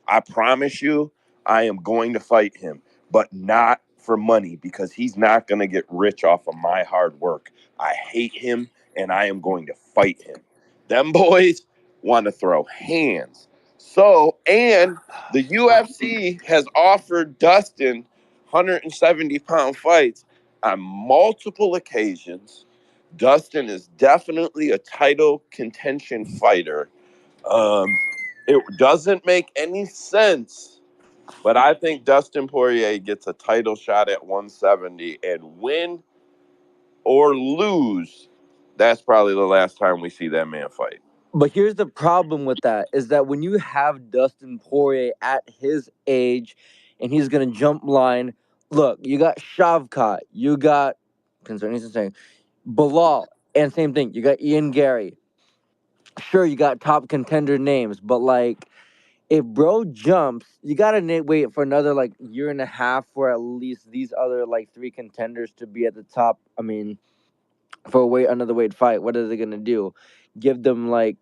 I promise you, I am going to fight him, but not for money because he's not going to get rich off of my hard work. I hate him, and I am going to fight him. Them boys want to throw hands. So, and the UFC has offered Dustin 170-pound fights on multiple occasions. Dustin is definitely a title contention fighter. It doesn't make any sense, but I think Dustin Poirier gets a title shot at 170, and win or lose, that's probably the last time we see that man fight. But here's the problem with that is that when you have Dustin Poirier at his age and he's going to jump line, look, you got Shavkat, you got, concerning saying, Bilal, and same thing, you got Ian Gary. Sure, you got top contender names, but like, if bro jumps, you gotta wait for another like year and a half for at least these other like three contenders to be at the top. I mean, for another weight fight, what are they gonna do? Give them like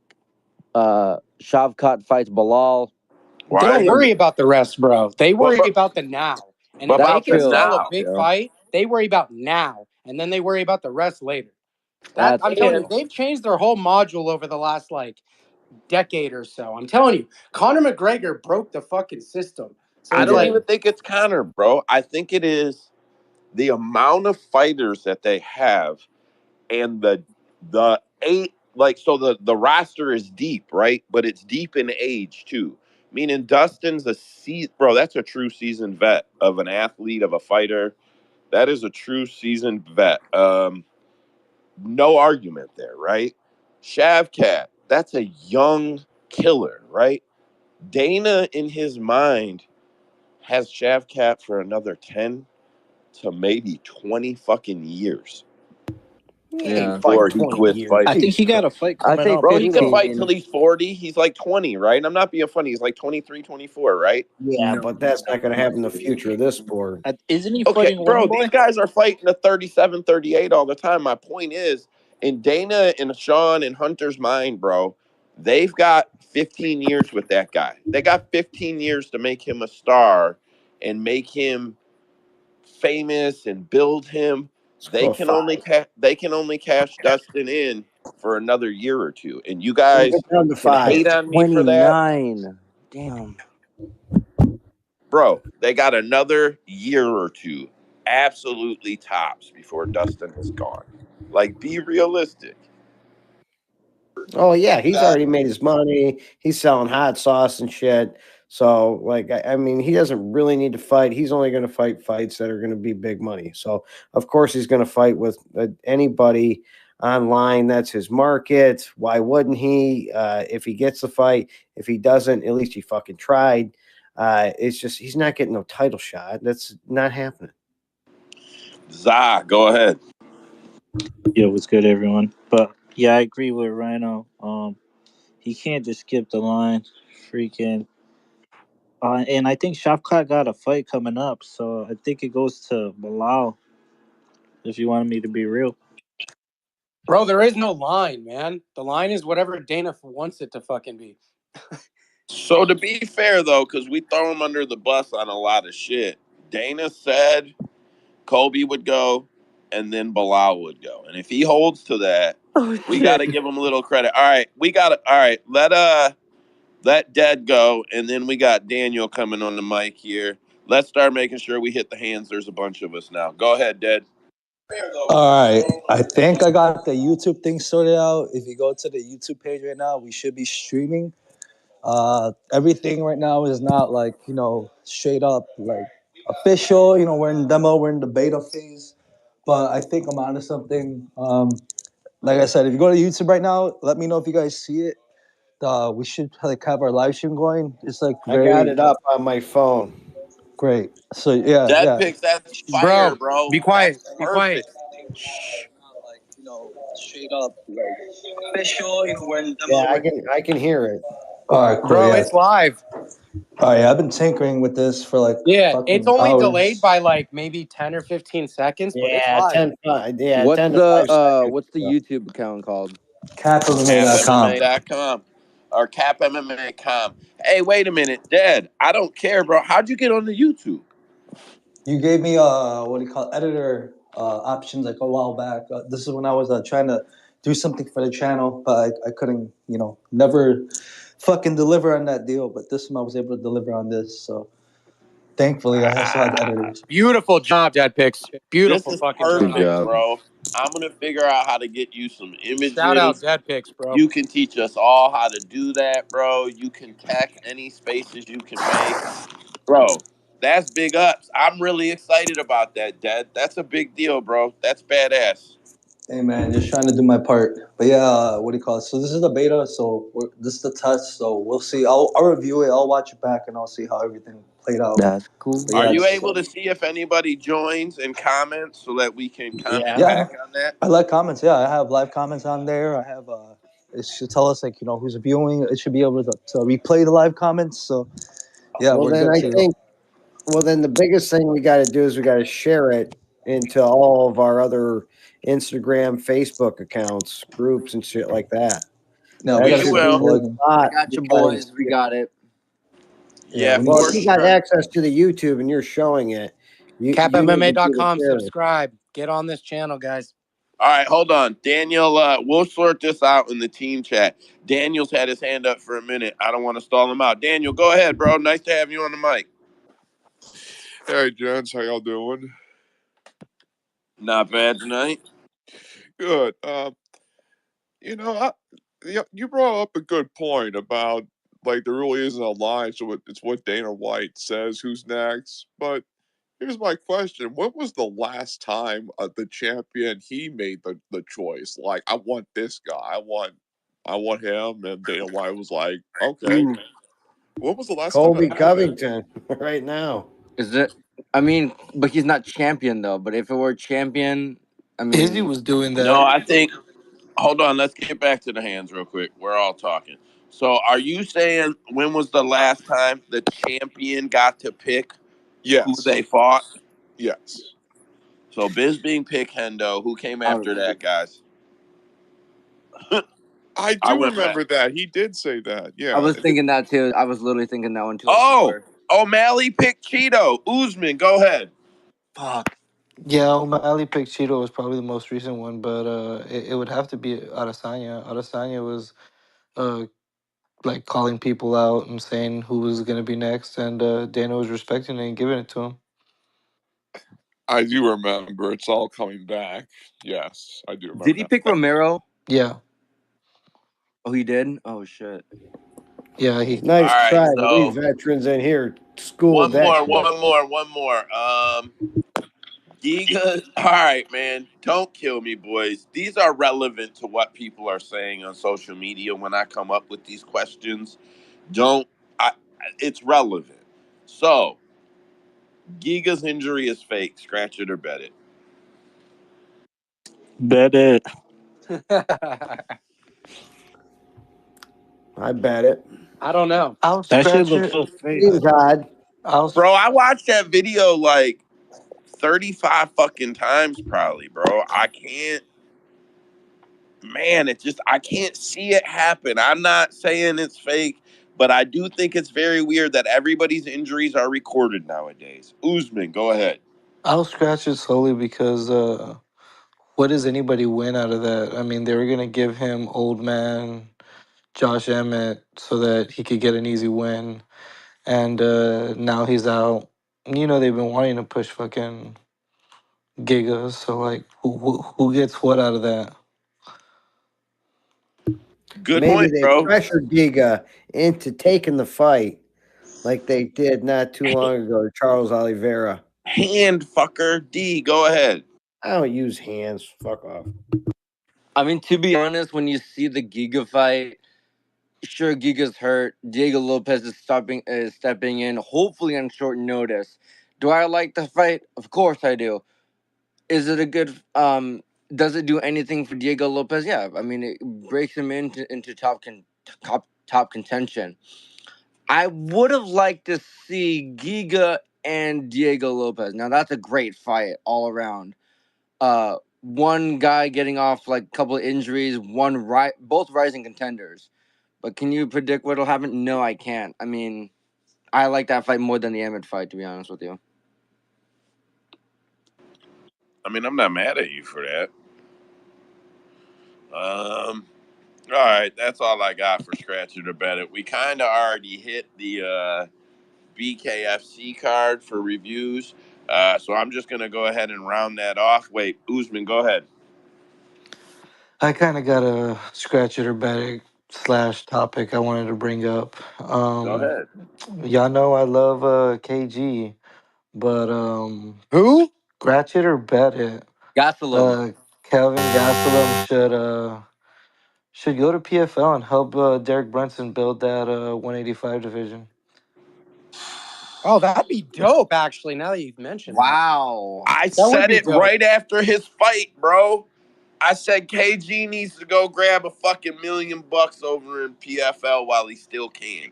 Shavkat fights Bilal. They don't worry about the rest, bro. They worry about the now. And if they can sell a big fight, they worry about now, and then they worry about the rest later. I'm telling you, they've changed their whole module over the last like decade or so. I'm telling you, Conor McGregor broke the fucking system. So I don't even think it's Conor, bro. I think it is the amount of fighters that they have, and the eight, like, so the roster is deep, right? But it's deep in age too. Meaning Dustin's bro. That's a true seasoned vet of an athlete, of a fighter. That is a true seasoned vet. No argument there, right? Shavkat, that's a young killer, right? Dana, in his mind, has Shavkat for another 10 to maybe 20 fucking years. Yeah. Before he quits fighting. I think he got a fight coming up. Bro, he can fight till he's 40. He's like 20, right? I'm not being funny. He's like 23, 24, right? Yeah, but that's not going to happen in the future of this sport. Isn't he Okay, fighting bro, Wonderboy? these guys are fighting a 37, 38 all the time. My point is, in Dana and Sean and Hunter's mind, bro, they've got 15 years with that guy. They got 15 years to make him a star and make him famous and build him. They can only cash Dustin in for another year or two, and you guys can hate on me for that. 29. Damn, bro. They got another year or two, absolutely tops, before Dustin is gone. Like, be realistic. Oh yeah, he's already made his money. He's selling hot sauce and shit. So, like, I mean, he doesn't really need to fight. He's only going to fight fights that are going to be big money. So, of course, he's going to fight with anybody online. That's his market. Why wouldn't he? If he gets the fight, if he doesn't, at least he fucking tried. It's just he's not getting no title shot. That's not happening. Zah, go ahead. Yeah, what's good, everyone? But yeah, I agree with Rhino. He can't just skip the line. Freaking. And I think Shavkat got a fight coming up, so I think it goes to Bilal, if you wanted me to be real. Bro, there is no line, man. The line is whatever Dana wants it to fucking be. So, to be fair, though, because we throw him under the bus on a lot of shit, Dana said Kobe would go and then Bilal would go. And if he holds to that, we got to give him a little credit. All right, let Dead go, and then we got Daniel coming on the mic here. Let's start making sure we hit the hands. There's a bunch of us now. Go ahead, Dead. All right. I think I got the YouTube thing sorted out. If you go to the YouTube page right now, we should be streaming. Everything right now is not like, straight up like official. We're in demo, we're in the beta phase. But I think I'm onto something. Like I said, if you go to YouTube right now, let me know if you guys see it. We should have our live stream going. It's like I got it up on my phone. Great. So yeah, Dead Picks, that's fire, bro. Be quiet. That's be quiet. Straight up like official. We're in demo. Yeah, I can hear it. All right, cool, bro, yeah. it's live. All right, I've been tinkering with this for like it's only hours. Delayed by like maybe 10 or 15 seconds. But it's live. 10. What's the YouTube account called? CapMMA.com. or Cap MMA.com. Hey, wait a minute, Dad. I don't care, bro. How'd you get on the YouTube? You gave me editor options like a while back. This is when I was trying to do something for the channel, but I couldn't, never fucking deliver on that deal. But this time I was able to deliver on this. So thankfully, I still had editors. Beautiful job, Dad Picks. Beautiful This is fucking perfect, job. bro. I'm gonna figure out how to get you some Shout out images. Dad Picks, bro. You can teach us all how to do that, bro. You can tech any spaces you can make, bro. That's big ups. I'm really excited about that, Dad. That's a big deal, bro. That's badass. Hey man, just trying to do my part. But yeah, what do you call it? So this is the beta. So this is the test. So we'll see. I'll review it. I'll watch it back and I'll see how everything played out. That's cool. But Are yeah, you able to see if anybody joins and comments so that we can comment Yeah. back on that? I like comments. Yeah, I have live comments on there. I have it should tell us like who's viewing. It should be able to replay the live comments. So yeah, Well, we're then good I to go. think. Well, then the biggest thing we got to do is we got to share it into all of our other Instagram, Facebook accounts, groups, and shit like that. No, That we gotta We should start be will. the plugging. I spot got you, because boys. We got it. Yeah, Yeah, we well, need for if to. you got sure. access to the YouTube and you're showing it, you need to be the CapMMA.com. share. Subscribe. Get on this channel, guys. All right, hold on. Daniel, we'll sort this out in the team chat. Daniel's had his hand up for a minute. I don't want to stall him out. Daniel, go ahead, bro. Nice to have you on the mic. Hey, gents, how y'all doing? Not bad tonight. Good. You know, you brought up a good point about like there really isn't a line, so it's what Dana White says who's next. But here's my question: when was the last time the champion he made the choice? Like, I want this guy. I want him, and Dana White was like, okay. Ooh. When was the last time Colby that happened? Covington right now. Is it? I mean, but he's not champion though. But if it were champion, I Izzy mean, was doing No, that. I think. Hold on. Let's get back to the hands real quick. We're all talking. So, are you saying when was the last time the champion got to pick who Yes. they fought? Yes. So, Bisping picked Hendo. Who came I was, after that, guys? I I do went back. remember that. He did say that. I Yeah. was thinking that too. I was literally thinking that one too. Like, Oh, before. O'Malley picked Cheeto. Usman, go ahead. Fuck. Yeah, O'Malley picked Cheeto was probably the most recent one, but it would have to be Adesanya. Adesanya was uh like calling people out and saying who was gonna be next, and Dana was respecting it and giving it to him. I do remember. It's all coming back. Yes, I do remember Did he that. pick Romero? Yeah, Oh, he did. Oh shit. yeah, All Nice right, try to leave so veterans in here. School that shit. one more. Giga. All right, man. Don't kill me, boys. These are relevant to what people are saying on social media when I come up with these questions. Don't. I. It's relevant. So, Giga's injury is fake. Scratch it or bet it. Bet it. I bet it. I don't know. I'll That shit scratch looks it. so fake. Seems odd. Bro, I watched that video like 35 fucking times probably, bro. I can't. Man, it just I can't see it happen. I'm not saying it's fake, but I do think it's very weird that everybody's injuries are recorded nowadays. Usman, go ahead. I'll scratch it slowly because what does anybody win out of that? I mean, they were gonna give him old man Josh Emmett so that he could get an easy win, and now he's out. They've been wanting to push fucking Giga, so like, who gets what out of that? Good Maybe point, they bro. pressured Giga into taking the fight like they did not too long ago to Charles Oliveira. Hand fucker. D, go ahead. I don't use hands. Fuck off. I mean, to be honest, when you see the Giga fight, sure, Giga's hurt. Diego Lopez is stepping in, hopefully on short notice. Do I like the fight? Of course I do. Is it a good? Does it do anything for Diego Lopez? Yeah, I mean, it breaks him into top contention. I would have liked to see Giga and Diego Lopez. Now that's a great fight all around. One guy getting off like a couple of injuries, both rising contenders. But can you predict what'll happen? No, I can't. I mean, I like that fight more than the Emmett fight, to be honest with you. I mean, I'm not mad at you for that. All right, that's all I got for Scratch It or Bet It. We kind of already hit the BKFC card for reviews, so I'm just gonna go ahead and round that off. Wait, Usman, go ahead. I kind of got a scratch it or bet it / topic I wanted to bring up. Go ahead. Y'all know I love KG, but Who? scratch it or bet it. Gastelum. Kelvin Gastelum should go to PFL and help Derek Brunson build that 185 division. Oh, that'd be dope, actually, now that you've mentioned that. Wow. I That would said be it dope. right after his fight, bro. I said KG needs to go grab a fucking $1 million over in PFL while he still can.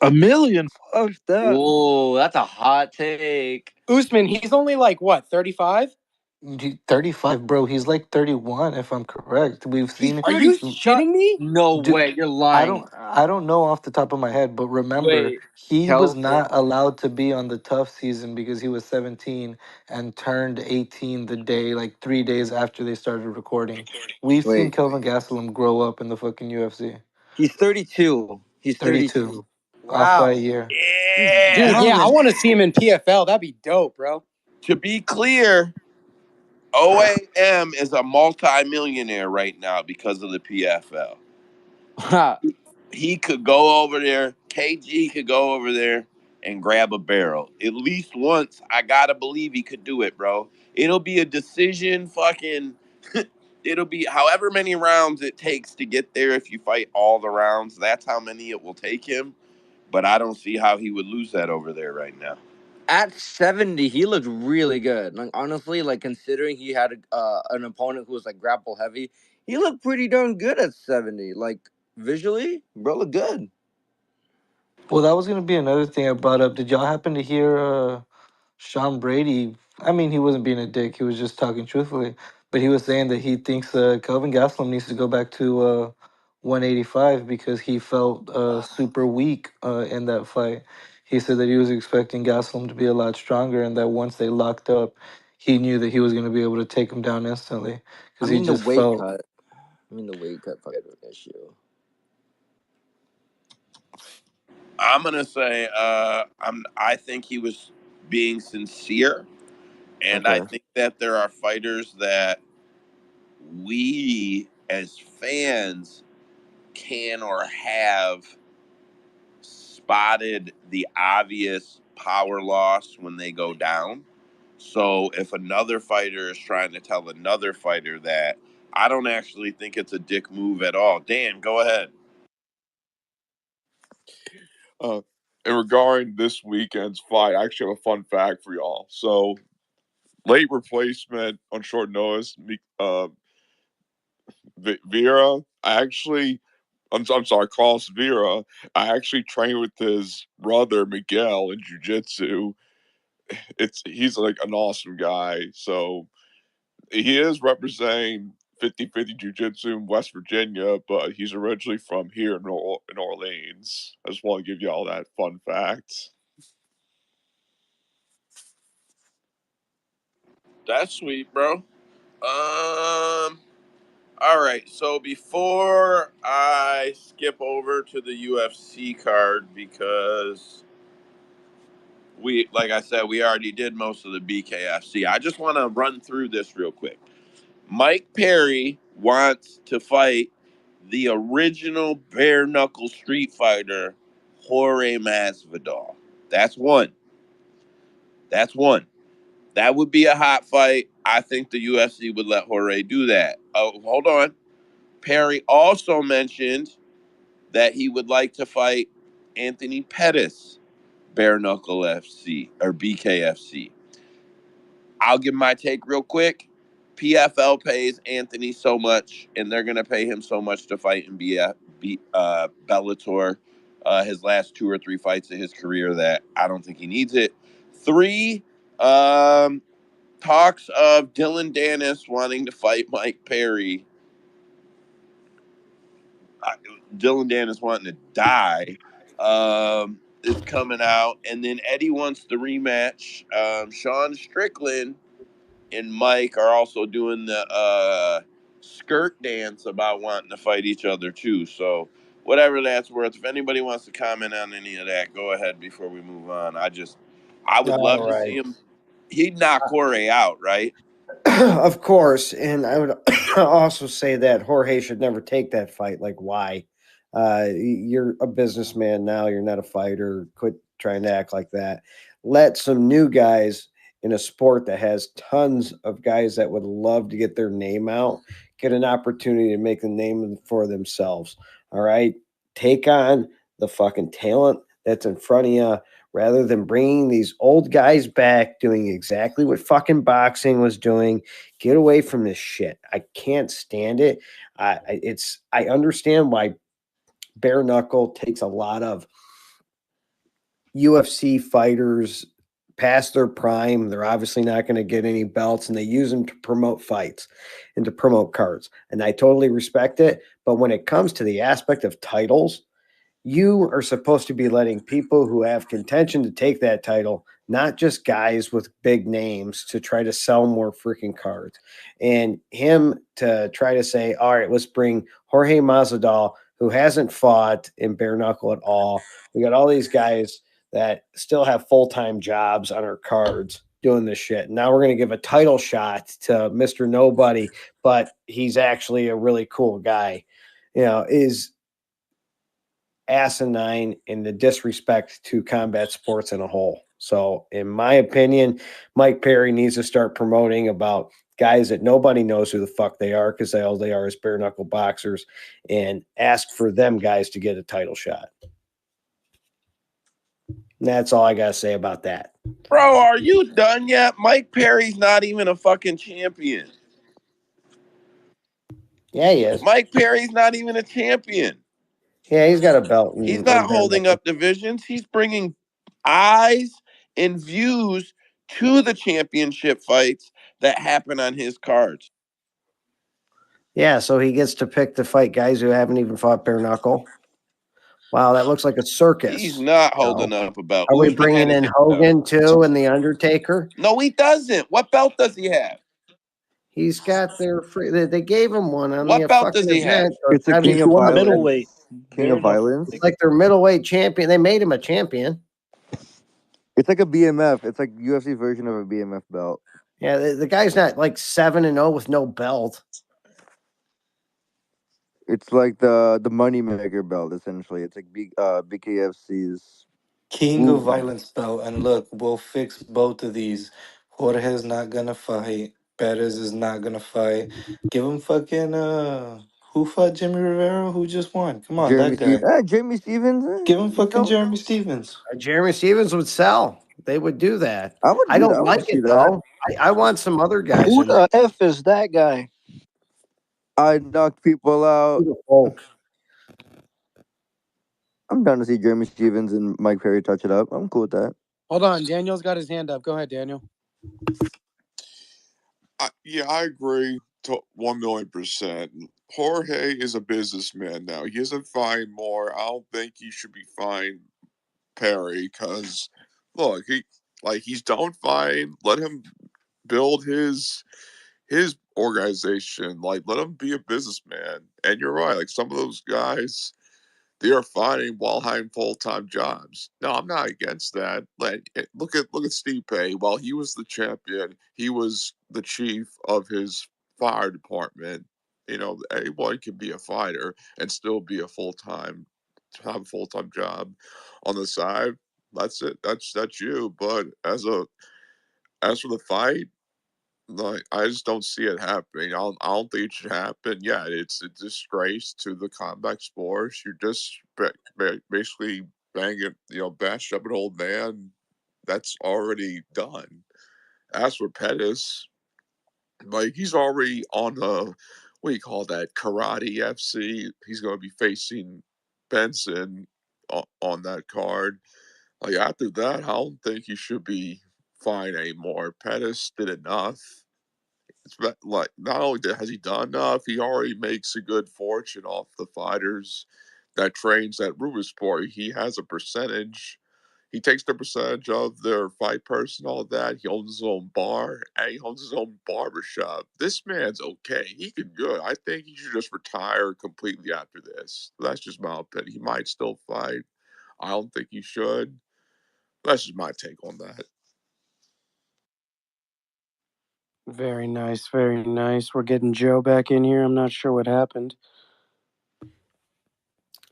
$1 million? Fuck that. Whoa, that's a hot take. Usman, he's only like, what, 35? 35, bro. He's like 31, if I'm correct. We've seen. Are you Shut. shitting me? No Dude, way, you're lying. I don't know off the top of my head, but remember, Wait, he was Kelvin. not allowed to be on the tough season because he was 17 and turned 18 the day, like 3 days after they started recording. We've seen Wait, Kelvin Gastelum grow up in the fucking UFC. he's 32. He's 32, 32. off by a Wow. year. He's Dude, Yeah. yeah, I balling. want to see him in PFL. That'd be dope, bro. To be clear, OAM is a multi-millionaire right now because of the PFL. Ha. He could go over there, KG could go over there and grab a barrel. At least once, I gotta believe he could do it, bro. It'll be a decision, fucking. It'll be however many rounds it takes to get there if you fight all the rounds. That's how many it will take him. But I don't see how he would lose that over there right now. At 70, he looked really good. Like honestly, like considering he had an opponent who was like grapple heavy, he looked pretty darn good at 70. Like visually, bro, looked good. Well, that was going to be another thing I brought up. Did y'all happen to hear Sean Brady? I mean, he wasn't being a dick. He was just talking truthfully. But he was saying that he thinks Kelvin Gastelum needs to go back to 185 because he felt super weak in that fight. He said that he was expecting Gastelum to be a lot stronger and that once they locked up, he knew that he was going to be able to take him down instantly I because he mean the just weight felt. cut. The weight cut probably had an issue. I'm gonna say I think he was being sincere, and I Okay. think that there are fighters that we as fans can or have spotted the obvious power loss when they go down. So if another fighter is trying to tell another fighter that, I don't actually think it's a dick move at all. Dan, go ahead. In regarding this weekend's fight, I actually have a fun fact for y'all. So, late replacement on short notice, Vera. I'm sorry, Carlos Vera. I actually trained with his brother Miguel in jiu-jitsu. He's like an awesome guy. So he is representing 50-50 jiu-jitsu in West Virginia, but he's originally from here in Orleans. I just want to give you all that fun fact. That's sweet, bro. All right. So before I skip over to the UFC card, because like I said, we already did most of the BKFC. I just want to run through this real quick. Mike Perry wants to fight the original bare knuckle street fighter, Jorge Masvidal. That's one. That's one. That would be a hot fight. I think the UFC would let Jorge do that. Oh, hold on. Perry also mentioned that he would like to fight Anthony Pettis, bare knuckle FC or BKFC. I'll give my take real quick. PFL pays Anthony so much, and they're going to pay him so much to fight in Bellator, his last 2 or 3 fights of his career, that I don't think he needs it. 3, talks of Dylan Dennis wanting to fight Mike Perry Dylan Dan is wanting to die. Is coming out, and then Eddie wants the rematch. Sean Strickland and Mike are also doing the skirt dance about wanting to fight each other too. So whatever that's worth, if anybody wants to comment on any of that, go ahead before we move on. I would All love to right. see him. He'd knock Jorge out, right? Of course, and I would also say that Jorge should never take that fight. Like, why? You're a businessman now. You're not a fighter. Quit trying to act like that. Let some new guys in a sport that has tons of guys that would love to get their name out get an opportunity to make a name for themselves. All right, take on the fucking talent that's in front of you rather than bringing these old guys back doing exactly what fucking boxing was doing. Get away from this shit. I can't stand it. I understand why bare knuckle takes a lot of UFC fighters past their prime. They're obviously not going to get any belts, and they use them to promote fights and to promote cards. And I totally respect it. But when it comes to the aspect of titles, you are supposed to be letting people who have contention to take that title, not just guys with big names to try to sell more freaking cards. And him to try to say, all right, let's bring Jorge Masvidal, who hasn't fought in bare knuckle at all. We got all these guys that still have full-time jobs on our cards doing this shit. Now we're going to give a title shot to Mr. Nobody, but he's actually a really cool guy. Is asinine in the disrespect to combat sports in a whole. So, in my opinion, Mike Perry needs to start promoting about guys that nobody knows who the fuck they are because all they are is bare knuckle boxers, and ask for them guys to get a title shot. And that's all I got to say about that. Bro, are you done yet? Mike Perry's not even a fucking champion. Yeah, he is. Mike Perry's not even a champion. Yeah, he's got a belt. He's not holding up divisions. He's bringing eyes and views to the championship fights that happen on his cards. Yeah, so he gets to pick to fight guys who haven't even fought bare knuckle. Wow, that looks like a circus. He's not holding up about. Are we bringing in Hogan too and the Undertaker? No, he doesn't. What belt does he have? He's got their free. They gave him one on What the belt fucking does he have? event. So It's a king of won violence. middleweight. King of violence. It's like their middleweight champion. They made him a champion. It's like a BMF. It's like UFC version of a BMF belt. Yeah, the guy's not like 7-0 with no belt. It's like the moneymaker belt essentially. It's like BKFC's King of Violence belt. And look, we'll fix both of these. Jorge's not gonna fight. Perez is not gonna fight. Give him fucking who fought Jimmy Rivera? Who just won? Come on, Jeremy that guy. Stevens. Jeremy Stevens. Give him fucking Jeremy Stevens. Jeremy Stevens would sell. They would do that. I would. I don't I like would see it that. though. I want some other guys. Who in the F is that guy? I knock people out. Folk. I'm down to see Jeremy Stevens and Mike Perry touch it up. I'm cool with that. Hold on, Daniel's got his hand up. Go ahead, Daniel. I agree to 1,000,000%. Jorge is a businessman now. He isn't fined more. I don't think he should be fined Perry because, look, he's done fine. Let him build his organization. Like, let him be a businessman. And you're right. Like, some of those guys, they are fighting while having full-time jobs. No, I'm not against that. Like, look at Stipe. While he was the champion, he was the chief of his fire department. Anyone can be a fighter and still be have a full-time job on the side. That's it. That's you. But as for the fight, like, I just don't see it happening. I don't think it should happen. Yeah, it's a disgrace to the combat sports. You're just basically banging, bashed up an old man. That's already done. As for Pettis, like, he's already on what do you call that, Karate FC. He's going to be facing Benson on that card. Like, after that, I don't think he should be fined anymore. Pettis did enough. like not only has he done enough, he already makes a good fortune off the fighters that trains at Roubasport. He has a percentage. He takes the percentage of their fight purse and all that. He owns his own bar and he owns his own barbershop. This man's okay. He could good. I think he should just retire completely after this. That's just my opinion. He might still fight. I don't think he should. That's just my take on that. Very nice, very nice. We're getting Joe back in here. I'm not sure what happened.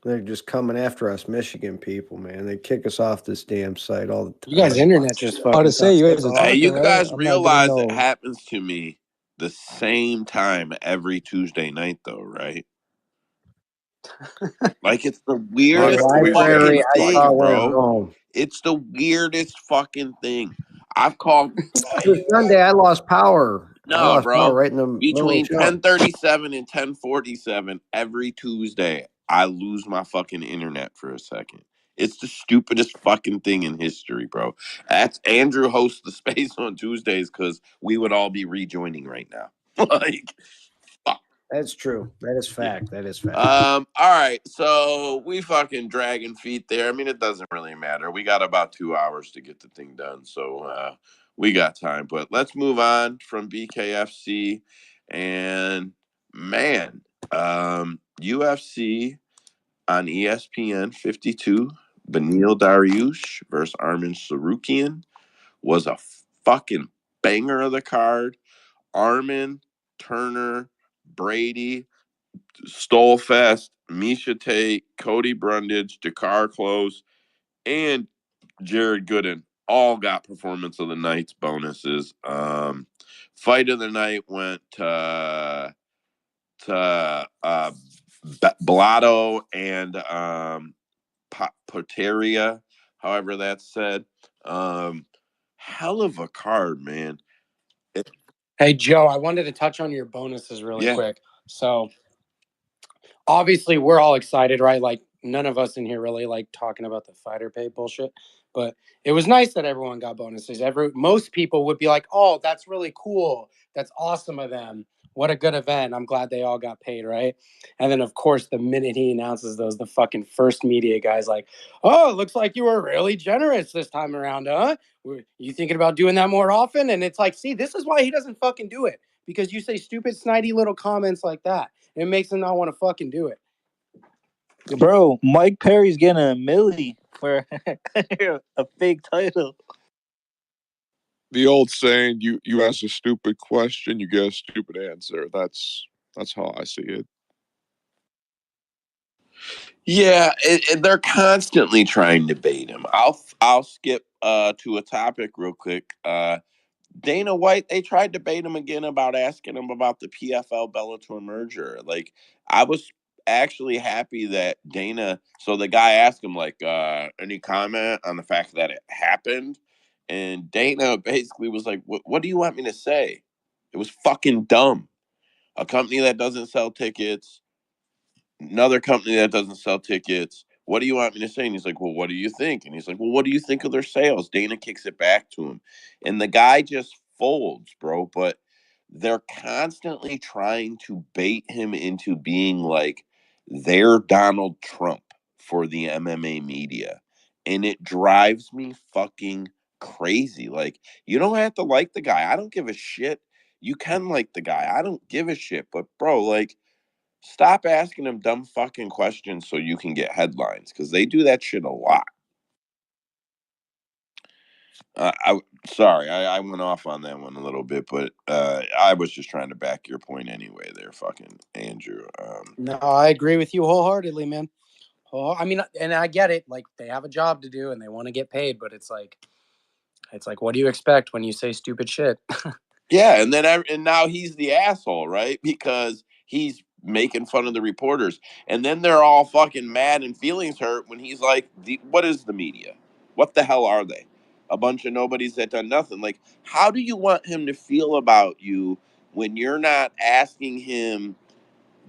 They're just coming after us, Michigan people, man. They kick us off this damn site all the time. You guys' internet just fucking. Hard to say. You guys are Hey, talking, you right? guys I'm not getting realize no. it happens to me the same time every Tuesday night, though, right? Like it's the weirdest library, fucking I thing, thought we're bro. home. It's the weirdest fucking thing. I've called. For Sunday, I lost power. I No, lost power bro. right in the middle of Between the show. 10:37 and 10:47 every Tuesday, I lose my fucking internet for a second. It's the stupidest fucking thing in history, bro. That's Andrew hosts the space on Tuesdays because we would all be rejoining right now. Like, fuck. That's true. That is fact. That is fact. All right. So we fucking dragging feet there. I mean, it doesn't really matter. We got about 2 hours to get the thing done. So we got time. But let's move on from BKFC. And man, UFC on ESPN 52, Beneil Dariush versus Armin Tsarukyan was a fucking banger of the card. Armin, Turner, Brady, Stolfest, Misha Tate, Cody Brundage, Dakar Close, and Jared Gooden all got performance of the night's bonuses. Fight of the night went to Blotto and Poteria, however that's said. Hell of a card, man. Hey, Joe, I wanted to touch on your bonuses really quick. So, obviously, we're all excited, right? Like, none of us in here really like talking about the fighter pay bullshit. But it was nice that everyone got bonuses. Most people would be like, oh, that's really cool. That's awesome of them. What a good event. I'm glad they all got paid, right? And then, of course, the minute he announces those, the fucking first media guy's like, oh, it looks like you were really generous this time around, huh? You thinking about doing that more often? And it's like, see, this is why he doesn't fucking do it. Because you say stupid, snidey little comments like that. It makes him not want to fucking do it. Bro, Mike Perry's getting a milli for a fake title. The old saying, you ask a stupid question, you get a stupid answer. That's how I see it. Yeah, they're constantly trying to bait him. I'll skip to a topic real quick. Dana White, they tried to bait him again about asking him about the PFL Bellator merger. Like, I was actually happy that Dana. So the guy asked him like, any comment on the fact that it happened, and Dana basically was like, "What do you want me to say? It was fucking dumb. A company that doesn't sell tickets." Another company that doesn't sell tickets. What do you want me to say? And he's like, well, what do you think? And he's like, well, what do you think of their sales? Dana kicks it back to him. And the guy just folds, bro. But they're constantly trying to bait him into being like their Donald Trump for the MMA media. And it drives me fucking crazy. Like, you don't have to like the guy. I don't give a shit. You can like the guy. I don't give a shit. But, bro, like, stop asking them dumb fucking questions so you can get headlines because they do that shit a lot. I went off on that one a little bit, but I was just trying to back your point anyway. There, fucking Andrew. No, I agree with you wholeheartedly, man. I mean, and I get it. Like, they have a job to do and they want to get paid, but it's like, what do you expect when you say stupid shit? Yeah, and now he's the asshole, right? Because he's making fun of the reporters, and then they're all fucking mad and feelings hurt when he's like, "What is the media? What the hell are they? A bunch of nobodies that done nothing." Like, how do you want him to feel about you when you're not asking him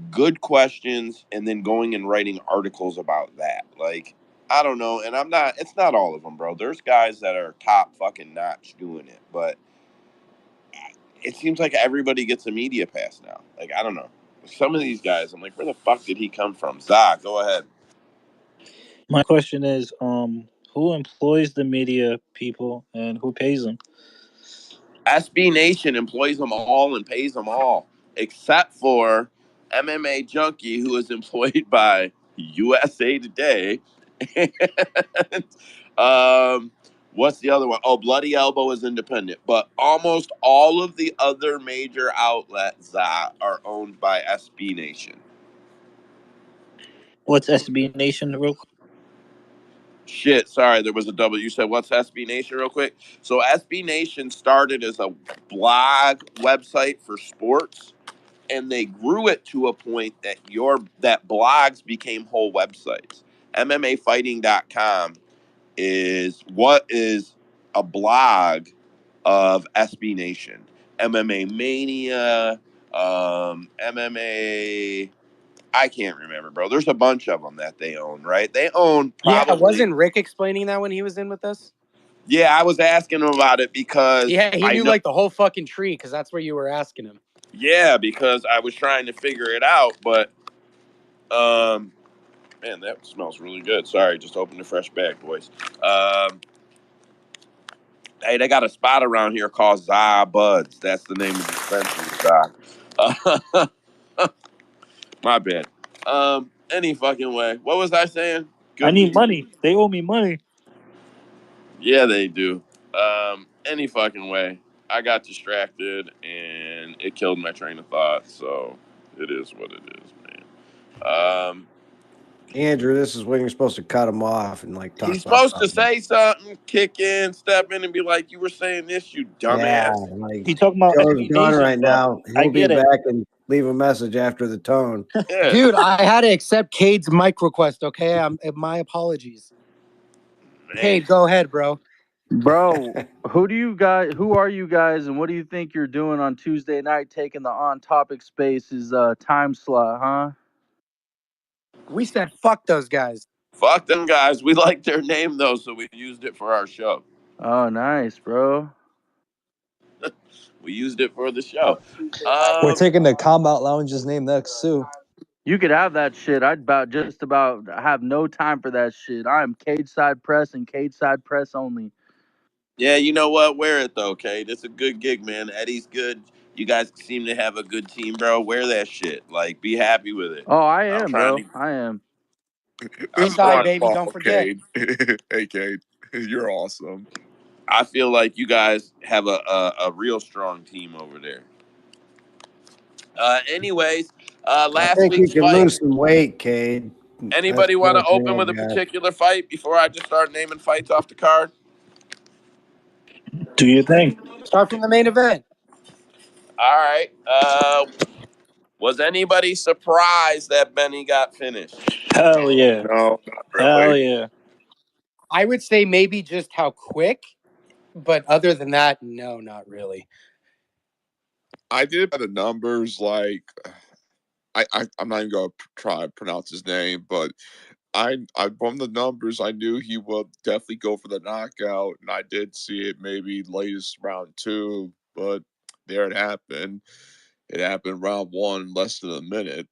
good questions and then going and writing articles about that? Like, I don't know, and I'm not. It's not all of them, bro. There's guys that are top fucking notch doing it, but it seems like everybody gets a media pass now. Like, I don't know. Some of these guys, I'm like, where the fuck did he come from? Zach, go ahead. My question is, who employs the media people and who pays them? SB Nation employs them all and pays them all, except for MMA Junkie, who is employed by USA Today. And, what's the other one? Oh, Bloody Elbow is independent. But almost all of the other major outlets are owned by SB Nation. What's SB Nation, real quick? Shit, sorry, there was a double. You said, what's SB Nation, real quick? So SB Nation started as a blog website for sports, and they grew it to a point that blogs became whole websites. MMAfighting.com is what is a blog of SB Nation. MMA Mania, MMA. I can't remember, bro. There's a bunch of them that they own, right? They own Yeah, probably. wasn't Rick explaining that when he was in with us? Yeah, I was asking him about it because Yeah, he I knew know. like the whole fucking tree because that's where you were asking him. Yeah, because I was trying to figure it out, but man, that smells really good. Sorry, just opened a fresh bag, boys. Hey, they got a spot around here called Zah Buds. That's the name of the dispensary, Zah. My bad. Any fucking way. What was I saying? I Good need week. money. They owe me money. Yeah, they do. Any fucking way. I got distracted and it killed my train of thought. So it is what it is, man. Andrew, this is when you're supposed to cut him off and like talk He's about supposed to something. say something, kick in, step in, and be like, "You were saying this, you Yeah, dumbass." like He talking about Joe's SB gone Nation, right but now. I He'll be get it. back and leave a message after the tone. Yeah. Dude, I had to accept Cade's mic request, okay? My apologies. Man. Cade, go ahead, bro. Bro, who are you guys, and what do you think you're doing on Tuesday night taking the On Topic Spaces time slot, huh? We said fuck those guys. Fuck them guys. We like their name though, so we used it for our show. Oh, nice, bro. We used it for the show. We're taking the Combat Lounge's name next too. You could have that shit. I'd just about have no time for that shit. I'm cage side press and cage side press only. Yeah, you know what? Wear it though, Kate. It's a good gig, man. Eddie's good. You guys seem to have a good team, bro. Wear that shit. Like, be happy with it. Oh, I I'm am, trying bro. to. I am. This I'm is my Side, trying. baby, don't fault, forget. Cade. Hey, Cade, you're awesome. I feel like you guys have a real strong team over there. Anyways, I last think you week's can fight. lose some weight, Cade. That's Anybody the want only to thing open with a I got. particular fight before I just start naming fights off the card? Do you think? Start from the main event. All right. Was anybody surprised that Benny got finished? Hell yeah. No, not Hell really. yeah. I would say maybe just how quick, but other than that, no, not really. I did by the numbers. Like, I'm not even gonna try to pronounce his name, but I from the numbers, I knew he would definitely go for the knockout, and I did see it maybe latest round 2, but there it happened. It happened round 1 in less than a minute.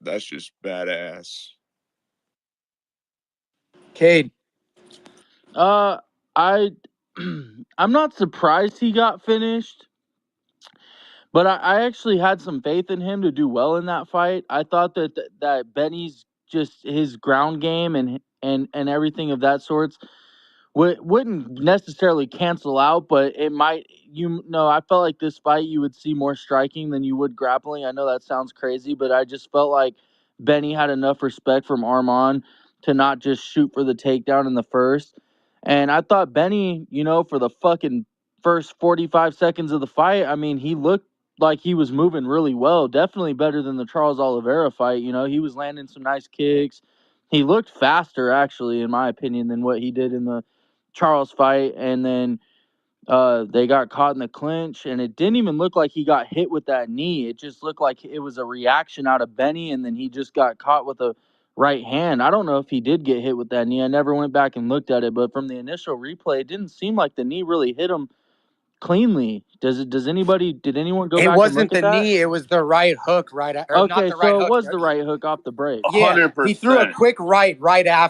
That's just badass. Cade. I I'm not surprised he got finished, but I actually had some faith in him to do well in that fight. I thought that Benny's just his ground game and everything of that sorts wouldn't necessarily cancel out, but it might. I felt like this fight you would see more striking than you would grappling. I know that sounds crazy, but I just felt like Benny had enough respect from Arman to not just shoot for the takedown in the first. And I thought Benny, for the fucking first 45 seconds of the fight, I mean, he looked like he was moving really well. Definitely better than the Charles Oliveira fight. He was landing some nice kicks. He looked faster, actually, in my opinion, than what he did in the Charles fight. And then they got caught in the clinch, and it didn't even look like he got hit with that knee. It just looked like it was a reaction out of Benny, and then he just got caught with a right hand. I don't know if he did get hit with that knee. I never went back and looked at it, but from the initial replay, it didn't seem like the knee really hit him cleanly. Did anyone go It back and wasn't look the at that? knee. It was the right hook, or not Okay, the right so it hook. was the right hook off the break. Yeah, he threw a 100%. quick right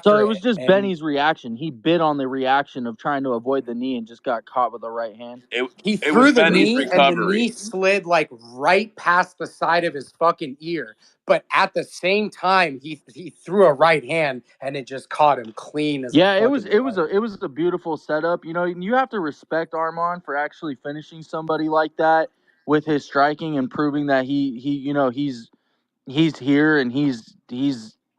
So after it was it, just and Benny's reaction. He bit on the reaction of trying to avoid the knee and just got caught with the right hand. he It was threw the Benny's knee, and the recovery. knee slid like right past the side of his fucking ear. But at the same time, he threw a right hand, and it just caught him clean as Yeah, a it was fucking bug. it was a beautiful setup. You know, you have to respect Armand for actually finishing somebody like that with his striking and proving that he's here and he's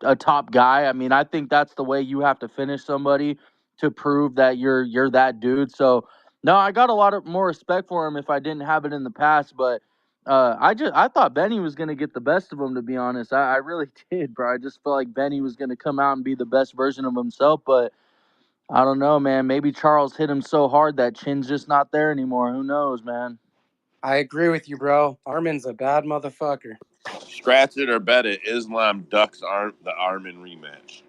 a top guy. I mean, I think that's the way you have to finish somebody to prove that you're that dude. So no, I got a lot of more respect for him if I didn't have it in the past, but I thought Benny was gonna get the best of him, to be honest. I really did, bro. I just felt like Benny was gonna come out and be the best version of himself, but I don't know, man. Maybe Charles hit him so hard that chin's just not there anymore. Who knows, man? I agree with you, bro. Armin's a bad motherfucker. Scratch it or bet it. Islam ducks the Armin rematch.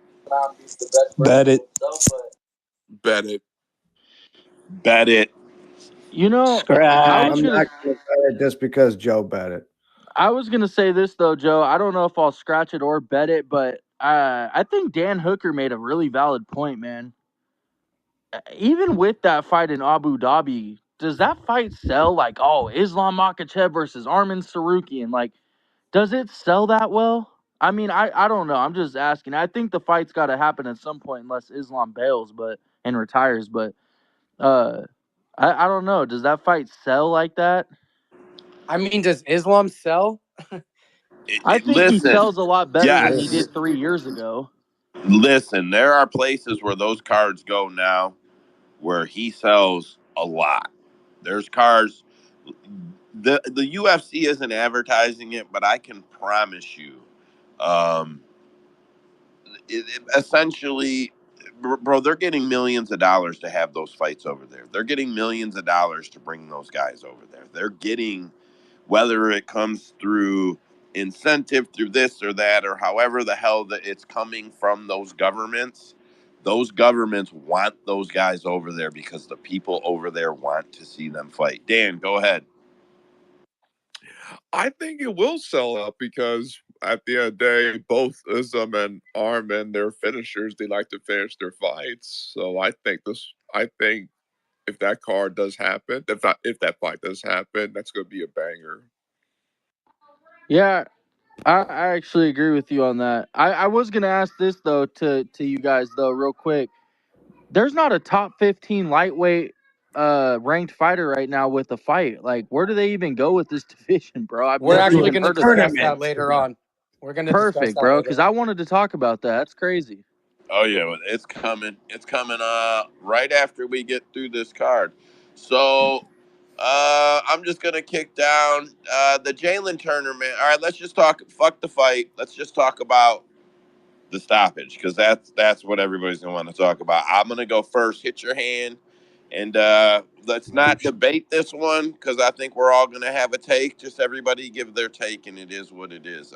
Bet it. Bet it. Bet it. You know, I I'm was not gonna going to bet it just because Joe bet it. I was gonna say this though, Joe. I don't know if I'll scratch it or bet it, but I think Dan Hooker made a really valid point, man. Even with that fight in Abu Dhabi, does that fight sell like, oh, Islam Makhachev versus Armin Tsarukyan? Like, does it sell that well? I mean, I don't know. I'm just asking. I think the fight's got to happen at some point, unless Islam bails, and retires. But uh, I don't know. Does that fight sell like that? I mean, does Islam sell? I think he Listen, sells a lot better than he yes. did 3 years ago. Listen, there are places where those cards go now where he sells a lot. There's cars. The UFC isn't advertising it, but I can promise you, um, essentially, bro, they're getting millions of dollars to have those fights over there. They're getting millions of dollars to bring those guys over there. They're getting, whether it comes through incentive, through this or that, or however the hell that it's coming from those governments want those guys over there because the people over there want to see them fight. Dan, go ahead. I think it will sell out because at the end of the day, both Islam and Armin, they're finishers. They like to finish their fights. So I think if that card does happen, if that fight does happen, that's going to be a banger. Yeah, I actually agree with you on that. I was gonna ask this though to you guys though, real quick. There's not a top 15 lightweight ranked fighter right now with a fight. Like, where do they even go with this division, bro? I've We're never actually even going to heard of that. discuss that later on. We're going to discuss Perfect, that bro. later Because I on. wanted to talk about that. That's crazy. Oh yeah, well, it's coming. It's coming right after we get through this card. So I'm just gonna kick down the Jalen tournament. All right, let's just talk. Fuck the fight. Let's just talk about the stoppage because that's what everybody's gonna want to talk about. I'm gonna go first. Hit your hand, and let's not debate this one because I think we're all gonna have a take. Just everybody give their take, and it is what it is.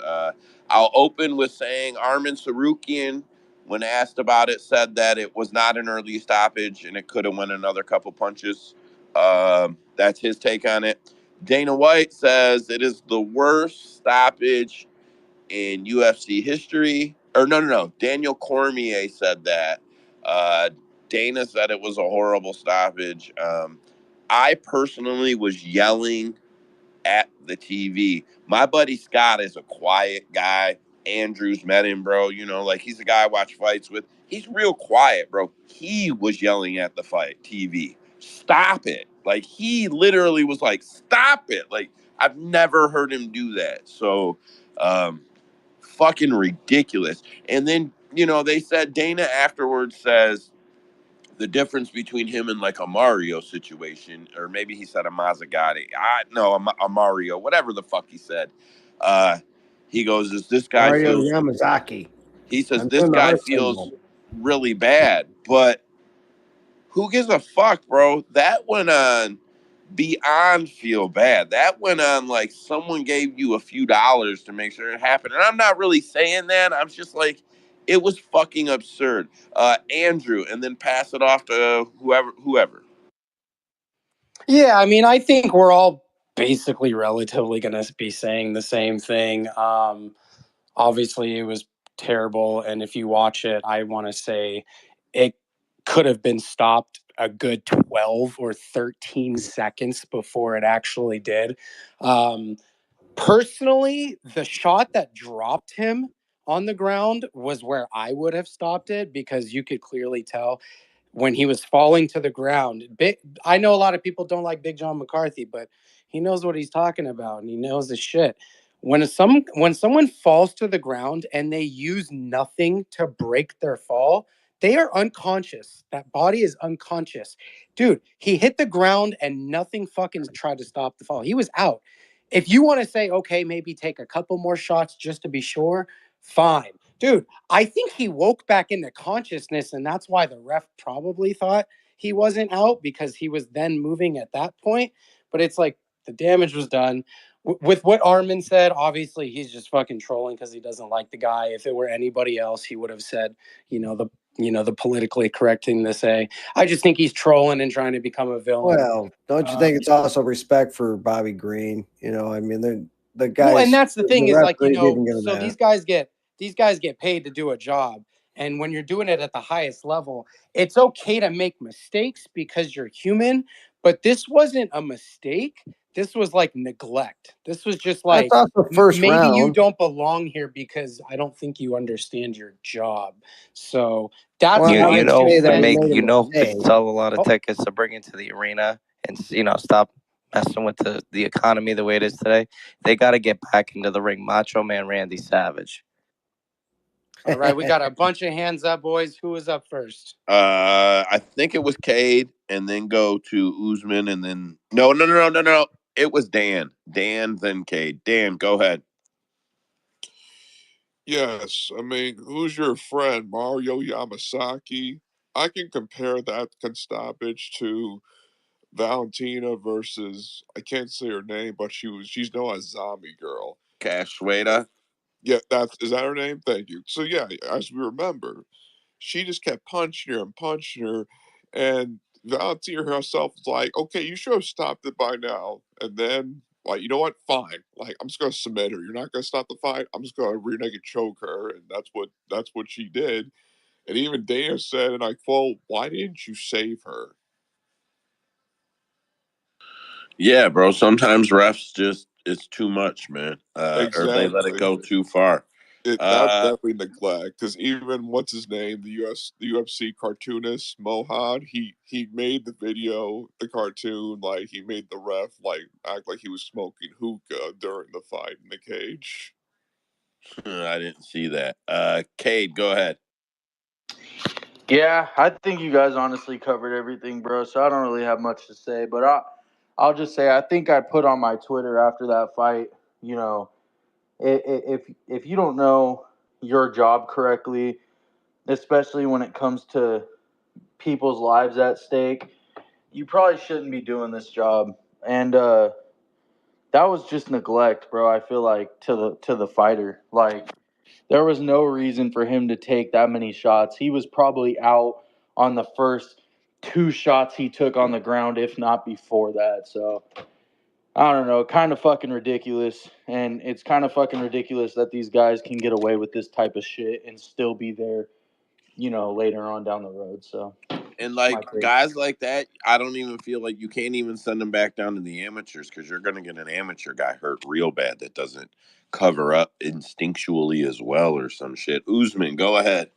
I'll open with saying Armin Sarukian, when asked about it, said that it was not an early stoppage and it could have went another couple punches. That's his take on it. Dana White says it is the worst stoppage in UFC history. Or no. Daniel Cormier said that. Uh, Dana said it was a horrible stoppage. I personally was yelling at the TV. My buddy Scott is a quiet guy. Andrew's met him, bro. You know, like he's a guy I watch fights with. He's real quiet, bro. He was yelling at the fight TV. Stop it. Like he literally was like, stop it. Like I've never heard him do that. So fucking ridiculous. And then, you know, they said Dana afterwards says the difference between him and like a Mario situation, or maybe he said a Mazzagatti. A Mario, whatever the fuck he said. Uh, he goes, "Is this guy Mario feels?" Yamazaki. He says I'm this doing the guy heart feels symbol. really bad, but who gives a fuck, bro? That went on beyond feel bad. That went on like someone gave you a few dollars to make sure it happened. And I'm not really saying that. I'm just like, it was fucking absurd. Andrew, and then pass it off to whoever. Yeah, I mean, I think we're all basically relatively going to be saying the same thing. Obviously, it was terrible, and if you watch it, I want to say it could have been stopped a good 12 or 13 seconds before it actually did. Um, Personally, the shot that dropped him on the ground was where I would have stopped it, because you could clearly tell when he was falling to the ground. I know a lot of people don't like Big John McCarthy, but he knows what he's talking about and he knows his shit. When someone falls to the ground and they use nothing to break their fall, they are unconscious. That body is unconscious. Dude, he hit the ground and nothing fucking tried to stop the fall. He was out. If you want to say, okay, maybe take a couple more shots just to be sure, fine. Dude, I think he woke back into consciousness, and that's why the ref probably thought he wasn't out, because he was then moving at that point. But it's like the damage was done. With what Armin said, obviously he's just fucking trolling because he doesn't like the guy. If it were anybody else, he would have said, the politically correct thing to say. I just think he's trolling and trying to become a villain. Well, don't you think it's also respect for Bobby Green? I mean, the Well, and guys, that's the thing the is, like, referee didn't give him so that. these guys get paid to do a job. And when you're doing it at the highest level, it's okay to make mistakes because you're human. But this wasn't a mistake. This was like neglect. This was just That's like, also first maybe you round. don't belong here because I don't think you understand your job. So that's Well, You my I you didn't two know say that could he cents. make made a you know could mistake. sell a lot of Oh, tickets to bring into the arena and stop messing with the economy the way it is today. They got to get back into the ring. Macho Man Randy Savage. all right. We got a bunch of hands up, boys. Who was up first? I think it was Cade, and then go to Usman, and then no. It was Dan. Dan, then Cade. Dan, go ahead. Yes, I mean, who's your friend? Mario Yamasaki? I can compare that stoppage to Valentina versus, I can't say her name, but she's known as Zombie Girl. Cash Shweda. Yeah, is that her name? Thank you. So yeah, as we remember, she just kept punching her, and Valentina herself was like, "Okay, you should have stopped it by now." And then, like, you know what? Fine. Like, I'm just gonna submit her. You're not gonna stop the fight. I'm just gonna rear naked choke her, and that's what she did. And even Dana said, and I quote, "Why didn't you save her?" Yeah, bro. Sometimes refs just it's too much, man. Or they let it Exactly. go too far. That's Uh, definitely neglect. Because even what's his name, the UFC cartoonist Mohad, he made the video, the cartoon, like he made the ref like act like he was smoking hookah during the fight in the cage. I didn't see that. Cade, go ahead. Yeah, I think you guys honestly covered everything, bro. So I don't really have much to say, but I'll just say I think I put on my Twitter after that fight. You know, if you don't know your job correctly, especially when it comes to people's lives at stake, you probably shouldn't be doing this job. And that was just neglect, bro. I feel like to the fighter, like there was no reason for him to take that many shots. He was probably out on the first two shots he took on the ground, if not before that. So I don't know, kind of fucking ridiculous. And it's kind of fucking ridiculous that these guys can get away with this type of shit and still be there, later on down the road. So And that's my like take. guys like that, I don't even feel like you can't even send them back down to the amateurs because you're going to get an amateur guy hurt real bad that doesn't cover up instinctually as well or some shit. Usman, go ahead.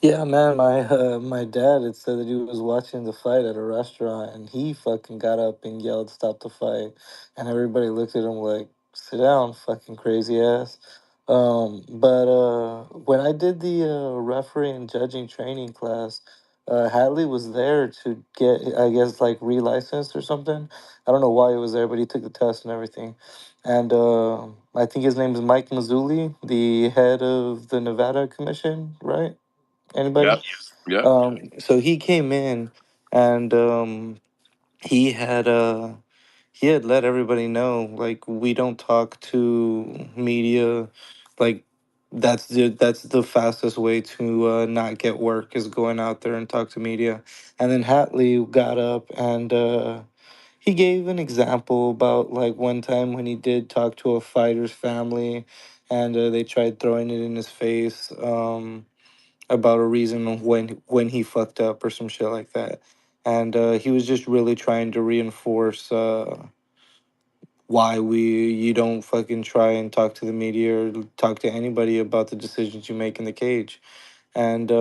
Yeah, man, my dad had said that he was watching the fight at a restaurant and he fucking got up and yelled, "Stop the fight!" And everybody looked at him like, "Sit down, fucking crazy ass." But when I did the referee and judging training class, Hadley was there to get, I guess, like relicensed or something. I don't know why he was there, but he took the test and everything. And I think his name is Mike Mazzulli, the head of the Nevada Commission, right? Anybody? Yep. Yep. So he came in and he had he had let everybody know like we don't talk to media, like that's the fastest way to not get work is going out there and talk to media. And then Hatley got up and he gave an example about like one time when he did talk to a fighter's family, and they tried throwing it in his face about a reason of when he fucked up or some shit like that, and he was just really trying to reinforce why you don't fucking try and talk to the media or talk to anybody about the decisions you make in the cage, and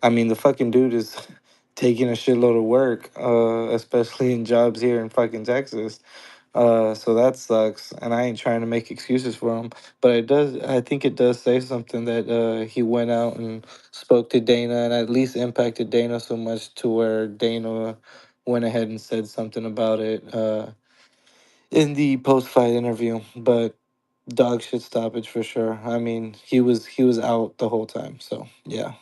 I mean the fucking dude is taking a shitload of work, especially in jobs here in fucking Texas. So that sucks, and I ain't trying to make excuses for him, but it does. I think it does say something that he went out and spoke to Dana, and at least impacted Dana so much to where Dana went ahead and said something about it in the post-fight interview. But dog shit stoppage for sure. I mean, he was out the whole time, so yeah.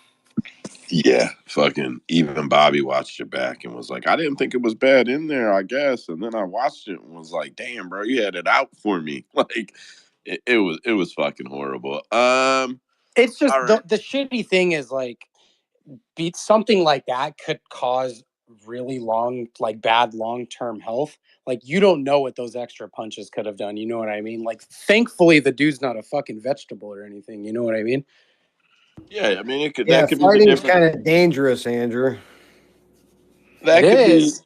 Yeah, fucking even Bobby watched it back and was like, I didn't think it was bad in there, I guess. And then I watched it and was like, damn, bro, you had it out for me. Like it was fucking horrible. It's just All right. the shitty thing is like something like that could cause really long, like bad long-term health. Like you don't know what those extra punches could have done. You know what I mean? Like thankfully the dude's not a fucking vegetable or anything. You know what I mean? Yeah, I mean Yeah, that could be the fighting's difference. kind of dangerous, Andrew. It That could be, is.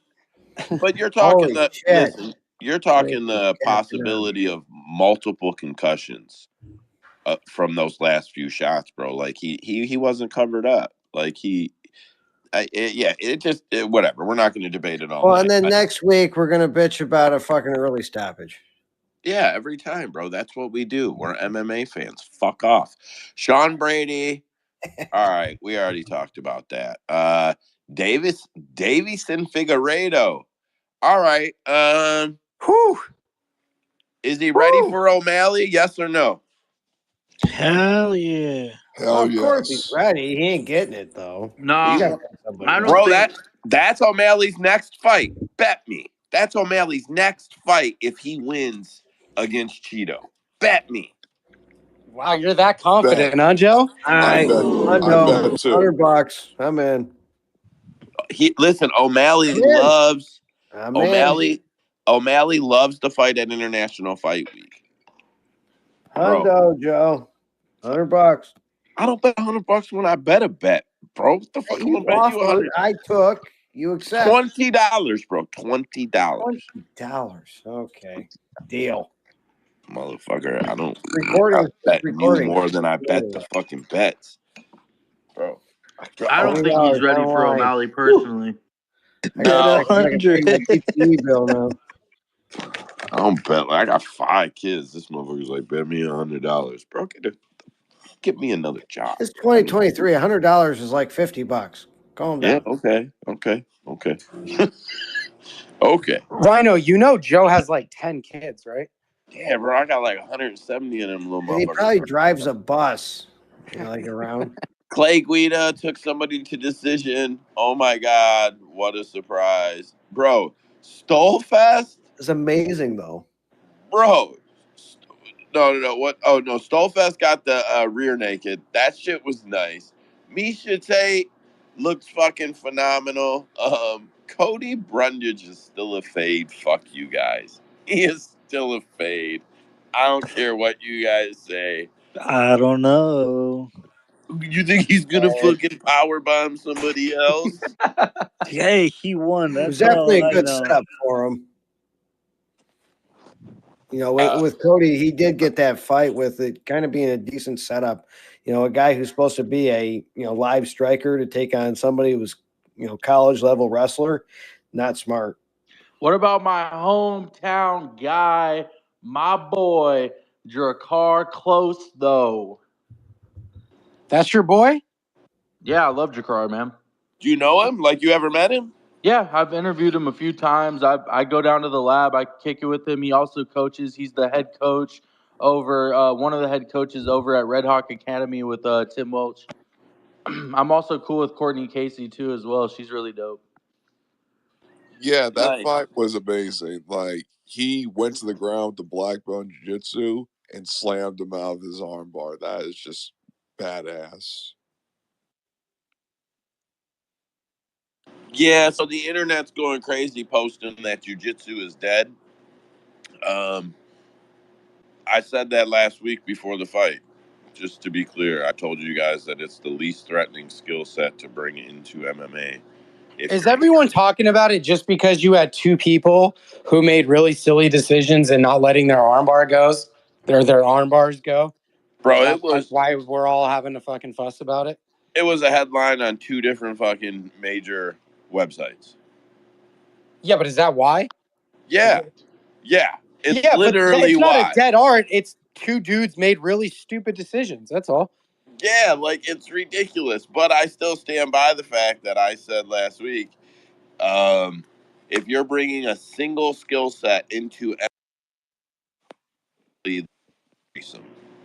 but you're talking Holy the shit. listen, you're Thank talking you the for catching on. possibility of multiple concussions from those last few shots, bro. Like he wasn't covered up. Like whatever. We're not going to debate it all Well, and night. then next week we're gonna bitch about a fucking early stoppage. Yeah, every time, bro. That's what we do. We're MMA fans. Fuck off. Sean Brady. All right, we already talked about that. Davison Figueredo. All right. Whew. Is he ready Whew. for O'Malley? Yes or no? Hell yeah. Well, Hell of course he's yes. ready. He ain't getting it though. You He's gotta No, find somebody I don't else. bro. think. That's O'Malley's next fight. Bet me. That's O'Malley's next fight if he wins against Cheeto. Bet me. Wow, you're that Bet. confident, huh, Joe? All I right, bet. I Hundo, bet too. $100. I'm in. Listen. O'Malley I'm in. loves I'm in. O'Malley. O'Malley loves to fight at International Fight Week, bro. Hundo, Joe. $100. I don't bet $100 when I bet a bet, bro. What the fuck? I'm You gonna bet you offered, 100. I took, you accept. $20, bro. $20, $20. Okay. Deal. motherfucker. I don't. I Recording. bet you Recording. more than I bet the fucking bets, bro. I don't think he's $20 ready on the for line. O'Malley Whew. personally. I gotta At a check if I can pay 100. my DTE bill now. I don't bet. Like, I got 5 kids. This motherfucker's like, bet me $100, bro. Get me another job. It's I mean, 2023. $100 is like $50. Calm yeah. down. Okay. Okay. Rhino, you know Joe has like 10 kids, right? Yeah, bro. I got like 170 of them little And he motherfuckers. probably drives a bus, like around. Clay Guida took somebody to decision. Oh my God, what a surprise. Bro, Stolfest? It's amazing though. Bro. No. What? Oh, no. Stolfest got the rear naked. That shit was nice. Misha Tate looks fucking phenomenal. Cody Brundage is still a fade. Fuck you guys. He is still a fade. I don't care what you guys say. I don't know. You think he's gonna fucking power bomb somebody else? Hey, he won. It was That's definitely all a I good know. setup for him. You know, Uh, with Cody, he did get that fight with it kind of being a decent setup. You know, a guy who's supposed to be a live striker to take on somebody who was college level wrestler, not smart. What about my hometown guy, my boy, Drakkar Close, though? That's your boy? Yeah, I love Drakkar, man. do you know him? Like you ever met him? Yeah, I've interviewed him a few times. I go down to the lab. I kick it with him. He also coaches. He's the head coach over one of the head coaches over at Red Hawk Academy with Tim Welch. I'm also cool with Courtney Casey too as well. She's really dope. Yeah, that Nice. fight was amazing. Like he went to the ground with the black belt jiu-jitsu and slammed him out of his armbar. That is just badass. Yeah, so the internet's going crazy posting that jiu-jitsu is dead. I said that last week before the fight. Just to be clear, I told you guys that it's the least threatening skill set to bring into MMA. Is everyone talking about it just because you had two people who made really silly decisions and not letting their armbar goes? Their arm bars go? Bro, Is that why we're all having a fucking fuss about it? It was a headline on 2 different fucking major websites. Yeah, but is that why? Yeah. It's literally but it's not why. a dead art. It's two dudes made really stupid decisions. That's all. Yeah, like it's ridiculous. But I still stand by the fact that I said last week, if you're bringing a single skill set into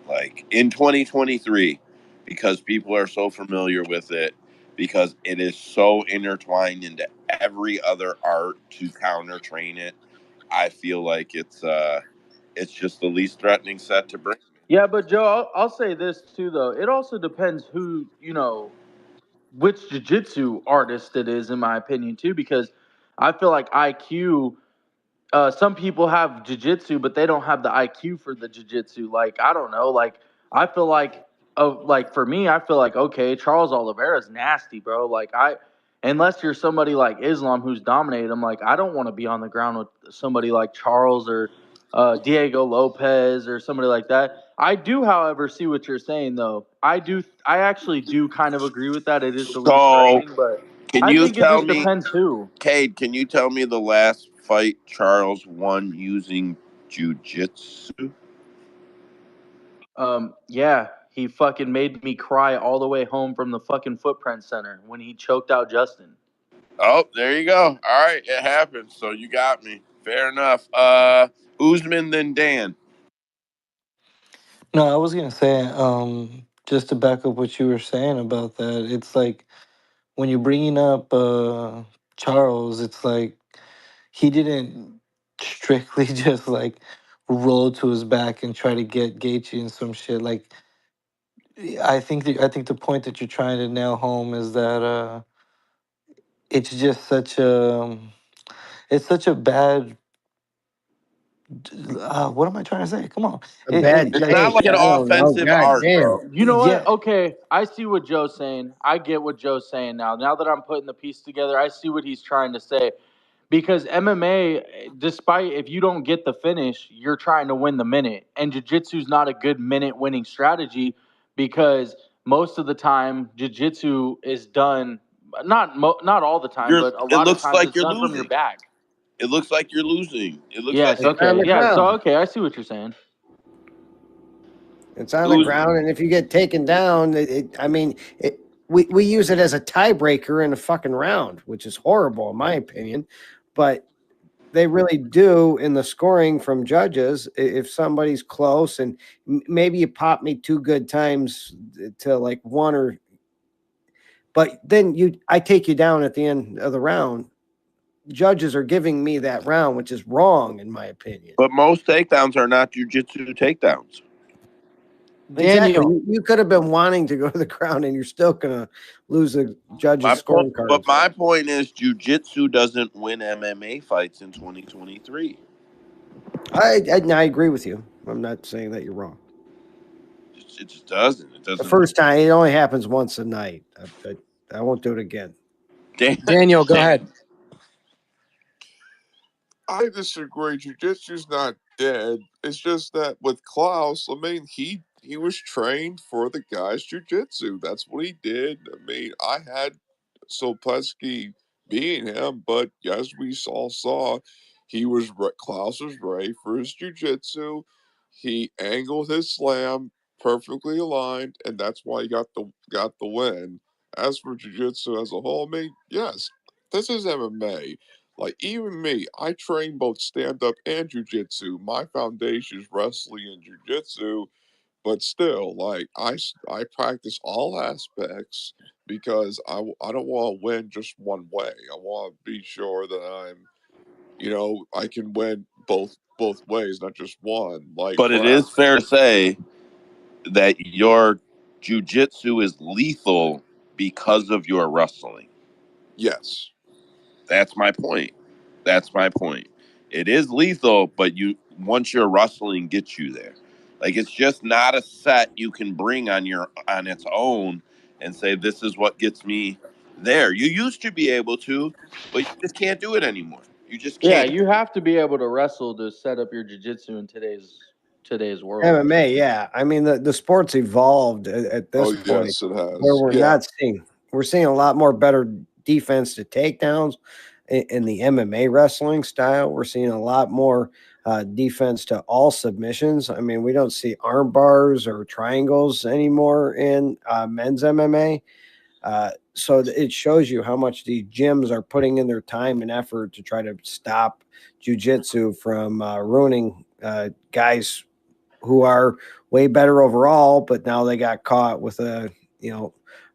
like in 2023, because people are so familiar with it, because it is so intertwined into every other art to counter train it, I feel like it's just the least threatening set to bring. Yeah, but Joe, I'll say this too, though. It also depends who, which jiu-jitsu artist it is, in my opinion, too, because I feel like IQ, some people have jiu-jitsu, but they don't have the IQ for the jiu-jitsu. Like, I don't know. Like, I feel like, for me, I feel like, okay, Charles Oliveira's nasty, bro. Like, unless you're somebody like Islam who's dominated, I'm like, I don't want to be on the ground with somebody like Charles or Diego Lopez or somebody like that. I do, however, see what you're saying, though. I actually do kind of agree with that. It is the least So, threatening, but can I you think it tell just me, depends who. Cade, can you tell me the last fight Charles won using jujitsu? Yeah, he fucking made me cry all the way home from the fucking Footprint Center when he choked out Justin. Oh, there you go. All right, it happened. So you got me. Fair enough. Usman then Dan. No, I was gonna say, just to back up what you were saying about that, it's like when you're bringing up Charles, it's like he didn't strictly just like roll to his back and try to get Gaethje and some shit. Like I think the point that you're trying to nail home is that it's just such a bad. What am I trying to say? Come on, A bad It's take. not like an I don't know. offensive God art, damn. bro. You know what? yeah. Okay, I see what Joe's saying. I get what Joe's saying now. Now that I'm putting the piece together, I see what he's trying to say. Because MMA, despite if you don't get the finish, you're trying to win the minute. And jiu-jitsu's not a good minute winning strategy because most of the time jiu-jitsu is done not all the time, but a It lot of looks times like it's you're done from your losing. back. It looks like you're losing. It looks Yes, like It's on okay. the Yeah, so ground. okay, I see what you're saying. It's on the ground, and if you get taken down, we use it as a tiebreaker in a fucking round, which is horrible in my opinion. But they really do in the scoring from judges. If somebody's close, and maybe you pop me 2 good times to like one or, but then I take you down at the end of the round. Judges are giving me that round, which is wrong in my opinion. But most takedowns are not jujitsu takedowns. Exactly. You could have been wanting to go to the ground, and you're still gonna lose the judges' scoring cards. But my point is, jujitsu doesn't win MMA fights in 2023. I agree with you. I'm not saying that you're wrong. It just doesn't. It doesn't. The first time, it only happens once a night. I won't do it again. Daniel, go ahead. I disagree. Jiu-jitsu's not dead. It's just that with Klaus, I mean, he was trained for the guy's jiu-jitsu. That's what he did. I mean, I had Solpeski beating him, but as we all saw, Klaus was ready for his jiu-jitsu. He angled his slam perfectly aligned, and that's why he got the win. As for jiu-jitsu as a whole, I mean, yes, this is MMA. Like, even me, I train both stand up and jujitsu. My foundation is wrestling and jujitsu, but still, like, I practice all aspects because I don't want to win just one way. I want to be sure that I can win both ways, not just one. Like, But it is fair to say that your jujitsu is lethal because of your wrestling. Yes. That's my point. That's my point. It is lethal, but once your wrestling gets you there, like it's just not a set you can bring on its own and say this is what gets me there. You used to be able to, but you just can't do it anymore. You just Yeah, can't. you have to be able to wrestle to set up your jiu-jitsu in today's world. MMA, yeah. I mean, the sport's evolved at Oh this point yes, it where has. we're Yeah. not seeing we're seeing a lot more better defense to takedowns in the MMA wrestling style. We're seeing a lot more defense to all submissions. I mean, we don't see arm bars or triangles anymore in men's MMA. So it shows you how much these gyms are putting in their time and effort to try to stop jujitsu from ruining guys who are way better overall, but now they got caught with a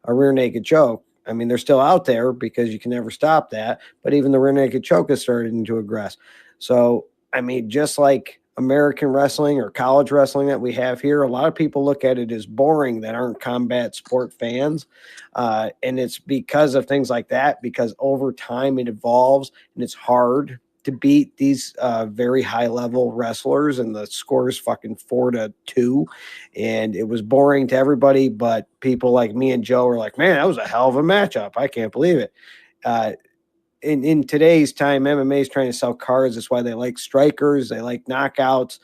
rear naked choke. I mean, they're still out there because you can never stop that, but even the rear naked choke has started to aggress. So, I mean, just like American wrestling or college wrestling that we have here, a lot of people look at it as boring that aren't combat sport fans. And it's because of things like that, because over time it evolves and it's hard to beat these very high level wrestlers, and the score is fucking 4-2, and it was boring to everybody. But people like me and Joe were like, "Man, that was a hell of a matchup! I can't believe it." In today's time, MMA is trying to sell cards. That's why they like strikers, they like knockouts,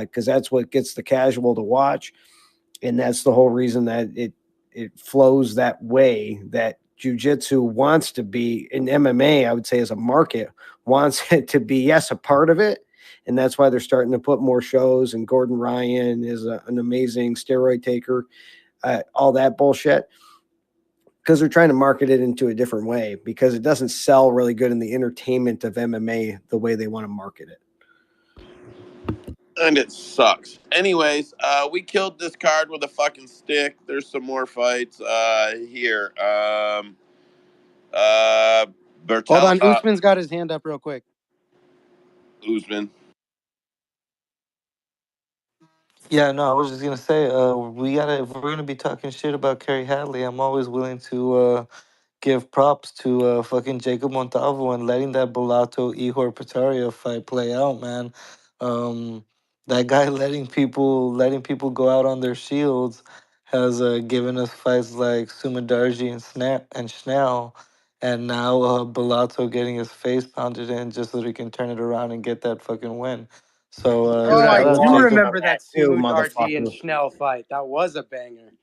because that's what gets the casual to watch, and that's the whole reason that it flows that way. That jujitsu wants to be in MMA, I would say, as a market, wants it to be, yes, a part of it. And that's why they're starting to put more shows. And Gordon Ryan is an amazing steroid taker, all that bullshit. Because they're trying to market it into a different way, because it doesn't sell really good in the entertainment of MMA the way they want to market it. And it sucks. Anyways, we killed this card with a fucking stick. There's some more fights here. Hold Bertel, on. Usman's got his hand up real quick. Usman. Yeah, no, I was just gonna say, if we're gonna be talking shit about Kerry Hadley, I'm always willing to give props to fucking Jacob Montalvo and letting that Bellato Ihor Pretoria fight play out, man. That guy letting people go out on their shields has given us fights like Sumadarji and Schnell, and now Bellato getting his face pounded in just so that he can turn it around and get that fucking win. So Dude, Oh, I I shout out do lost Jacob. on remember that that too, Sumu Darji and motherfucker. Schnell fight. That was a banger.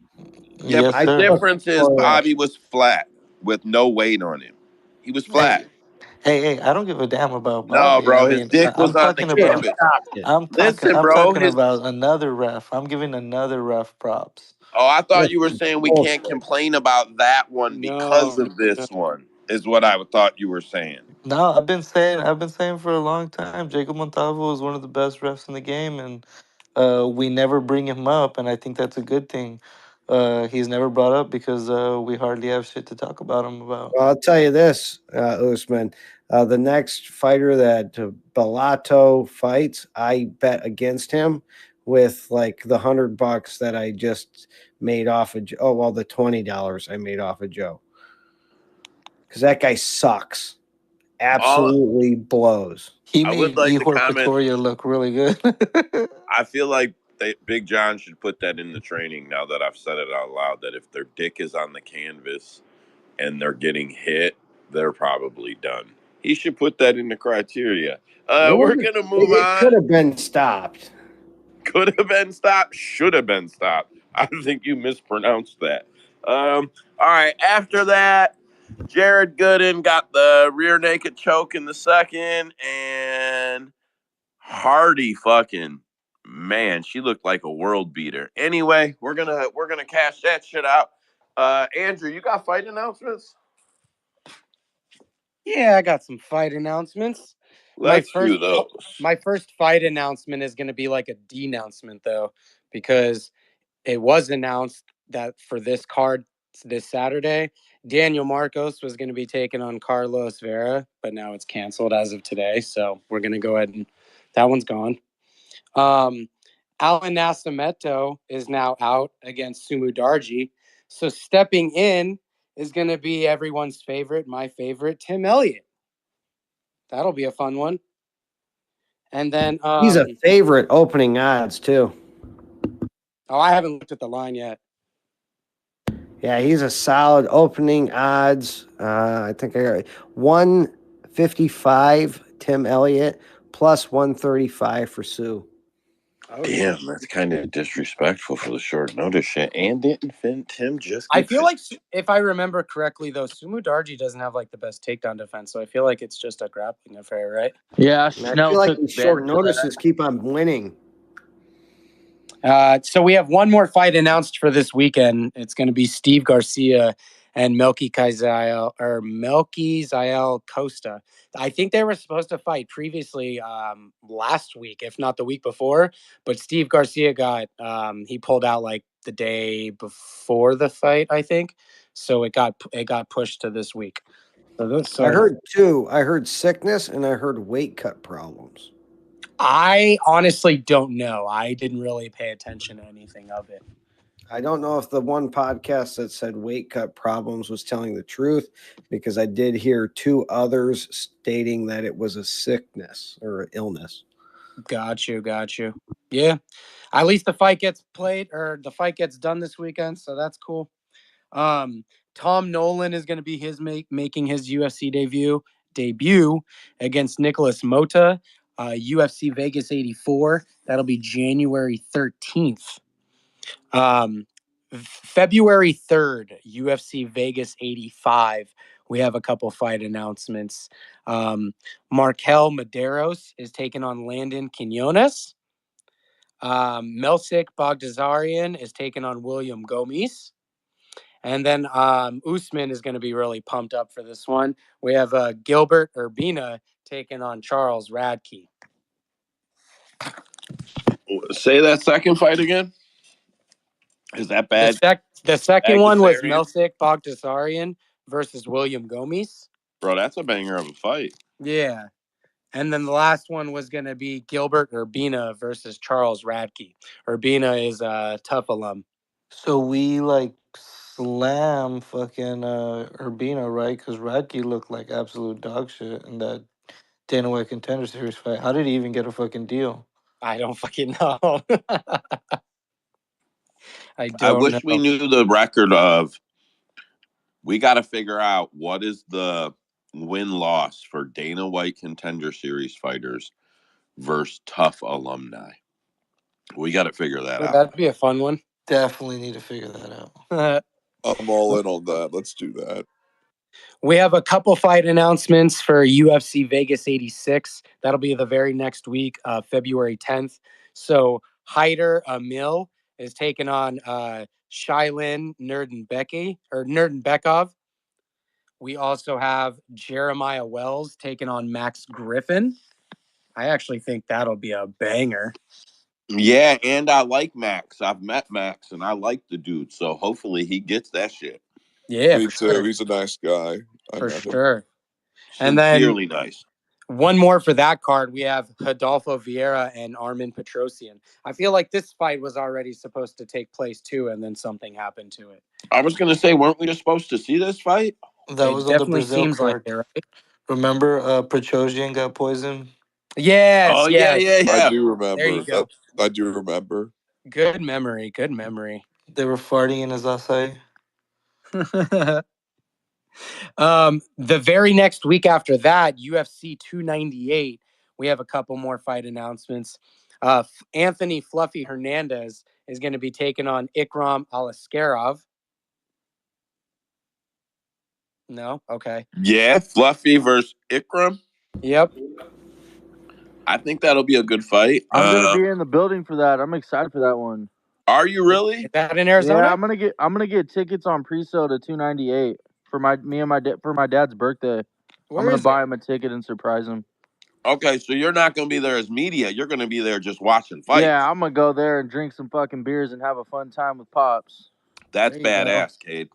Yeah, but Yes, I the sir. took difference is for Bobby was flat with no weight on him. He was Hey, flat. hey, I don't give a damn about No, Bobby. I bro, his mean, dick I'm was on the talking shit. about, canvas. Stop it. Listen, I'm bro, talking his. about another ref. I'm giving another ref props. Oh, I thought That's you were saying we can't bullshit. complain about that one because No, of no. this one. Is what I thought you were saying. No, I've been saying for a long time, Jacob Montalvo is one of the best refs in the game, and we never bring him up, and I think that's a good thing. He's never brought up because we hardly have shit to talk about him about. Well, I'll tell you this, Usman. The next fighter that Bellato fights, I bet against him with like the $100 that I just made off of. Oh well, the $20 I made off of Joe, because that guy sucks. All Absolutely blows. He I would made like to Ihor comment. Pretoria look really good. I feel like Big John should put that in the training now that I've said it out loud. That if their dick is on the canvas and they're getting hit, they're probably done. He should put that in the criteria. We're gonna move It could on. have been stopped. Could have been stopped. Should have been stopped. I think you mispronounced that. All right. After that, Jared Gooden got the rear naked choke in the second, and Hardy fucking man, she looked like a world beater. Anyway, we're gonna cash that shit out. Andrew, you got fight announcements? Yeah, I got some fight announcements. My Let's do first those. my first fight announcement is going to be like a denouncement though, because it was announced that for this card this Saturday, Daniel Marcos was going to be taking on Carlos Vera, but now it's canceled as of today. So we're going to go ahead and that one's gone. Alan Nascimento is now out against Sumu Darji. So stepping in is going to be everyone's favorite, my favorite, Tim Elliott. That'll be a fun one. And then he's a favorite opening odds too. Oh, I haven't looked at the line yet. Yeah, he's a solid opening odds. I think I got 155 Tim Elliott plus 135 for Sue. Okay. Damn, that's kind of disrespectful for the short notice shit. And didn't Tim just get I feel like, if I remember correctly, though, Sumu Darji doesn't have like the best takedown defense, so I feel like it's just a grappling affair, right? Yeah, I Schnell feel like took these short advantage of that. notices keep on winning. So we have one more fight announced for this weekend. It's going to be Steve Garcia and Melky Zael Costa. I think they were supposed to fight previously last week, if not the week before. But Steve Garcia he pulled out like the day before the fight, I think. So it got pushed to this week. I heard two. I heard sickness and I heard weight cut problems. I honestly don't know. I didn't really pay attention to anything of it. I don't know if the one podcast that said weight cut problems was telling the truth, because I did hear two others stating that it was a sickness or an illness. Got you. Yeah. At least the fight gets played, or the fight gets done this weekend, so that's cool. Tom Nolan is going to be making his UFC debut against Nicholas Mota, UFC Vegas 84. That'll be January 13th. February 3rd, UFC Vegas 85. We have a couple fight announcements. Markel Medeiros is taking on Landon Quinones. Melsik Bogdasarian is taking on William Gomis. And then Usman is going to be really pumped up for this one. We have Gilbert Urbina taking on Charles Radke. Say that second fight again. Is that bad? The second one was Melsik Bogdasarian versus William Gomis. Bro, that's a banger of a fight. Yeah. And then the last one was going to be Gilbert Urbina versus Charles Radke. Urbina is a tough alum. So we like slam fucking Urbina, right? Because Radke looked like absolute dog shit in that Dana White Contender Series fight. How did he even get a fucking deal? I don't fucking know. I wish we knew the record of. We got to figure out what is the win-loss for Dana White Contender Series fighters versus tough alumni. We got to figure that out. That'd be a fun one. Definitely need to figure that out. I'm all in on that. Let's do that. We have a couple fight announcements for UFC Vegas 86. That'll be the very next week, February 10th. So Haider Amil is taking on Shailin Nerdenbekov. We also have Jeremiah Wells taking on Max Griffin. I actually think that'll be a banger. Yeah, and I like Max. I've met Max, and I like the dude. So hopefully he gets that shit. Yeah, me too. Sure. He's a nice guy. For sure. And sincerely nice. One more for that card. We have Rodolfo Vieira and Armin Petrosyan. I feel like this fight was already supposed to take place too, and then something happened to it. I was going to say, weren't we just supposed to see this fight? That was on the Brazil card. Like it, right? Remember, Petrosyan got poisoned? Yes. Oh, yes. Yeah. I do remember. There you go. I do remember. Good memory. They were farting in his acai. The very next week after that, UFC 298, we have a couple more fight announcements. Anthony Fluffy Hernandez is going to be taking on Ikram Alaskarov. No? Okay. Yeah, Fluffy versus Ikram. Yep. I think that'll be a good fight. I'm going to be in the building for that. I'm excited for that one. Are you really? Is that in Arizona? Yeah, I'm gonna get tickets on pre-sale to 298 for my dad's birthday. I'm gonna buy him a ticket and surprise him. Okay, so you're not gonna be there as media. You're gonna be there just watching fights. Yeah, I'm gonna go there and drink some fucking beers and have a fun time with pops. That's badass, Cade.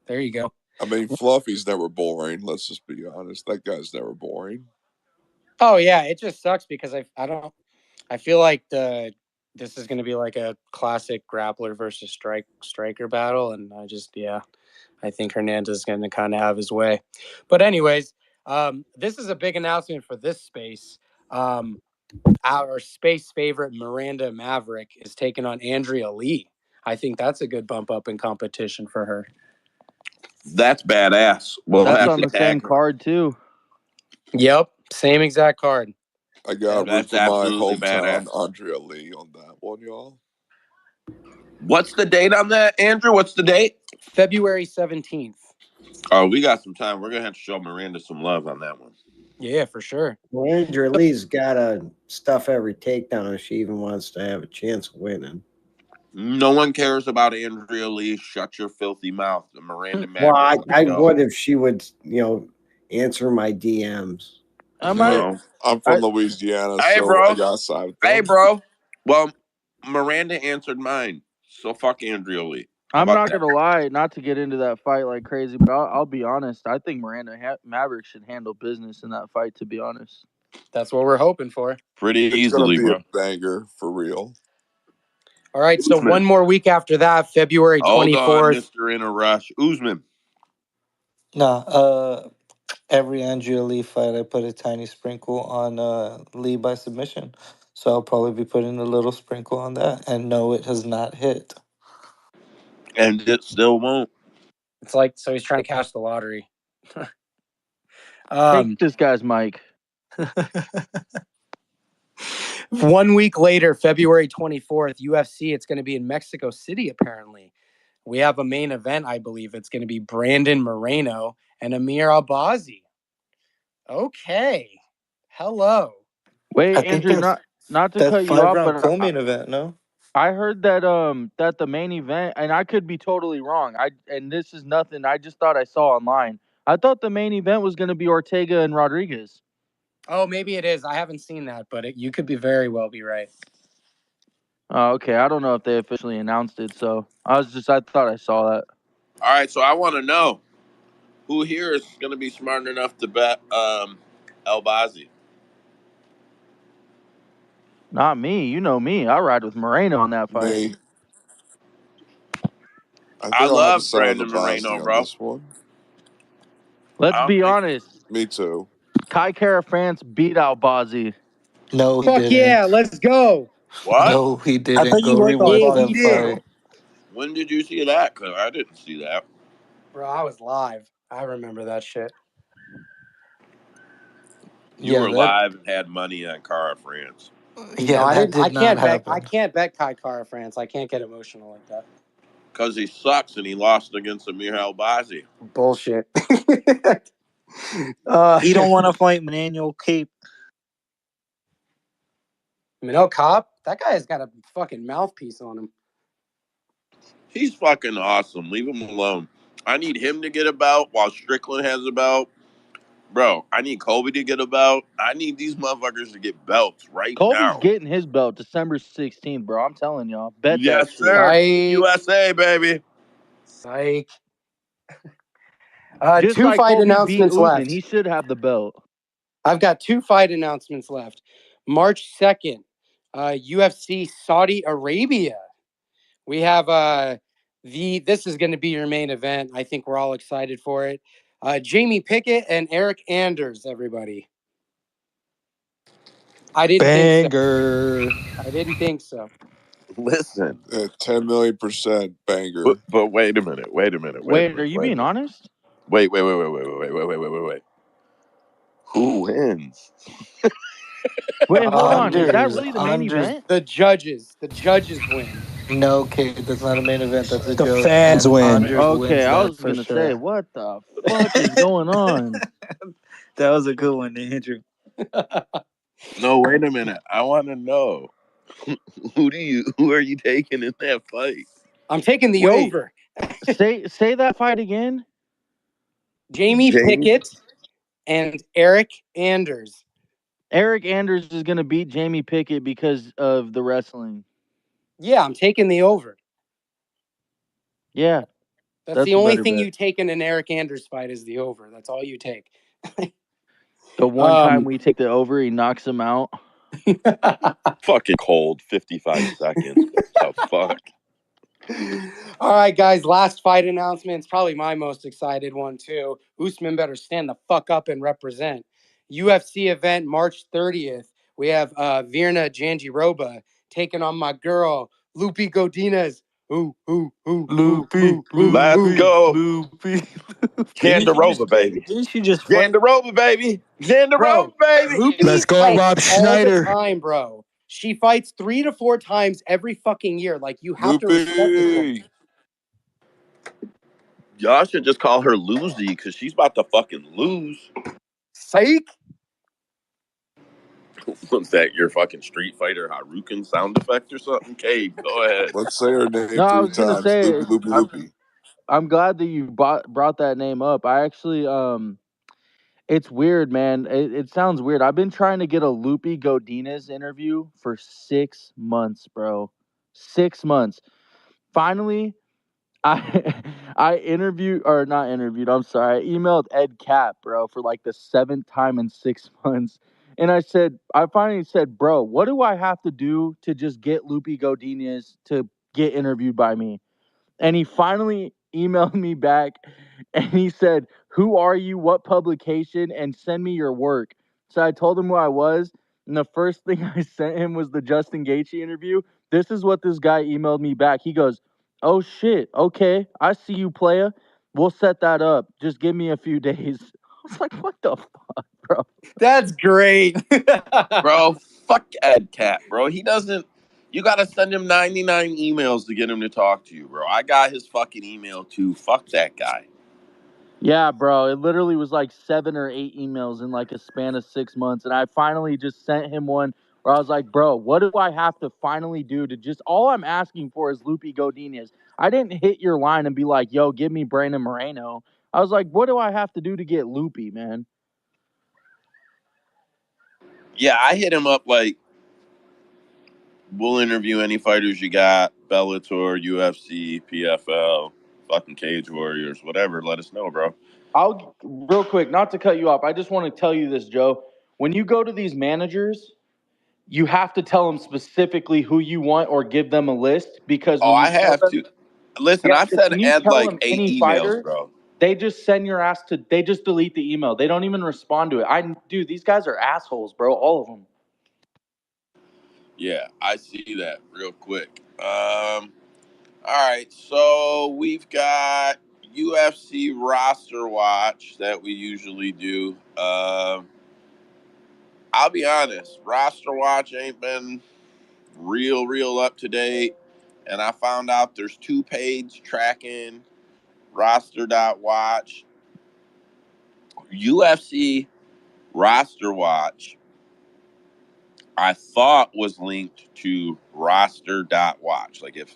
There you go. I mean, Fluffy's never boring. Let's just be honest. That guy's never boring. Oh yeah, it just sucks because I feel like this is going to be like a classic grappler versus striker battle, and I think Hernandez is going to kind of have his way. But anyways, This is a big announcement for this space. Our space favorite Miranda Maverick is taking on Andrea Lee. I think that's a good bump up in competition for her. That's badass. We'll That's have on to the same tag her. card too. Yep, same exact card. I got root That's for my absolutely hometown, badass. Andrea Lee, on that one, y'all. What's the date on that, Andrew? What's the date? February 17th. Oh, we got some time. We're gonna have to show Miranda some love on that one. Yeah, for sure. Well, Andrea Lee's got to stuff every takedown if she even wants to have a chance of winning. No one cares about Andrea Lee. Shut your filthy mouth. Miranda Well, Maverick. I Let's go. would if she would, answer my DMs. I might. Well, I'm from Louisiana, hey, so I bro. got side with Hey, them. bro. Well, Miranda answered mine. So fuck Andrea Lee. How I'm about not that? gonna lie, not to get into that fight like crazy, but I'll be honest. I think Miranda Maverick should handle business in that fight. To be honest, That's what we're hoping for. Pretty It's gonna easily, be a bro. banger for real. All right, so Usman. one more week after that, February 24th. Hold on, Mr. In a Rush. Usman. Nah, every Andrea Lee fight, I put a tiny sprinkle on Lee by submission. So I'll probably be putting a little sprinkle on that. And no, it has not hit. And it still won't. It's like, so he's trying to cash the lottery. take this guy's mic. 1 week later, February 24th, UFC, it's going to be in Mexico City, apparently. We have a main event, I believe. It's going to be Brandon Moreno and Amir Albazi. Okay. Hello. Wait, I think Andrew, not to that's cut you off, 5 round but co-main event, no? I heard that that the main event, and I could be totally wrong. And this is nothing. I just thought I saw online. I thought the main event was going to be Ortega and Rodriguez. Oh, maybe it is. I haven't seen that, but you could be very well be right. Oh, okay. I don't know if they officially announced it, so I thought I saw that. All right, so I want to know who here is going to be smart enough to bet Albazi. Not me. You know me. I ride with Moreno on that fight. Me. I I think I'll have to love side with Brandon the Bosnia Moreno, on bro. this one. Let's I don't be think. honest. Me too. Kai Kara France beat out Bazi. No, he Fuck yeah, didn't. let's go. What? No, he I didn't. thought you Go liked rewatch Yeah, that he Albazi did. still. fight. When did you see that? Because I didn't see that. Bro, I was live. I remember that shit. You Yeah, were live and had money on Cara France. No, I that didn't. I did not can't bet. I happen. can't bet Kai Kara France. I can't get emotional like that. Because he sucks and he lost against Amir Albazi. Bullshit. He don't want to fight Manuel Cape. Minot Cop, that guy has got a fucking mouthpiece on him. He's fucking awesome. Leave him alone. I need him to get a bout while Strickland has a bout. Bro, I need Kobe to get a belt. I need these motherfuckers to get belts right Colby's now. getting his belt December 16th, bro. I'm telling y'all. Bet that Yes, shit. sir. Psych. USA, baby. Psych. Just Two like fight Colby beat announcements Usman, left. he should have the belt. I've got 2 fight announcements left. March 2nd, UFC Saudi Arabia. We have this is going to be your main event. I think we're all excited for it. Jamie Pickett and Eric Anders, everybody. I didn't Banger. think so. I didn't think so. Listen. 10 million% banger. But wait a minute. Wait a minute. Wait a Wait, minute. are you Wait a being minute. honest? Wait. Who wins? Wait, hold on. Is that Anders, really the main Anders. event? The judges win. No, Kate, that's not a main event. That's a The joke. fans And win. Anders Okay, wins I that was for gonna say, sure. what the fuck is going on? That was a good one, Andrew. No, wait a minute. I want to know who are you taking in that fight? I'm taking the Wait. over. Say that fight again. Jamie Pickett and Eric Anders. Eric Anders is gonna beat Jamie Pickett because of the wrestling. Yeah, I'm taking the over. Yeah, That's the a only better thing bet. you take in an Eric Anders fight is the over. That's all you take. The one time we take the over, he knocks him out. Fucking cold 55 seconds. What the fuck? All right, guys. Last fight announcement. It's probably my most excited one, too. Usman better stand the fuck up and represent. UFC event March 30th. We have Virna Jandiroba taking on my girl, Lupi Godinez. Loopy, Let's loopy, go. loopy. Jandaroba, baby. Didn't she just fight? Jandaroba, baby. Jandaroba, Bro, baby. Lupi Let's go, fights Rob all the Schneider. time, bro. She fights 3 to 4 times every fucking year. Like, you have to respect this woman. Loopy. Y'all should just call her Lucy because she's about to fucking lose. Psych. Was that your fucking Street Fighter Haruken sound effect or something? Cade, go ahead. Let's say her name No, I 3 was gonna times. say Loopy, loopy, loopy. I'm glad that you brought that name up. I actually it's weird, man. It sounds weird. I've been trying to get a Lupi Godinez interview for 6 months, bro. 6 months. Finally, I I interviewed or not interviewed. I'm sorry. I emailed Ed Cap, bro, for like the 7th time in 6 months. And I finally said, bro, what do I have to do to just get Lupi Godinez to get interviewed by me? And he finally emailed me back and he said, "Who are you? What publication? And send me your work." So I told him who I was. And the first thing I sent him was the Justin Gaethje interview. This is what this guy emailed me back. He goes, "Oh shit. Okay. I see you, playa. We'll set that up. Just give me a few days." I was like, what the fuck, bro? That's great. Bro, fuck Ed Cat, bro. He doesn't. You got to send him 99 emails to get him to talk to you, bro. I got his fucking email too. Fuck that guy. Yeah, bro. It literally was like 7 or 8 emails in like a span of 6 months. And I finally just sent him one where I was like, bro, what do I have to finally do to just all I'm asking for is Lupi Godinez. I didn't hit your line and be like, yo, give me Brandon Moreno. I was like, what do I have to do to get Lupi, man? Yeah, I hit him up like, we'll interview any fighters you got, Bellator, UFC, PFL, fucking Cage Warriors, whatever. Let us know, bro. I'll real quick, not to cut you off. I just want to tell you this, Joe. When you go to these managers, you have to tell them specifically who you want or give them a list because Oh, when you I tell have them, to. Listen, yeah, I've because sent when you Ed tell like them 8 any emails, fighter, bro. they just send your ass to. They just delete the email. They don't even respond to it. Dude, these guys are assholes, bro. All of them. Yeah, I see that real quick. All right, so we've got UFC roster watch that we usually do. I'll be honest, roster watch ain't been real up to date, and I found out there's 2 page tracking roster.watch. UFC roster watch I thought was linked to roster.watch. Like if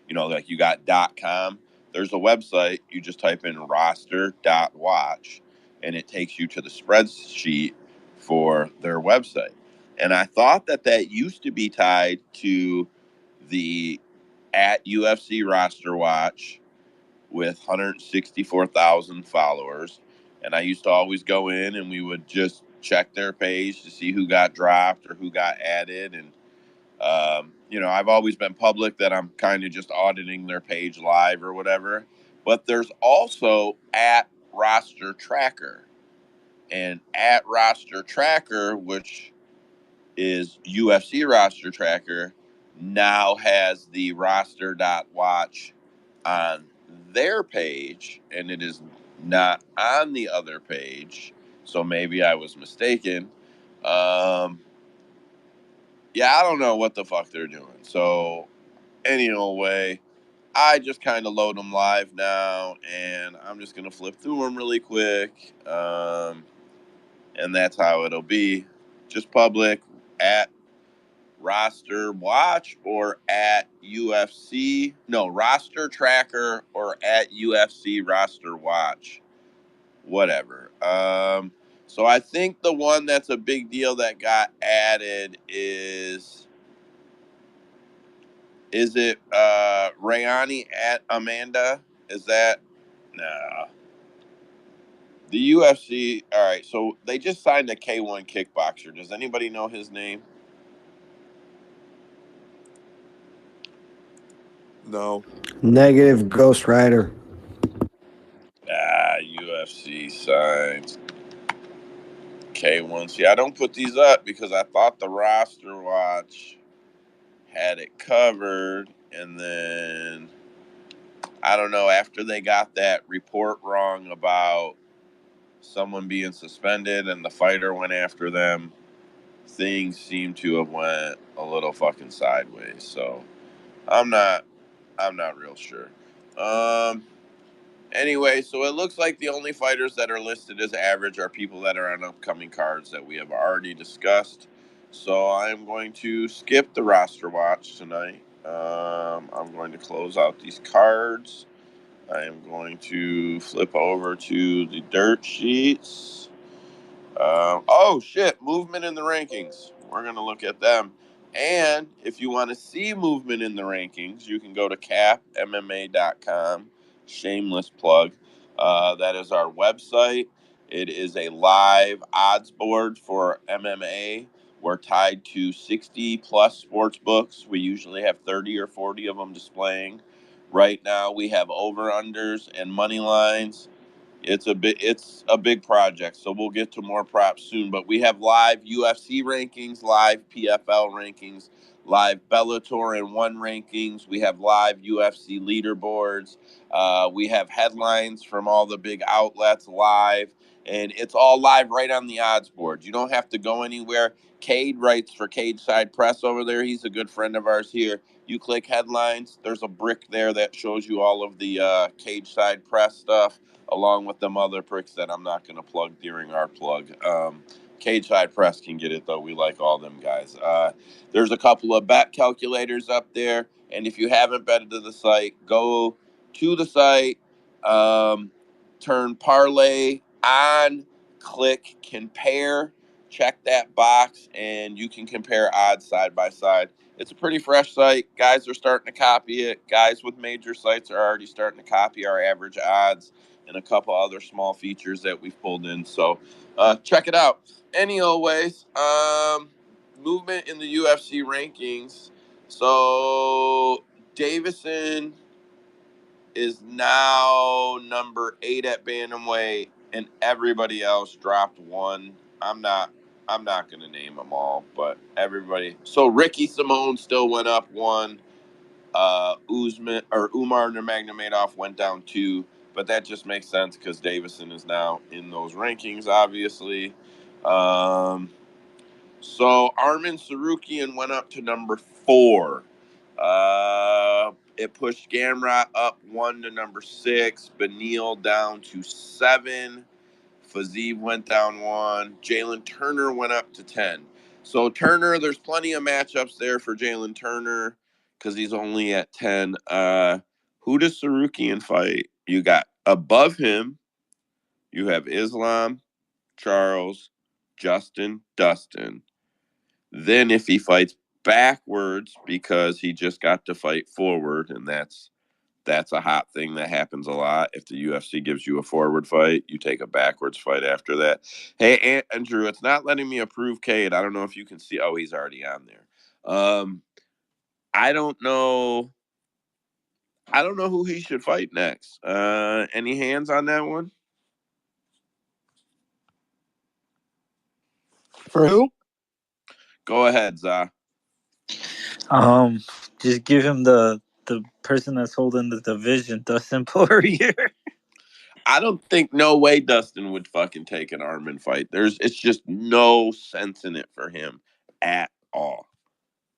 like you got .com, there's a website, you just type in roster.watch and it takes you to the spreadsheet for their website. And I thought that used to be tied to the at UFC roster watch with 164,000 followers. And I used to always go in and we would just check their page to see who got dropped or who got added. And I've always been public that I'm kind of just auditing their page live or whatever. But there's also at roster tracker, and at roster tracker, which is UFC roster tracker, now has the roster.watch on their page, and it is not on the other page. So maybe I was mistaken. Yeah, I don't know what the fuck they're doing. So any old way, I just kind of load them live now, and I'm just gonna flip through them really quick, and that's how it'll be. Just public at roster watch or at UFC. No, roster tracker or at UFC roster watch. Whatever. So I think the one that's a big deal that got added is it Rayani at Amanda? Is that nah. The UFC, all right, so they just signed a K1 kickboxer. Does anybody know his name? No. Negative, Ghost Rider. UFC signs. K1. See, I don't put these up because I thought the roster watch had it covered, and then I don't know, after they got that report wrong about someone being suspended and the fighter went after them, things seem to have went a little fucking sideways. So I'm not real sure. Anyway, so it looks like the only fighters that are listed as average are people that are on upcoming cards that we have already discussed. So I'm going to skip the roster watch tonight. I'm going to close out these cards. I am going to flip over to the dirt sheets. Oh shit, movement in the rankings. We're going to look at them. And if you want to see movement in the rankings, you can go to capmma.com. Shameless plug. That is our website. It is a live odds board for MMA. We're tied to 60 plus sports books. We usually have 30 or 40 of them displaying. Right now, we have over-unders and money lines. It's a big project, so we'll get to more props soon. But we have live UFC rankings, live PFL rankings, live Bellator and One rankings. We have live UFC leaderboards. We have headlines from all the big outlets live, and it's all live right on the odds board. You don't have to go anywhere. Cade writes for Cage Side Press over there. He's a good friend of ours here. You click headlines. There's a brick there that shows you all of the Cage Side Press stuff, along with them other pricks that I'm not going to plug during our plug. Cage Side Press can get it, though. We like all them guys. There's a couple of bet calculators up there, and if you haven't betted to the site, go to the site, turn parlay on, click compare, check that box, and you can compare odds side by side. It's a pretty fresh site. Guys are starting to copy it. Guys with major sites are already starting to copy our average odds and a couple other small features that we've pulled in. So check it out. Anyways, movement in the UFC rankings. So Davison is now number 8 at bantamweight, and everybody else dropped one. I'm not gonna name them all, but everybody. So Ricky Simone still went up one. Usman or Umar Nurmagomedov went down 2, but that just makes sense because Davison is now in those rankings, obviously. So Armin Tsarukyan went up to number 4. It pushed Gamrot up 1 to number 6. Beneil down to 7. Faziev went down 1. Jalen Turner went up to 10. So Turner, there's plenty of matchups there for Jalen Turner because he's only at 10. Who does Tsarukyan fight? You got above him, you have Islam, Charles, Justin, Dustin. Then if he fights backwards because he just got to fight forward, and that's a hot thing that happens a lot. If the UFC gives you a forward fight, you take a backwards fight after that. Hey, Andrew, it's not letting me approve Cade. I don't know if you can see. Oh, he's already on there. I don't know. I don't know who he should fight next. Any hands on that one? For who? Go ahead, Za. Just give him the person that's holding the division, Dustin Poirier. I don't think no way Dustin would fucking take an Armin fight. It's just no sense in it for him at all.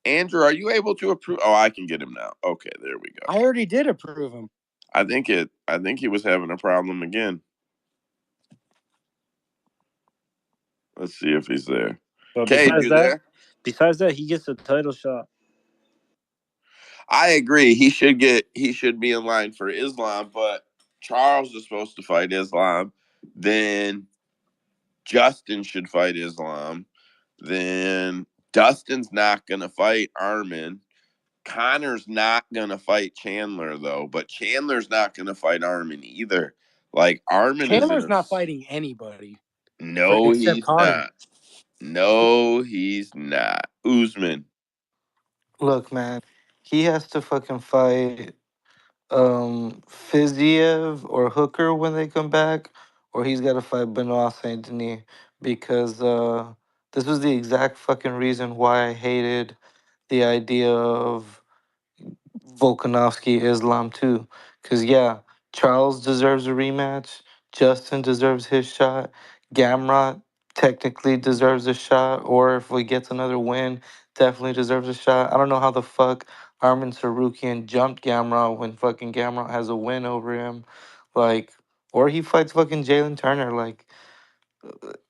Andrew, are you able to approve? Oh, I can get him now. Okay, there we go. I already did approve him. I think he was having a problem again. Let's see if he's there. But Cade, you there? besides that, he gets a title shot. I agree. He should be in line for Islam, but Charles is supposed to fight Islam. Then Justin should fight Islam. Then Dustin's not gonna fight Armin. Connor's not gonna fight Chandler though, but Chandler's not gonna fight Armin either. Like Armin is in Chandler's a not fighting anybody. no, Except he's Conor. not. No, he's not. Usman. Look, man, he has to fucking fight Fiziev or Hooker when they come back, or he's got to fight Benoit Saint Denis because this was the exact fucking reason why I hated the idea of Volkanovski Islam too. Because, yeah, Charles deserves a rematch. Justin deserves his shot. Gamrot technically deserves a shot. Or if he gets another win, definitely deserves a shot. I don't know how the fuck Armin Sarukian jumped Gamrot when fucking Gamrot has a win over him. Like, or he fights fucking Jalen Turner. Like,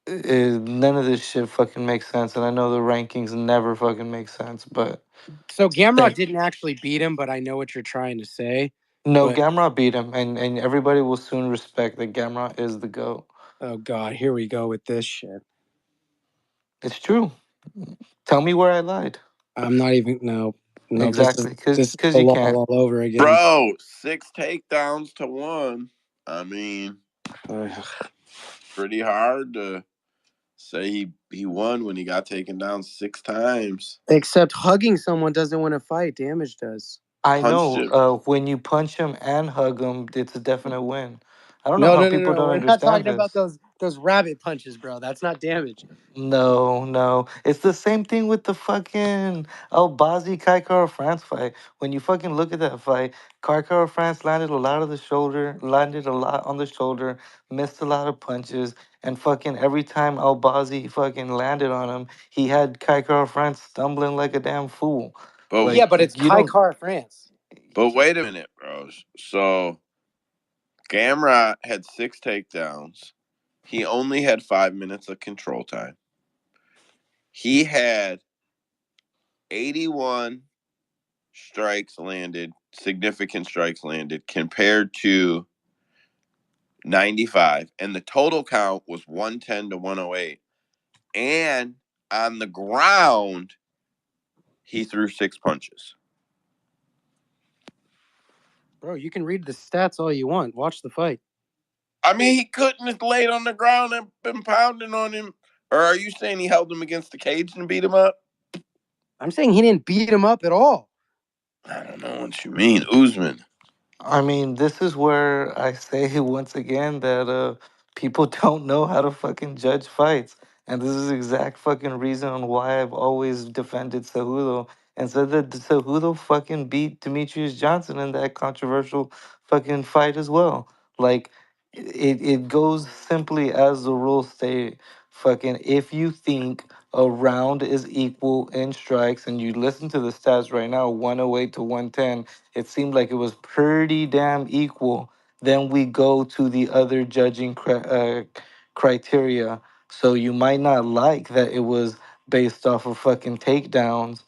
none of this shit fucking makes sense. And I know the rankings never fucking make sense, but. So Gamrot didn't actually beat him, but I know what you're trying to say. No, But Gamrot beat him, and everybody will soon respect that Gamrot is the GOAT. oh god, here we go with this shit. It's true. Tell me where I lied. I'm not even no. Exactly, This is because the you law can't. all over again. Bro, 6 takedowns to 1. I mean, pretty hard to say he won when he got taken down 6 times. Except hugging someone doesn't win a fight. Damage does. I Punched know. him. When you punch him and hug him, it's a definite win. I don't know No, how no, no, people no. don't We're not understand talking about this. those rabbit punches, bro. That's not damage. No, no. It's the same thing with the fucking Albazi Kaikara France fight. When you fucking look at that fight, Kaikara France landed a lot of the shoulder, landed a lot on the shoulder, missed a lot of punches, and fucking every time Albazi fucking landed on him, he had Kaikara France stumbling like a damn fool. But Yeah, Like but it's you don't. Kaikara France. but wait a minute, bros. So Gamrot had 6 takedowns. He only had 5 minutes of control time. He had 81 strikes landed, significant strikes landed, compared to 95. And the total count was 110 to 108. And on the ground, he threw 6 punches. Bro, you can read the stats all you want. Watch the fight. I mean, he couldn't have laid on the ground and been pounding on him. Or are you saying he held him against the cage and beat him up? I'm saying he didn't beat him up at all. I don't know what you mean, Usman. I mean, this is where I say once again that people don't know how to fucking judge fights. And this is the exact fucking reason on why I've always defended Cejudo and said that Cejudo fucking beat Demetrius Johnson in that controversial fucking fight as well. Like, it goes simply as the rules state. Fucking, if you think a round is equal in strikes and you listen to the stats right now, 108 to 110, it seemed like it was pretty damn equal. Then we go to the other judging criteria. So you might not like that it was based off of fucking takedowns,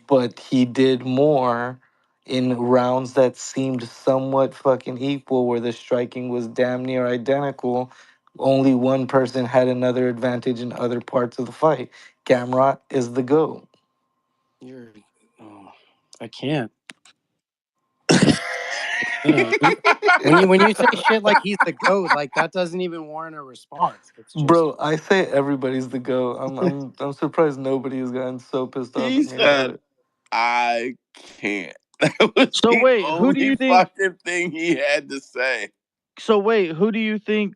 but he did more in rounds that seemed somewhat fucking equal, where the striking was damn near identical. Only one person had another advantage in other parts of the fight. Gamrot is the GOAT. I can't. Yeah. When you say shit like he's the GOAT, like that doesn't even warrant a response. It's just Bro, I say everybody's the GOAT. I'm surprised nobody has gotten so pissed off He at me about said, it. I can't. That was So the wait, who do only you think? fucking thing he had to say. So wait, who do you think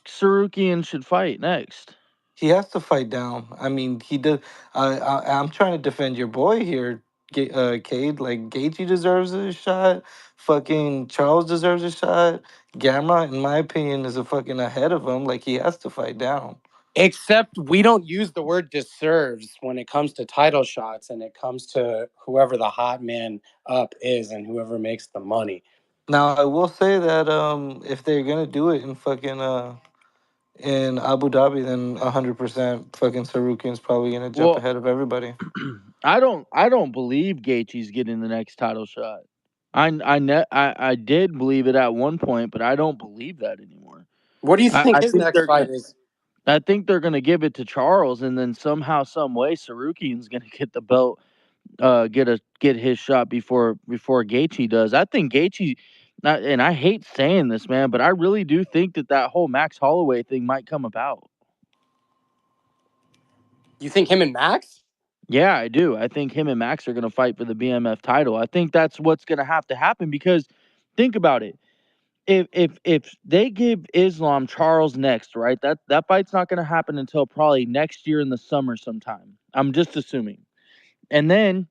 Tsarukyan should fight next? He has to fight down. I mean, he did. I'm trying to defend your boy here, Cade. Like Gaethje deserves a shot. Fucking Charles deserves a shot. Gamma, in my opinion, is a fucking ahead of him. Like he has to fight down. except we don't use the word deserves when it comes to title shots and it comes to whoever the hot man up is and whoever makes the money. Now, I will say that if they're gonna do it in fucking in Abu Dhabi, then 100% fucking Sarukyan's probably gonna jump Well, ahead of everybody. I don't believe Gaethje's getting the next title shot. I did believe it at one point, but I don't believe that anymore. What do you think I his think next they're fight gonna is? I think they're gonna give it to Charles, and then somehow, some way, Sarukyan's gonna get the belt, get his shot before Gaethje does. I think Gaethje, and I hate saying this, man, but I really do think that whole Max Holloway thing might come about. You think him and Max? Yeah, I do. I think him and Max are going to fight for the BMF title. I think that's what's going to happen because think about it. If they give Islam Charles next, right? That fight's not going to happen until probably next year in the summer sometime. I'm just assuming. And then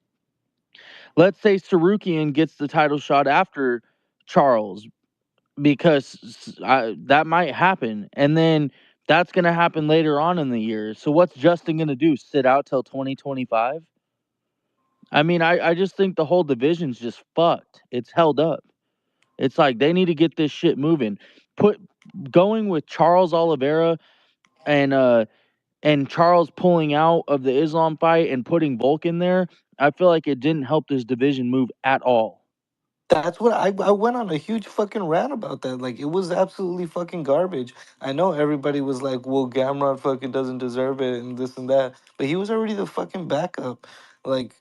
let's say Tsarukyan gets the title shot after Charles because that might happen. And then that's going to happen later on in the year. So what's Justin going to do? Sit out till 2025? I mean, I just think the whole division's just fucked. It's held up. It's like they need to get this shit moving. Put going with Charles Oliveira and Charles pulling out of the Islam fight and putting Volk in there. I feel like it didn't help this division move at all. That's what I went on a huge fucking rant about that. Like it was absolutely fucking garbage. I know everybody was like, "Well, Gamrot fucking doesn't deserve it," and this and that, but he was already the fucking backup. Like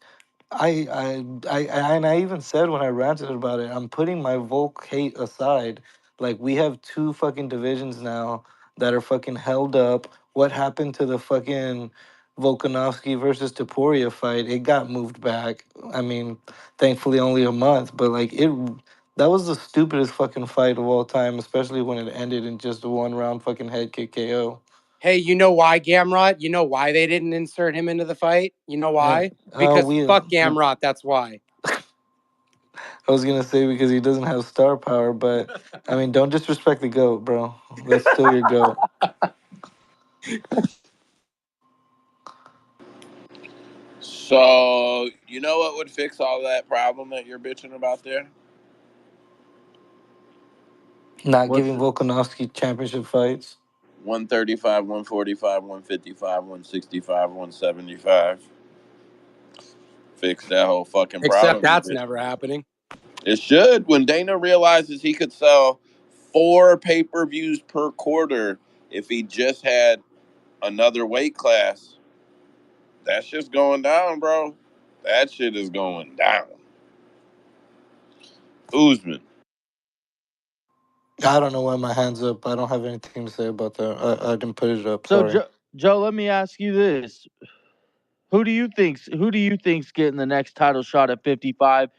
and I even said when I ranted about it, I'm putting my Volk hate aside. Like we have two fucking divisions now that are fucking held up. What happened to the fucking Volkanovski versus Taporia fight? It got moved back. I mean, thankfully only a month, but like it that was the stupidest fucking fight of all time, especially when it ended in just a one round fucking head kick KO. Hey, you know why, Gamrot? You know why they didn't insert him into the fight? You know Yeah. why? Because We fuck Gamrot, that's why. I was gonna say because he doesn't have star power, but I mean, don't disrespect the goat, bro. That's still your goat. So you know what would fix all that problem that you're bitching about there? Not What's giving Volkanovski championship fights. 135, 145, 155, 165, 175. Fix that whole fucking Except problem you that's bitching never about. happening. It should. When Dana realizes he could sell 4 pay-per-views per quarter if he just had another weight class, that shit's going down, bro. That shit is going down. Usman. I don't know why my hands up. I don't have anything to say about that. I didn't put it up. so Sorry. Joe, let me ask you this. Who do you think's getting the next title shot at 55?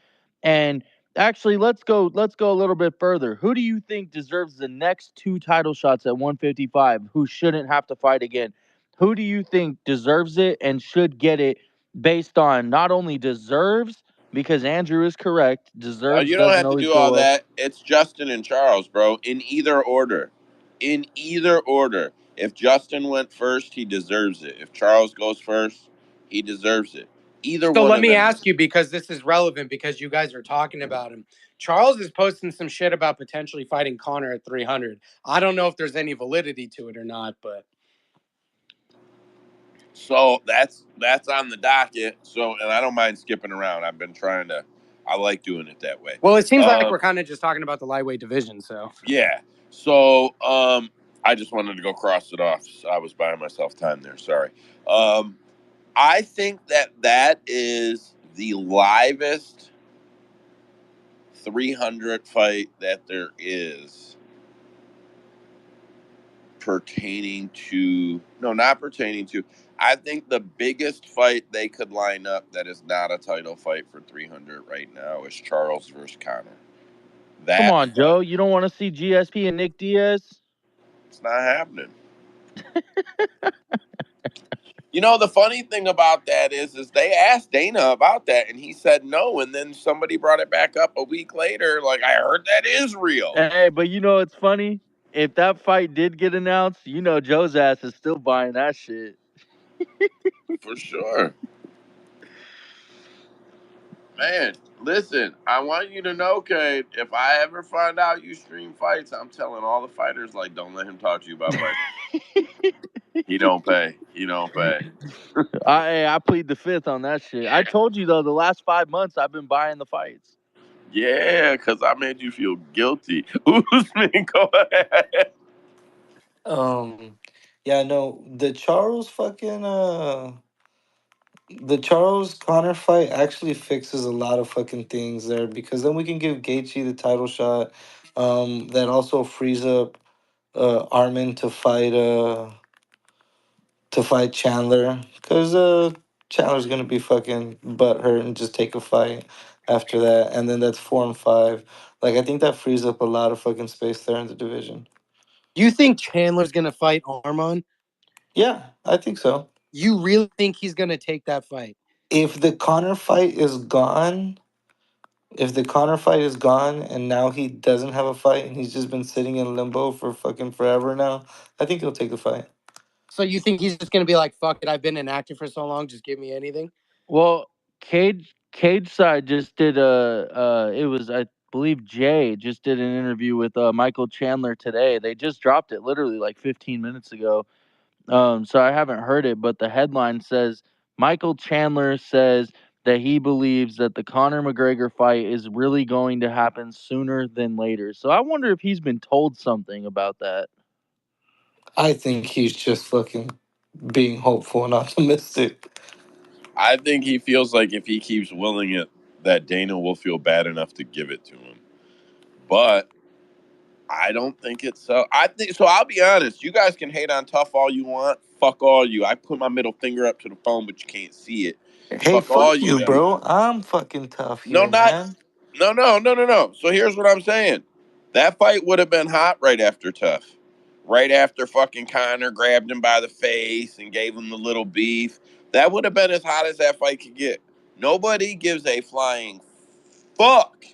And actually, let's go a little bit further. Who do you think deserves the next two title shots at 155 who shouldn't have to fight again? Who do you think deserves it and should get it based on not only deserves, because Andrew is correct, deserves You don't doesn't have to always do go all well. that. It's Justin and Charles, bro. In either order. In either order. If Justin went first, he deserves it. If Charles goes first, he deserves it. Either So one let of me them. ask you, because this is relevant because you guys are talking about him. Charles is posting some shit about potentially fighting Connor at 300. I don't know if there's any validity to it or not, but So that's on the docket. So, and I don't mind skipping around. I've been trying to. I like doing it that way. well, it seems like we're kind of just talking about the lightweight division. So Yeah. So I just wanted to go cross it off. I was buying myself time there. Sorry. I think that is the livest 300 fight that there is pertaining to, no, not pertaining to. I think the biggest fight they could line up that is not a title fight for 300 right now is Charles versus Connor. Come That on, fight, Joe. You don't want to see GSP and Nick Diaz? it's not happening. You know, the funny thing about that is they asked Dana about that and he said no, and then somebody brought it back up a week later. Like, I heard that is real. Hey, but you know it's funny? If that fight did get announced, you know Joe's ass is still buying that shit. For sure. Man, listen, I want you to know, Kate, if I ever find out you stream fights, I'm telling all the fighters, like, don't let him talk to you about fighting. He don't pay. He don't pay. I plead the fifth on that shit. I told you though, the last 5 months I've been buying the fights. Yeah, because I made you feel guilty. Usman, go ahead. Um, yeah, no, the Charles Connor fight actually fixes a lot of fucking things there because then we can give Gaethje the title shot. That also frees up Armin to fight Chandler because Chandler's gonna be fucking butthurt and just take a fight after that, and then that's 4-5. Like I think that frees up a lot of fucking space there in the division. You think Chandler's gonna fight Arman? Yeah, I think so. You really think he's gonna take that fight? If the Connor fight is gone, and now he doesn't have a fight and he's just been sitting in limbo for fucking forever now, I think he'll take the fight. So you think he's just gonna be like, "Fuck it, I've been inactive for so long, just give me anything"? Well, Cage side just did it was, I believe, Jay just did an interview with Michael Chandler today. They just dropped it literally like 15 minutes ago. So I haven't heard it, but the headline says Michael Chandler says that he believes that the Conor McGregor fight is really going to happen sooner than later. So I wonder if he's been told something about that. I think he's just fucking being hopeful and optimistic. I think he feels like if he keeps willing it, that Dana will feel bad enough to give it to him. But I don't think it's so. I think so. I'll be honest. You guys can hate on Tough all you want. Fuck all you. I put my middle finger up to the phone, but you can't see it. Hey, Fuck all fuck you you, guys. bro. I'm fucking tough No, here, not. man. No. So here's what I'm saying. That fight would have been hot right after Tough. Right after fucking Conor grabbed him by the face and gave him the little beef. That would have been as hot as that fight could get. Nobody gives a flying fuck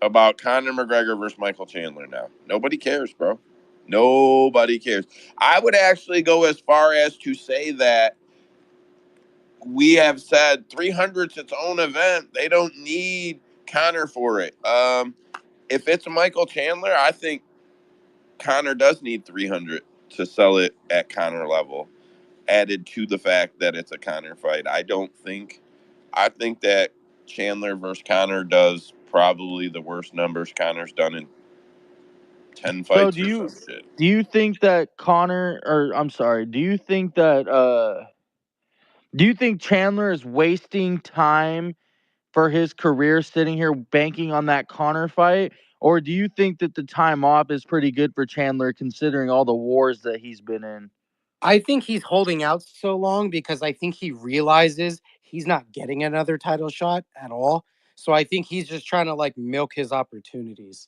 about Conor McGregor versus Michael Chandler now. Nobody cares, bro. Nobody cares. I would actually go as far as to say that we have said 300's its own event. They don't need Conor for it. If it's Michael Chandler, I think Conor does need 300 to sell it at Conor level, added to the fact that it's a Conor fight. I think that Chandler versus Conor does probably the worst numbers Conor's done in 10 So fights or some shit. do you think that Connor, or I'm sorry, do you think Chandler is wasting time for his career sitting here banking on that Connor fight? Or do you think that the time off is pretty good for Chandler considering all the wars that he's been in? I think he's holding out so long because I think he realizes he's not getting another title shot at all. So I think he's just trying to like milk his opportunities.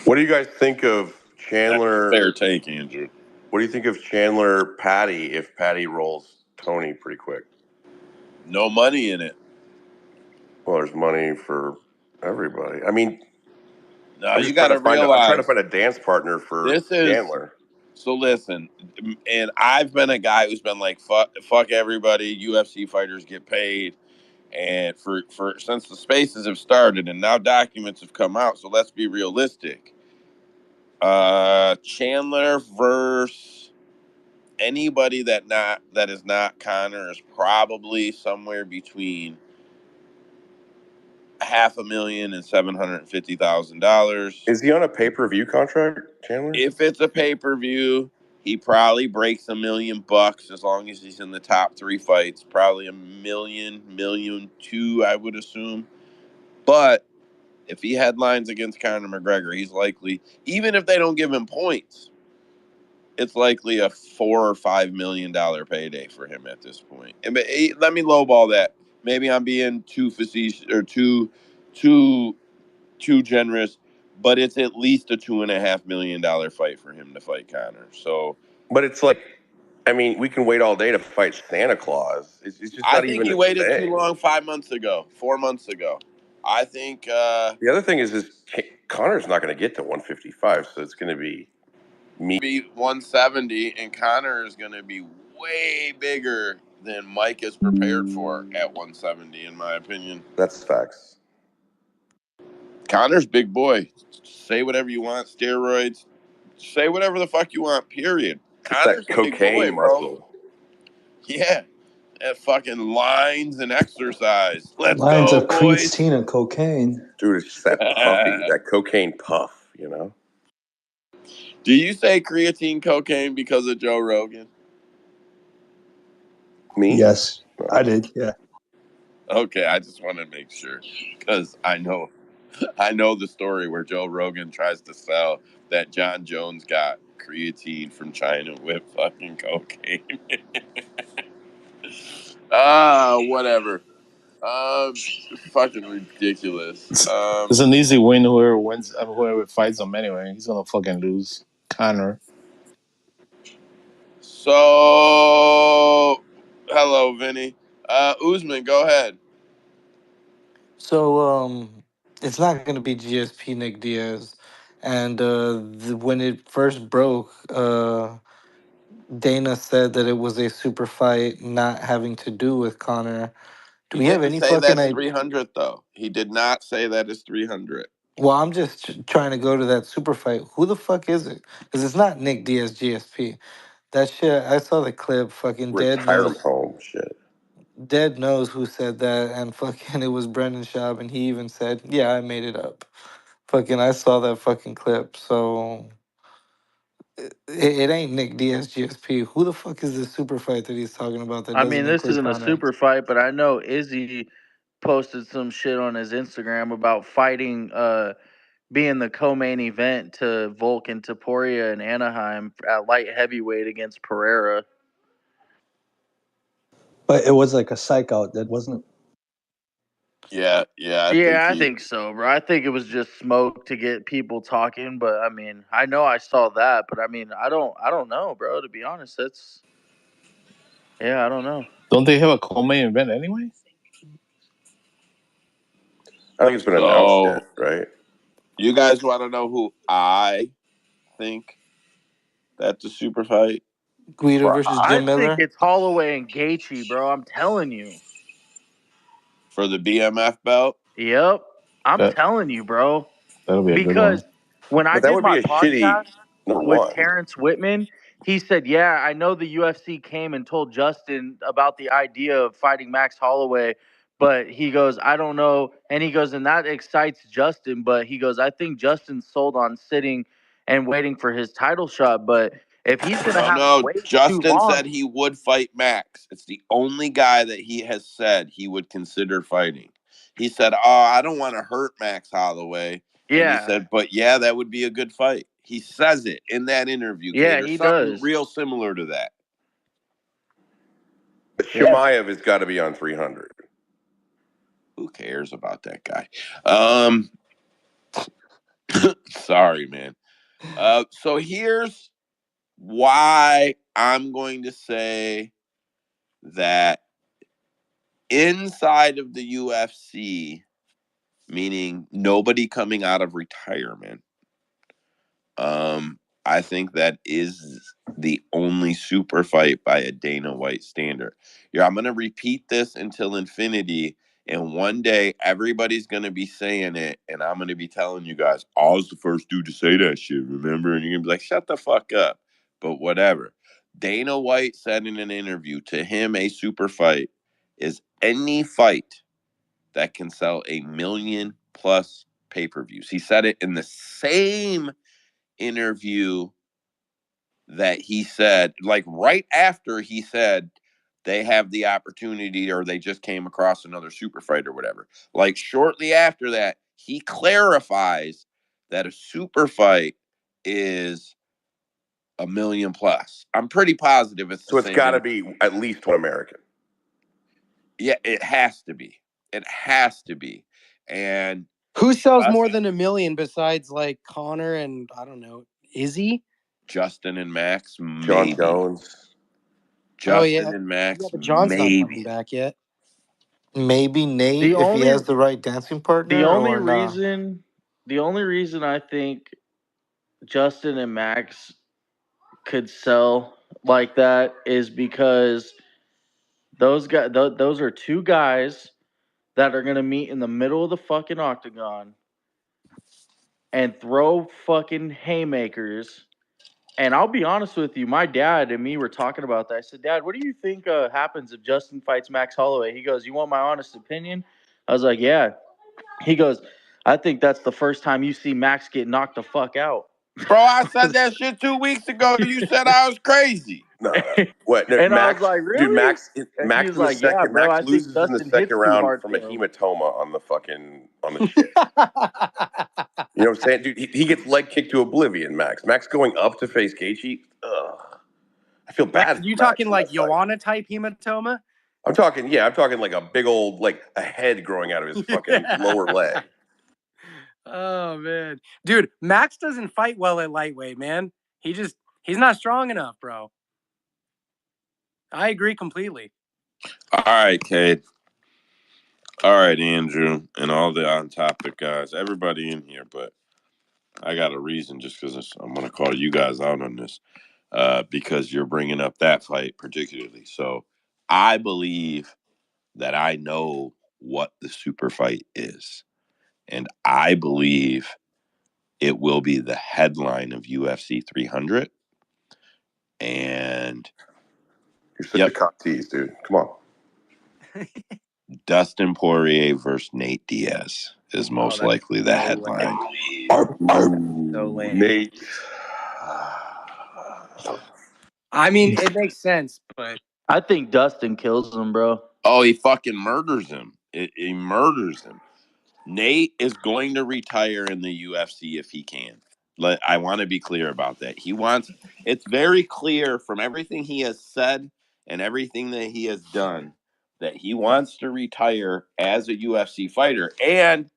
What do you guys think of Chandler? Fair take, Andrew. What do you think of Chandler Patty if Patty rolls Tony pretty quick? No money in it. Well, there's money for everybody. I mean, No, I'm you just got trying to to find. I'm trying to realize find a dance partner for this is. Chandler. So listen, and I've been a guy who's been like, fuck everybody. UFC fighters get paid, and for since the spaces have started, and now documents have come out. So let's be realistic. Chandler versus anybody that is not Conor is probably somewhere between $500,000 and $750,000. Is he on a pay-per-view contract, Chandler? If it's a pay-per-view, he probably breaks $1 million as long as he's in the top 3 fights. Probably $1 million, $2, I would assume. But if he headlines against Conor McGregor, he's likely, even if they don't give him points, it's likely a $4 or $5 million payday for him at this point. And let me lowball that. Maybe I'm being too facetious or too generous, but it's at least a $2.5 million fight for him to fight Conor. So, But it's like, I mean, we can wait all day to fight Santa Claus. It's just I not think even he a waited too thing. long 4 months ago. I think The other thing is Connor's not going to get to 155, so it's going to be me. be 170, and Conor is going to be way bigger than Mike is prepared for at 170, in my opinion. That's facts. Conor's big boy. Say whatever you want, steroids. Say whatever the fuck you want, period. It's Conor's that a big boy, cocaine bro. muscle. Yeah. That fucking lines and exercise. Let's Lines go, of boys. creatine and cocaine. Dude, it's just that puffy, that cocaine puff, you know? Do you say creatine cocaine because of Joe Rogan? Me? Yes, I did. Yeah. Okay, I just want to make sure because I know the story where Joe Rogan tries to sell that John Jones got creatine from China with fucking cocaine. Whatever. Fucking ridiculous. It's an easy win. Whoever fights him anyway, he's gonna fucking lose. Conor. So, hello, Vinny. Usman, go ahead. So it's not going to be GSP Nick Diaz, and when it first broke, Dana said that it was a super fight, not having to do with Connor. Do He we have didn't any say fucking that's idea? 300 though. He did not say that is 300. Well, I'm just trying to go to that super fight. Who the fuck is it? Because it's not Nick Diaz GSP. That shit. I saw the clip. Fucking Retirement home shit. Dead knows who said that, and fucking it was Brendan Schaub, and he even said, "Yeah, I made it up." Fucking, I saw that fucking clip. So it ain't Nick Diaz GSP. Who the fuck is this super fight that he's talking about that I doesn't mean, this include isn't a Conor? super fight, but I know Izzy posted some shit on his Instagram about fighting, being the co-main event to Volk and Taporia in Anaheim at light heavyweight against Pereira. But it was like a psych out, that wasn't it? Yeah, I think so, bro. I think it was just smoke to get people talking, but I mean, I know I saw that, but I mean, I don't know, bro. To be honest, I don't know. Don't they have a co-main event anyway? I think it's been announced yet, right? You guys want to know who I think that's a super fight? Guido versus I Jim think Miller. it's Holloway and Gaethje, bro. I'm telling you. For the BMF belt? Yep, I'm telling you, bro. That'll be a good one. Because when I But that did would my be a shitty podcast number with one. Terrence Whitman, he said, "Yeah, I know the UFC came and told Justin about the idea of fighting Max Holloway, but he goes, I don't know." And he goes, and that excites Justin, but he goes, I think Justin's sold on sitting and waiting for his title shot. But if he's gonna have to No. wait too Justin long, said he would fight Max. It's the only guy that he has said he would consider fighting. He said, I don't want to hurt Max Holloway. And he said, but yeah, that would be a good fight. He says it in that interview, yeah, Cater. he Something does. real similar to that. But Chimaev has got to be on 300. Who cares about that guy? Sorry, man. So here's why I'm going to say that inside of the UFC, meaning nobody coming out of retirement, I think that is the only super fight by a Dana White standard. Yeah, I'm going to repeat this until infinity. And one day, everybody's going to be saying it. And I'm going to be telling you guys, I was the first dude to say that shit, remember? And you're going to be like, shut the fuck up. But whatever. Dana White said in an interview, to him, a super fight is any fight that can sell 1 million plus pay-per-views. He said it in the same interview that he said, like right after he said they have the opportunity or they just came across another super fight or whatever. Like shortly after that, he clarifies that a super fight is 1 million plus. I'm pretty positive it's the So it's same got to interview. be at least one American. Yeah, it has to be. It has to be. And who sells more than 1 million besides like Connor and I don't know, Izzy? Justin and Max, John maybe. Jones. Justin and Max, but John's not maybe. coming back yet. Maybe Nate The if he only has the right dancing partner, the only or nah. reason I think Justin and Max could sell like that is because those are two guys that are gonna meet in the middle of the fucking octagon and throw fucking haymakers. And I'll be honest with you, my dad and me were talking about that. I said, Dad, what do you think happens if Justin fights Max Holloway? He goes, you want my honest opinion? I was like, yeah. He goes, I think that's the first time you see Max get knocked the fuck out. Bro, I said that shit 2 weeks ago. You said I was crazy. No. What? No, And I was Max, like, dude, really? Max And he Max was in the like, yeah, second. bro, Max I think loses in the Justin hits second too round hard from a for him. hematoma on the shit. You know what I'm saying, dude? He gets leg kicked to oblivion. Max going up to face Gaethje. Ugh. I feel bad. Are you for Max talking in like that fight. Joanna type hematoma? I'm talking like a big old, like a head growing out of his fucking lower leg. Oh man, dude, Max doesn't fight well at lightweight, man. He's not strong enough, bro. I agree completely. All right, Cade. All right, Andrew, and all the On Topic guys, everybody in here, but I got a reason just because I'm going to call you guys out on this because you're bringing up that fight particularly. So I believe that I know what the super fight is, and I believe it will be the headline of UFC 300. And you're such a cock tease, dude. Come on. Dustin Poirier versus Nate Diaz is most likely the headline. So lame. Nate. I mean, it makes sense, but I think Dustin kills him, bro. Oh, he fucking murders him. He murders him. Nate is going to retire in the UFC if he can. I want to be clear about that. It's very clear from everything he has said and everything that he has done that he wants to retire as a UFC fighter. And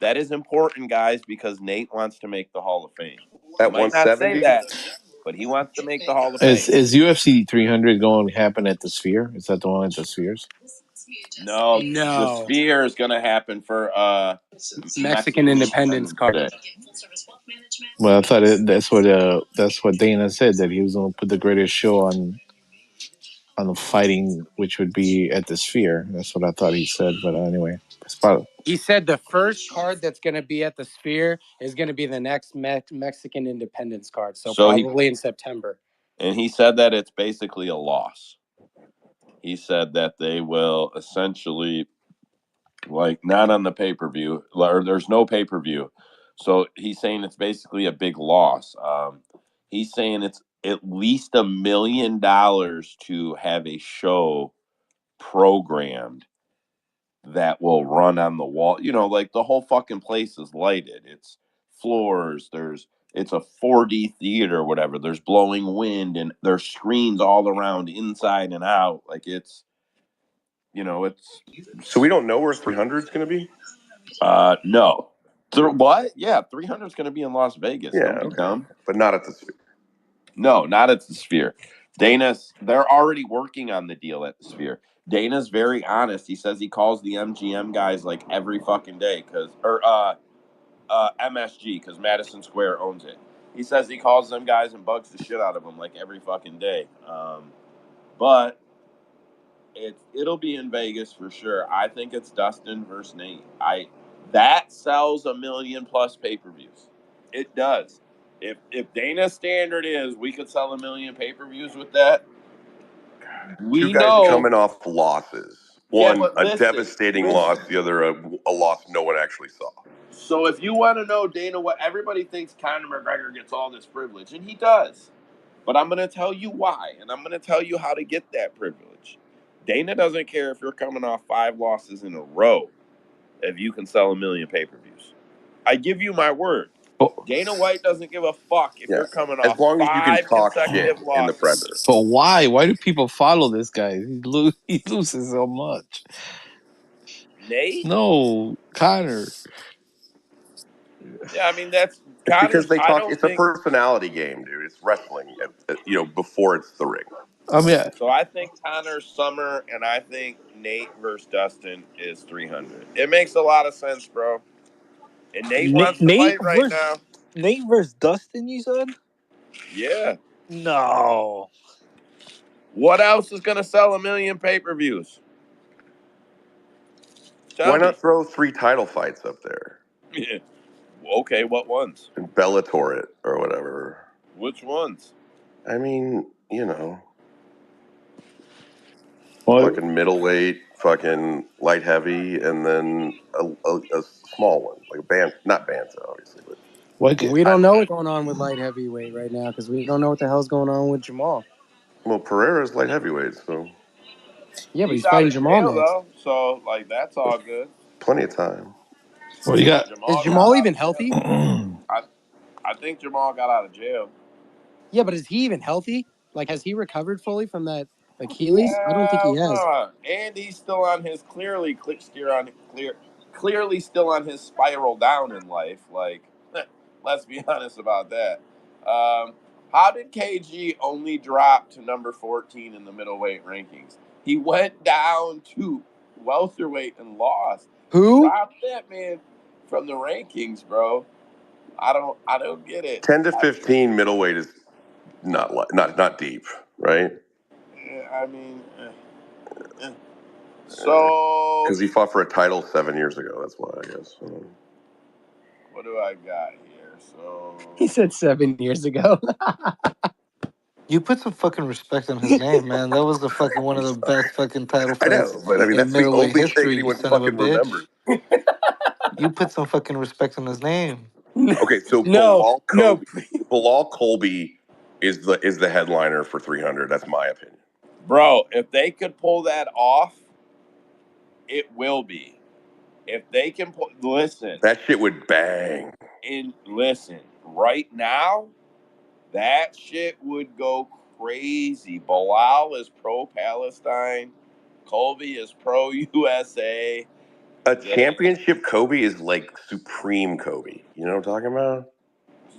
that is important, guys, because Nate wants to make the Hall of Fame. At Might not say 170? that, but he wants to make the Hall of Fame. Is UFC 300 going to happen at the Sphere? Is that the one at the Spheres? No, the Sphere is going to happen for Mexican Independence card. Well, I thought that's what Dana said, that he was going to put the greatest show on the fighting, which would be at the Sphere. That's what I thought he said. But anyway, he said the first card that's going to be at the Sphere is going to be the next Mexican Independence card. So probably in September. And he said that it's basically a loss. He said that they will essentially, like, not on the pay-per-view, or there's no pay-per-view. So he's saying it's basically a big loss. He's saying it's at least $1 million to have a show programmed that will run on the wall. You know, like the whole fucking place is lighted. It's floors. It's a 4D theater or whatever. There's blowing wind and there's screens all around inside and out. Like it's. So we don't know where 300 is going to be? No. What? Yeah, 300 is going to be in Las Vegas. Yeah, Don't be dumb. But not at the Sphere. No, not at the Sphere. They're already working on the deal at the Sphere. Dana's very honest. He says he calls the MGM guys like every fucking day MSG, because Madison Square owns it. He says he calls them guys and bugs the shit out of them like every fucking day. But it'll be in Vegas for sure. I think it's Dustin versus Nate. That sells 1 million plus pay-per-views. It does. If Dana's standard is we could sell 1 million pay-per-views with that, Two guys coming off losses. One, a devastating loss. The other, a loss no one actually saw. So if you want to know, Dana, what everybody thinks Conor McGregor gets all this privilege, and he does. But I'm going to tell you why, and I'm going to tell you how to get that privilege. Dana doesn't care if you're coming off 5 losses in a row if you can sell 1 million pay-per-views. I give you my word. Dana White doesn't give a fuck if you're coming off 5 consecutive losses. In the presser. But why? Why do people follow this guy? He loses so much. Nate? No, Conor. Yeah, I mean that's because they talk. It's a personality game, dude. It's wrestling. Before it's the ring. I mean, so I think Conor Summer and I think Nate versus Dustin is 300. It makes a lot of sense, bro. And Nate wants to fight right now. Nate versus Dustin, you said? Yeah. No. What else is going to sell 1 million pay-per-views? Why not throw 3 title fights up there? Yeah. Okay, what ones? And Bellator it or whatever. Which ones? I mean, fucking middleweight, fucking light heavy, and then a small one, like not Banta, obviously, but. We don't know what's going on with light heavyweight right now because we don't know what the hell's going on with Jamal. Well, Pereira's light heavyweight, so. Yeah, but he's fighting Jamal next. Though, so that's all good. Plenty of time. Well, you got. Is Jamal even healthy? I think Jamal got out of jail. Yeah, but is he even healthy? Like, has he recovered fully from that? Achilles? I don't think he has. And he's still on his clearly still on his spiral down in life. Like, let's be honest about that. How did KG only drop to number 14 in the middleweight rankings? He went down to welterweight and lost. Who? Drop that man from the rankings, bro. I don't get it. 10 to 15 middleweight is not deep, right? I mean, so because he fought for a title 7 years ago. That's why, I guess. What do I got here? So he said 7 years ago. You put some fucking respect on his name, man. That was the fucking one of the best fucking title I fights know, but I mean in that's the middleweight only thing history. You anyone son of a fucking bitch. remembers. You put some fucking respect on his name. Okay, so No. Bilal Colby is the headliner for 300. That's my opinion. bro, if they could pull that off, it will be. If they can listen, That shit would bang. listen, right now, that shit would go crazy. Bilal is pro Palestine, Colby is pro USA. A championship Kobe is like supreme Kobe. You know what I'm talking about?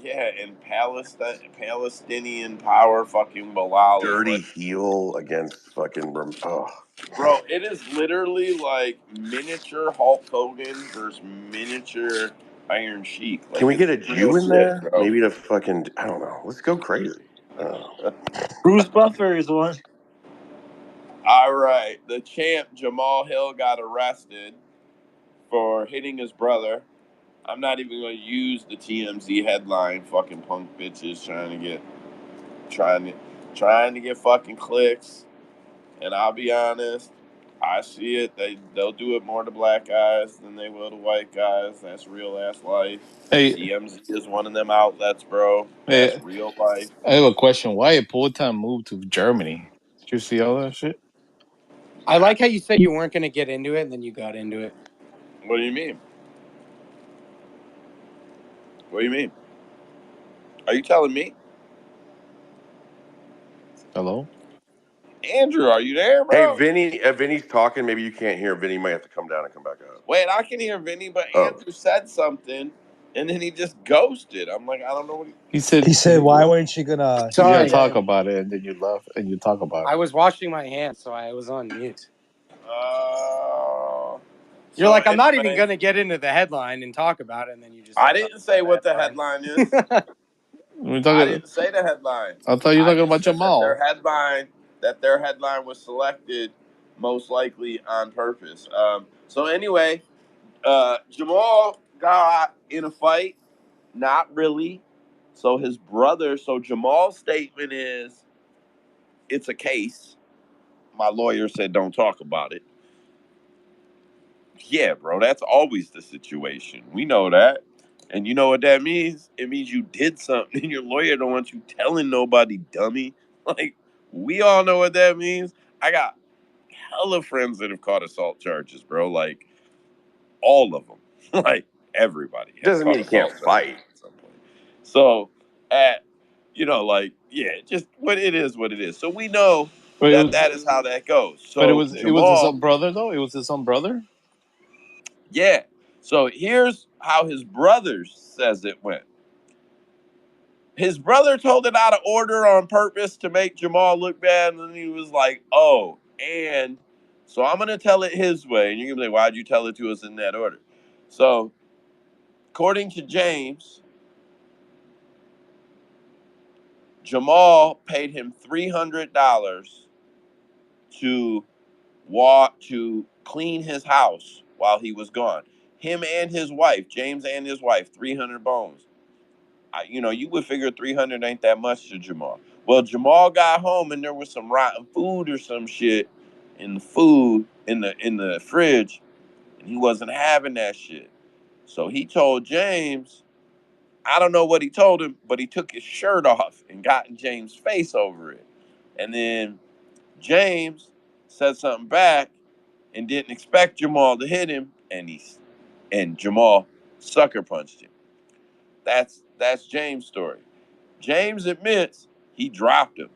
Yeah, and Palestinian power fucking Bilal is Dirty like, heel against fucking. bro, it is literally like miniature Hulk Hogan versus miniature Iron Sheik. Like, Can we it's get a real Jew in shit, there? bro. Maybe to fucking. I don't know. Let's go crazy. Bruce Buffer is one. All right, the champ Jamal Hill got arrested for hitting his brother. I'm not even going to use the TMZ headline. Fucking punk bitches trying to get fucking clicks. And I'll be honest, I see it. They'll do it more to black guys than they will to white guys. That's real ass life. Hey, TMZ is one of them outlets, bro. hey, That's real life. I have a question. Why did Poatan move to Germany? Did you see all that shit? I like how you said you weren't going to get into it, and then you got into it. What do you mean? What do you mean? Are you telling me? Hello? Andrew, are you there, Hey, bro? Vinny's talking. Maybe you can't hear. Vinny might have to come down and come back up. Wait, I can hear Vinny, but Oh. Andrew said something, and then he just ghosted. I'm like, I don't know what He said. He said, "Why weren't you gonna?" Sorry. Talk about it, and then you left, and you talk about it. I was washing my hands, so I was on mute. You're so like, I'm not even anyway, going to get into the headline and talk about it, and then you just I start didn't say what the headline is. We're I talking. didn't say the headline. I thought you were I talking about just said Jamal. that their headline was selected most likely on purpose. So anyway, Jamal got in a fight. Not really. So Jamal's statement is, it's a case. My lawyer said don't talk about it. Yeah, bro, that's always the situation. We know that. And you know what that means? It means you did something and your lawyer don't want you telling nobody, dummy. Like, we all know what that means. I got hella friends that have caught assault charges, bro. Like, all of them. Like, everybody has Doesn't caught mean you can't assault charges fight. at some point. So, like, yeah, just what it is, what it is. So we know that is how that goes. So But it was his Jamal, own brother though. It was his own brother. yeah. So here's how his brother says it went. His brother told it out of order on purpose to make Jamal look bad, and then he was like, "Oh, and so I'm gonna tell it his way." And you're gonna be like, "Why'd you tell it to us in that order?" So, according to James, Jamal paid him $300 to to clean his house while he was gone. Him and his wife, James and his wife, 300 bones. You would figure 300 ain't that much to Jamal. Well, Jamal got home and there was some rotten food or some shit in the fridge, and he wasn't having that shit. So he told James, I don't know what he told him, but he took his shirt off and got in James' face over it. And then James said something back and didn't expect Jamal to hit him, and Jamal sucker punched him. That's James' story. James admits he dropped him.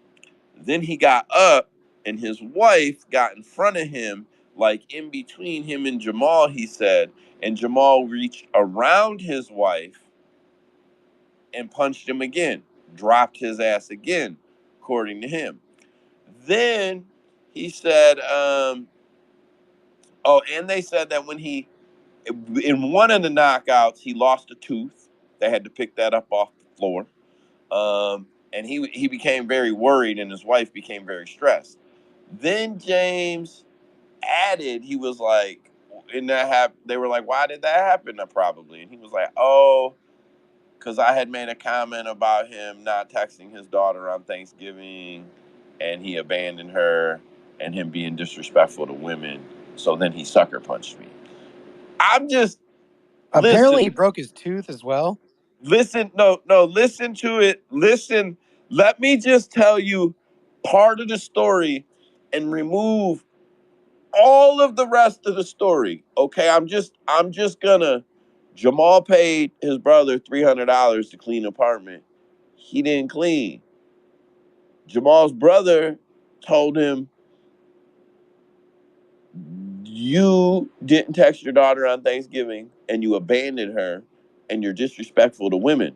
Then he got up and his wife got in front of him, like in between him and Jamal, he said, and Jamal reached around his wife and punched him again, dropped his ass again, according to him. Then he said, and they said that when in one of the knockouts, he lost a tooth. They had to pick that up off the floor. And he became very worried, and his wife became very stressed. Then James added, he was like, they were like, why did that happen? Probably. And he was like, oh, because I had made a comment about him not texting his daughter on Thanksgiving, and he abandoned her, and him being disrespectful to women. So then he sucker punched me. I'm just apparently he broke his tooth as well. Listen to it. Listen, let me just tell you part of the story and remove all of the rest of the story. Okay, I'm just gonna. Jamal paid his brother $300 to clean an apartment. He didn't clean. Jamal's brother told him, you didn't text your daughter on Thanksgiving and you abandoned her and you're disrespectful to women.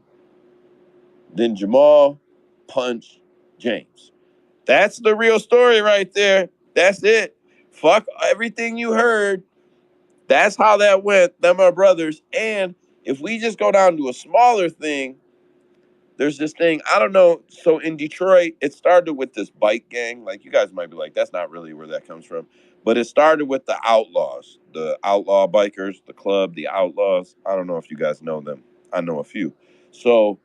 Then Jamal punched James. That's the real story right there. That's it. Fuck everything you heard. That's how that went. Them are brothers. And if we just go down to a smaller thing, there's this thing, I don't know. So in Detroit, it started with this bike gang. Like, you guys might be like, that's not really where that comes from. But it started with the Outlaws, the outlaw bikers, the club, the Outlaws. I don't know if you guys know them. I know a few. So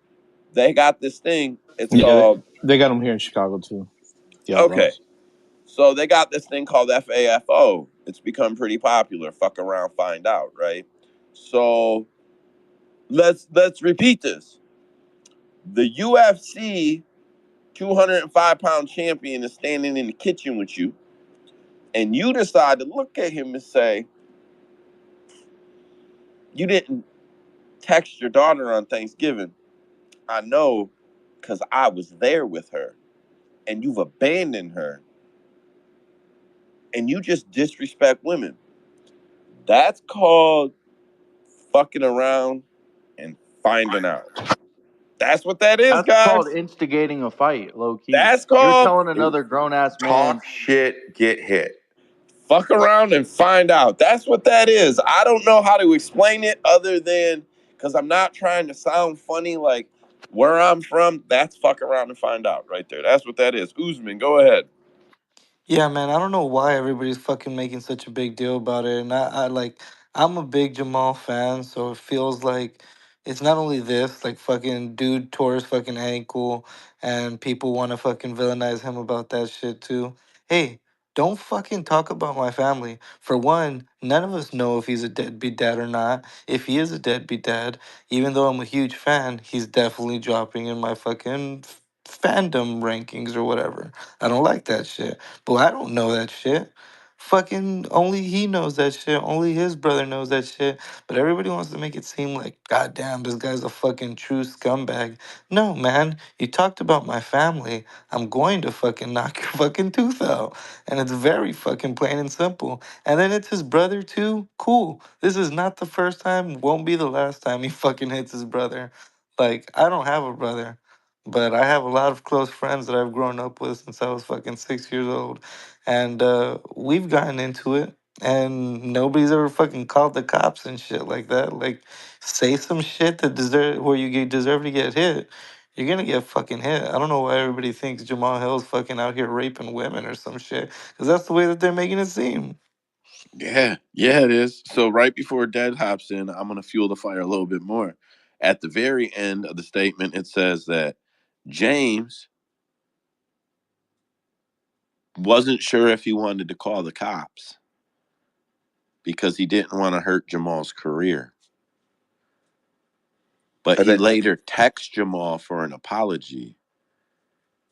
they got this thing. It's called. They got them here in Chicago too. The Outlaws. Okay. So they got this thing called FAFO. It's become pretty popular. Fuck around, find out, right? So let's repeat this. The UFC 205-pound champion is standing in the kitchen with you, and you decide to look at him and say, you didn't text your daughter on Thanksgiving. I know, because I was there with her, and you've abandoned her, and you just disrespect women. That's called fucking around and finding out. That's what that is, That's guys. called instigating a fight, low key. That's You're called telling another grown ass man. Talk shit, get hit. fuck around and find out. That's what that is. I don't know how to explain it other than because I'm not trying to sound funny. Like where I'm from, that's fuck around and find out right there. That's what that is. Usman, go ahead. Yeah, man, I don't know why everybody's fucking making such a big deal about it. And I'm a big Jamal fan, so it feels like it's not only this, like fucking dude tore his fucking ankle and people want to fucking villainize him about that shit too. Hey, don't fucking talk about my family. For one, none of us know if he's a deadbeat dad or not. If he is a deadbeat dad, even though I'm a huge fan, he's definitely dropping in my fucking fandom rankings or whatever. I don't like that shit. But I don't know that shit. Fucking only he knows that shit. Only his brother knows that shit. But everybody wants to make it seem like, goddamn, this guy's a fucking true scumbag. No, man. You talked about my family. I'm going to fucking knock your fucking tooth out. And it's very fucking plain and simple. And then it's his brother too. Cool. This is not the first time, won't be the last time he fucking hits his brother. Like, I don't have a brother. But I have a lot of close friends that I've grown up with since I was fucking 6 years old. And we've gotten into it. And nobody's ever fucking called the cops and shit like that. Like, say some shit that deserve where deserve to get hit. You're gonna get fucking hit. I don't know why everybody thinks Jamal Hill's fucking out here raping women or some shit. Because that's the way that they're making it seem. Yeah, it is. So right before Dad hops in, I'm gonna fuel the fire a little bit more. At the very end of the statement, it says that James wasn't sure if he wanted to call the cops because he didn't want to hurt Jamal's career. But he later texted Jamal for an apology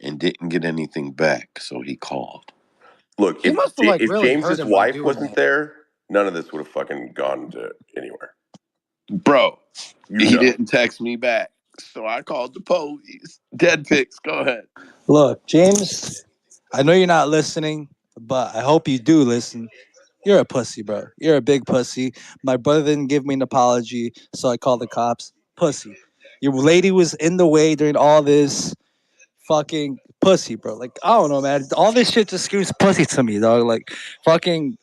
and didn't get anything back, so he called. Look, He must have like if really hurt James's him by wife doing wasn't that. there, none of this would have fucking gone to anywhere. Bro, he didn't text me back, so I called the police. Dead pics, go ahead. Look, James, I know you're not listening, but I hope you do listen. You're a pussy, bro. You're a big pussy. My brother didn't give me an apology, so I called the cops. Pussy. Your lady was in the way during all this. Fucking pussy, bro. Like, I don't know, man. All this shit just screams pussy to me, dog. Fucking,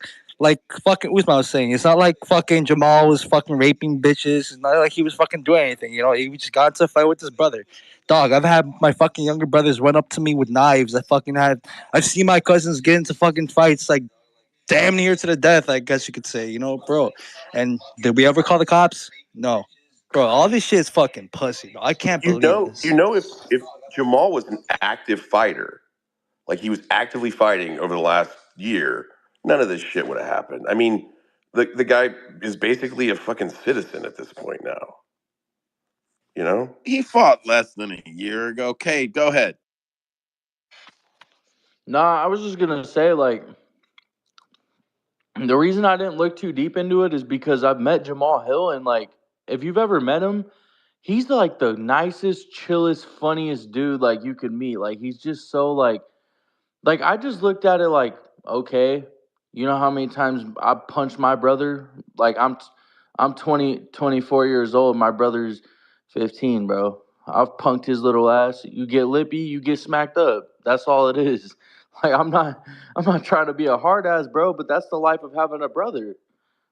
fucking Usman was saying, it's not like fucking Jamal was fucking raping bitches. It's not like he was fucking doing anything, you know? He just got into a fight with his brother. Dog, I've had my fucking younger brothers run up to me with knives. I've seen my cousins get into fucking fights, like, damn near to the death, I guess you could say, you know, bro. And did we ever call the cops? No. Bro, all this shit is fucking pussy, bro. I can't believe this. If Jamal was an active fighter, like he was actively fighting over the last year, none of this shit would have happened. I mean, the guy is basically a fucking citizen at this point now. You know? He fought less than a year ago. Kate, go ahead. Nah, I was just gonna say, like, the reason I didn't look too deep into it is because I've met Jamal Hill, and like, if you've ever met him, he's like the nicest, chillest, funniest dude like you could meet. Like, he's just so like I just looked at it like, okay, you know how many times I punched my brother? Like, I'm 24 years old. My brother's 15, bro. I've punked his little ass. You get lippy, you get smacked up. That's all it is. Like, I'm not trying to be a hard ass, bro, but that's the life of having a brother,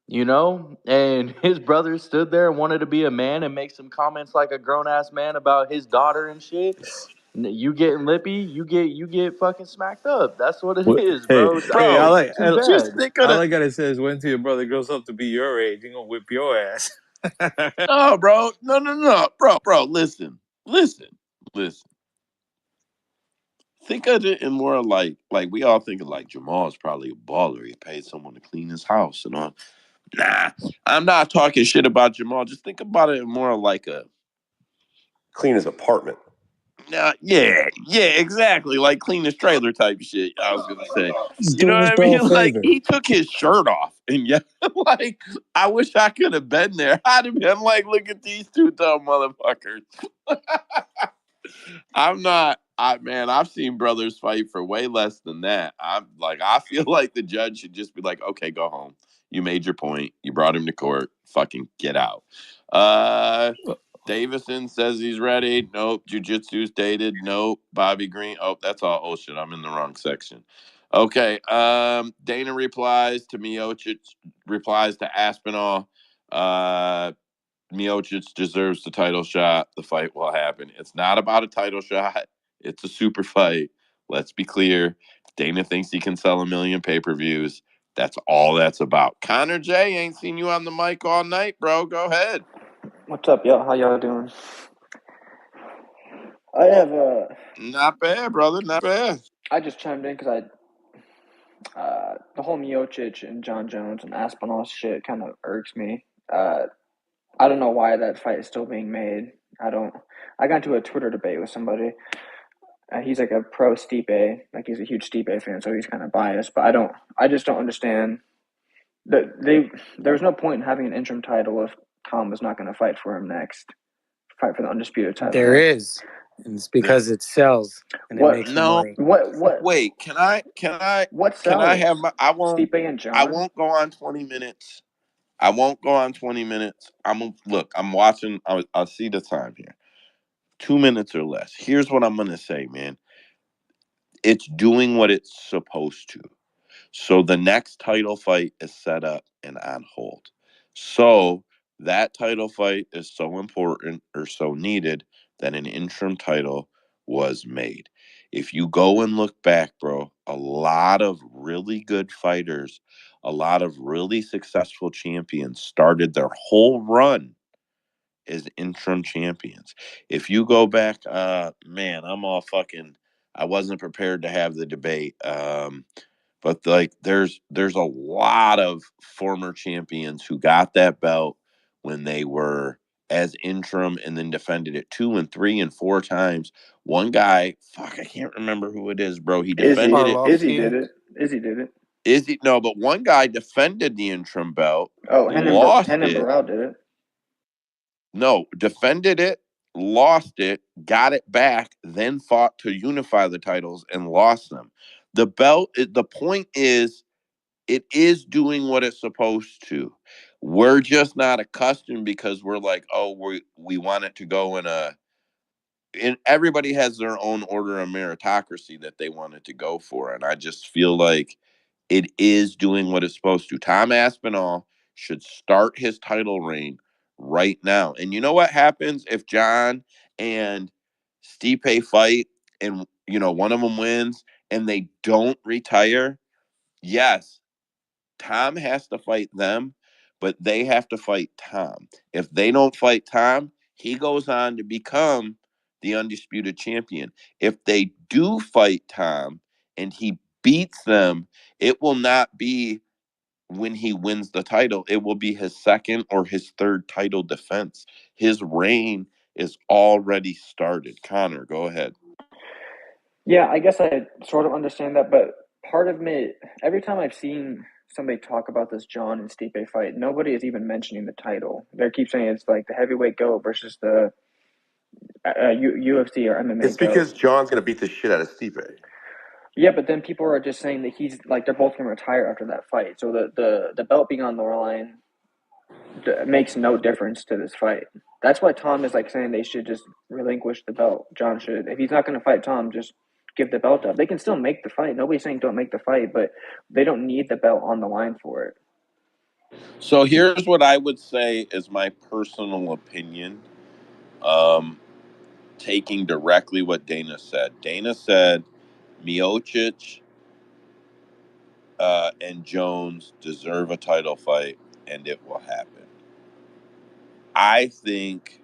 you know? And his brother stood there and wanted to be a man and make some comments like a grown ass man about his daughter and shit. You getting lippy, you get fucking smacked up. That's what it is, Hey, bro. hey, Bro, Too just bad. think of I the like how it says, when till your brother grows up to be your age, he gonna whip your ass. no, bro. No. Bro, listen. Think of it in more like we all think of like Jamal's probably a baller. He paid someone to clean his house and all. Nah, I'm not talking shit about Jamal. Just think about it more like a Clean his apartment. yeah, exactly. Like clean his trailer type shit. I was gonna say. He's You know doing his what I bro a mean? Like favor. he took his shirt off and yeah, like I wish I could have been there. I'd have been like, look at these two dumb motherfuckers. I'm not. I've seen brothers fight for way less than that. I'm like, I feel like the judge should just be like, okay, go home. You made your point. You brought him to court. Fucking get out. Davison says he's ready. Nope. Jiu-Jitsu's dated. Nope. Bobby Green. Oh, that's all. Oh shit, I'm in the wrong section. Okay. Dana replies to Miocic. Replies to Aspinall. Miocic deserves the title shot. The fight will happen. It's not about a title shot. It's a super fight. Let's be clear. Dana thinks he can sell 1 million pay-per-views. That's all that's about. Connor J, ain't seen you on the mic all night, bro. Go ahead. What's up, y'all? How y'all doing? I have Not bad, brother. Not bad. I just chimed in because the whole Miocic and John Jones and Aspinall shit kind of irks me. I don't know why that fight is still being made. I got into a Twitter debate with somebody. He's like a pro Stipe, like he's a huge Stipe fan, so he's kind of biased. But I just don't understand that there's no point in having an interim title if Tom was not going to fight for him next. Fight for the undisputed title. There next. is. And it's because it sells and it makes money. What? Wait, can I What can I sells? have my I won't Stipe and John? I won't go on 20 minutes. I won't go on 20 minutes. I'm watching. I'll see the time here. 2 minutes or less. Here's what I'm gonna say, man. It's doing what it's supposed to. So the next title fight is set up and on hold. So that title fight is so important or so needed that an interim title was made. If you go and look back, bro, a lot of really good fighters, a lot of really successful champions started their whole run as interim champions. If you go back, man, I wasn't prepared to have the debate. But like there's a lot of former champions who got that belt when they were as interim and then defended it 2 and 3 and 4 times. One guy, fuck, I can't remember who it is, bro. He defended it. Izzy did it. Izzy did it. Izzy, no, but one guy defended the interim belt, Oh, lost Henan it. Barrow did it. No, defended it, lost it, got it back, then fought to unify the titles and lost them. The belt, the point is, it is doing what it's supposed to. We're just not accustomed because we're like, oh, we want it to go in a. And everybody has their own order of meritocracy that they want it to go for, and I just feel like it is doing what it's supposed to. Tom Aspinall should start his title reign right now. And you know what happens if John and Stipe fight and one of them wins and they don't retire? Yes, Tom has to fight them, but they have to fight Tom. If they don't fight Tom, he goes on to become the undisputed champion. If they do fight Tom and he beats them, it will not be when he wins the title. It will be his second or his third title defense. His reign is already started. Connor, go ahead. Yeah, I guess I sort of understand that, but part of me, every time I've seen somebody talk about this John and Stipe fight, nobody is even mentioning the title. They keep saying it's like the heavyweight GOAT versus the UFC or MMA It's GOAT. because John's going to beat the shit out of Stipe. Yeah, but then people are just saying that he's like they're both going to retire after that fight. So the belt being on the line makes no difference to this fight. That's why Tom is like saying they should just relinquish the belt. John should. If he's not going to fight Tom, just give the belt up. They can still make the fight. Nobody's saying don't make the fight, but they don't need the belt on the line for it. So here's what I would say is my personal opinion. Taking directly what Dana said. Dana said Miocic and Jones deserve a title fight, and it will happen. I think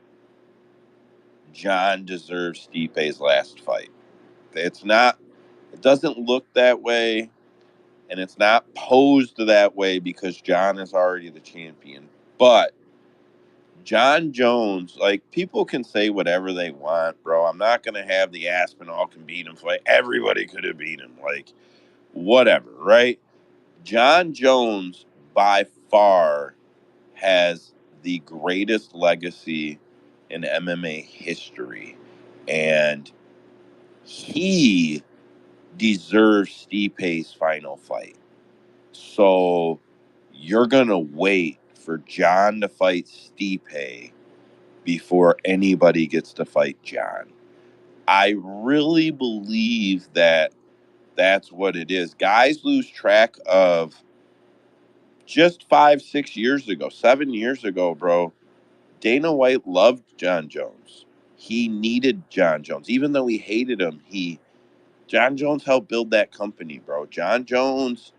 John deserves Stipe's last fight. It's not. It doesn't look that way, and it's not posed that way because John is already the champion. But John Jones, like, people can say whatever they want, bro. I'm not gonna have the Aspinall can beat him fight. Everybody could have beat him, like, whatever, right? John Jones by far has the greatest legacy in MMA history, and he deserves Stipe's final fight. So you're gonna wait for John to fight Stipe before anybody gets to fight John. I really believe that that's what it is. Guys lose track of just 5, 6 years ago, 7 years ago, bro. Dana White loved John Jones. He needed John Jones. Even though he hated him, John Jones helped build that company, bro. John Jones,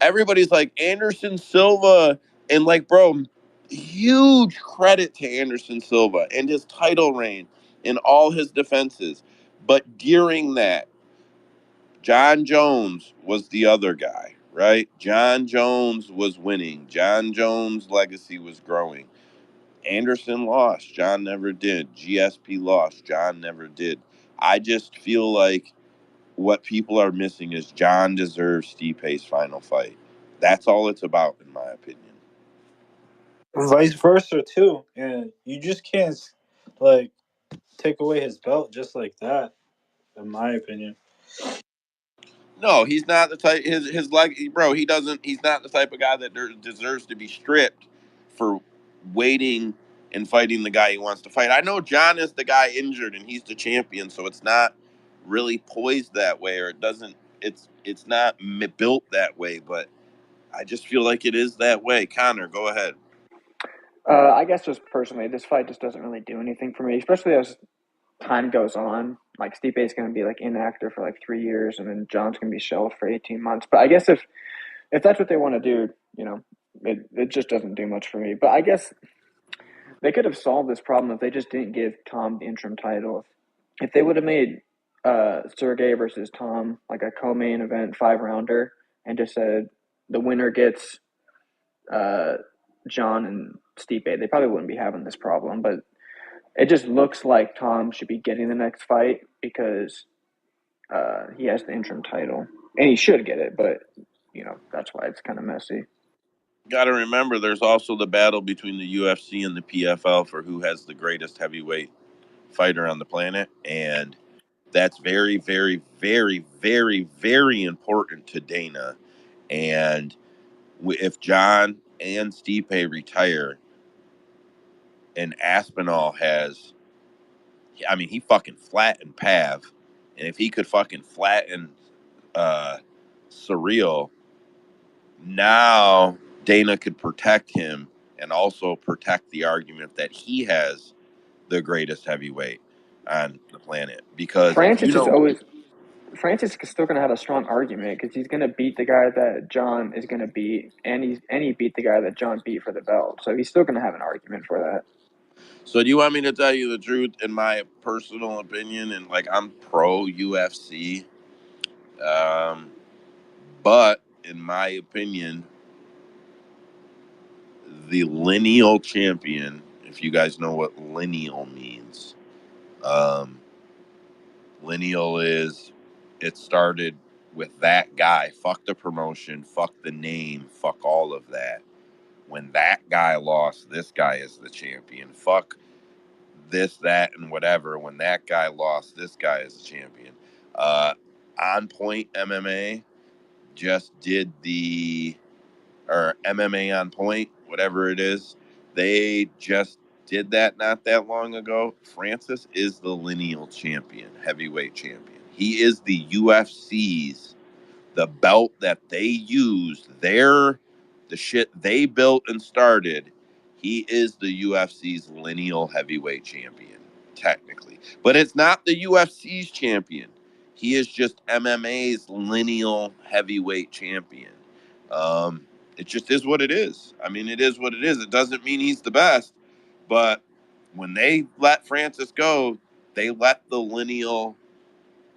everybody's like Anderson Silva, and like, bro, huge credit to Anderson Silva and his title reign and all his defenses. But during that, John Jones was the other guy, right? John Jones was winning. John Jones' legacy was growing. Anderson lost. John never did. GSP lost. John never did. I just feel like what people are missing is John deserves Stipe's final fight. That's all it's about, in my opinion. Vice versa too, and you just can't like take away his belt just like that, in my opinion. No, he's not the type. His like, bro. He doesn't. He's not the type of guy that deserves to be stripped for waiting and fighting the guy he wants to fight. I know John is the guy injured and he's the champion, so it's not really poised that way, or it doesn't. It's not built that way. But I just feel like it is that way. Connor, go ahead. I guess just personally, this fight just doesn't really do anything for me, especially as time goes on. Like Stipe is going to be like inactive for like 3 years, and then John's going to be shelved for 18 months. But I guess if that's what they want to do, it just doesn't do much for me. But I guess they could have solved this problem if they just didn't give Tom the interim title. If they would have made Sergey versus Tom like a co-main event 5-rounder and just said the winner gets John and Stipe, they probably wouldn't be having this problem. But it just looks like Tom should be getting the next fight because he has the interim title, and he should get it. But that's why it's kind of messy. Got to remember, there's also the battle between the UFC and the PFL for who has the greatest heavyweight fighter on the planet, and that's very, very, very, very, very important to Dana. And if John and Stipe retire and Aspinall has, I mean, he fucking flattened Pav. And if he could fucking flatten Surreal, now Dana could protect him and also protect the argument that he has the greatest heavyweight on the planet. Because if you know, Francis is still going to have a strong argument because he's going to beat the guy that John is going to beat, and he beat the guy that John beat for the belt. So he's still going to have an argument for that. So do you want me to tell you the truth in my personal opinion? And like, I'm pro UFC, but in my opinion, the lineal champion, if you guys know what lineal means, lineal is, it started with that guy. Fuck the promotion, fuck the name, fuck all of that. When that guy lost, this guy is the champion. Fuck this, that, and whatever. When that guy lost, this guy is the champion. On Point MMA just did or MMA on Point, whatever it is. They just did that not that long ago. Francis is the lineal champion, heavyweight champion. He is the UFC's, the belt that they used, the shit they built and started. He is the UFC's lineal heavyweight champion, technically. But it's not the UFC's champion. He is just MMA's lineal heavyweight champion. It just is what it is. I mean, it is what it is. It doesn't mean he's the best, but when they let Francis go, they let the lineal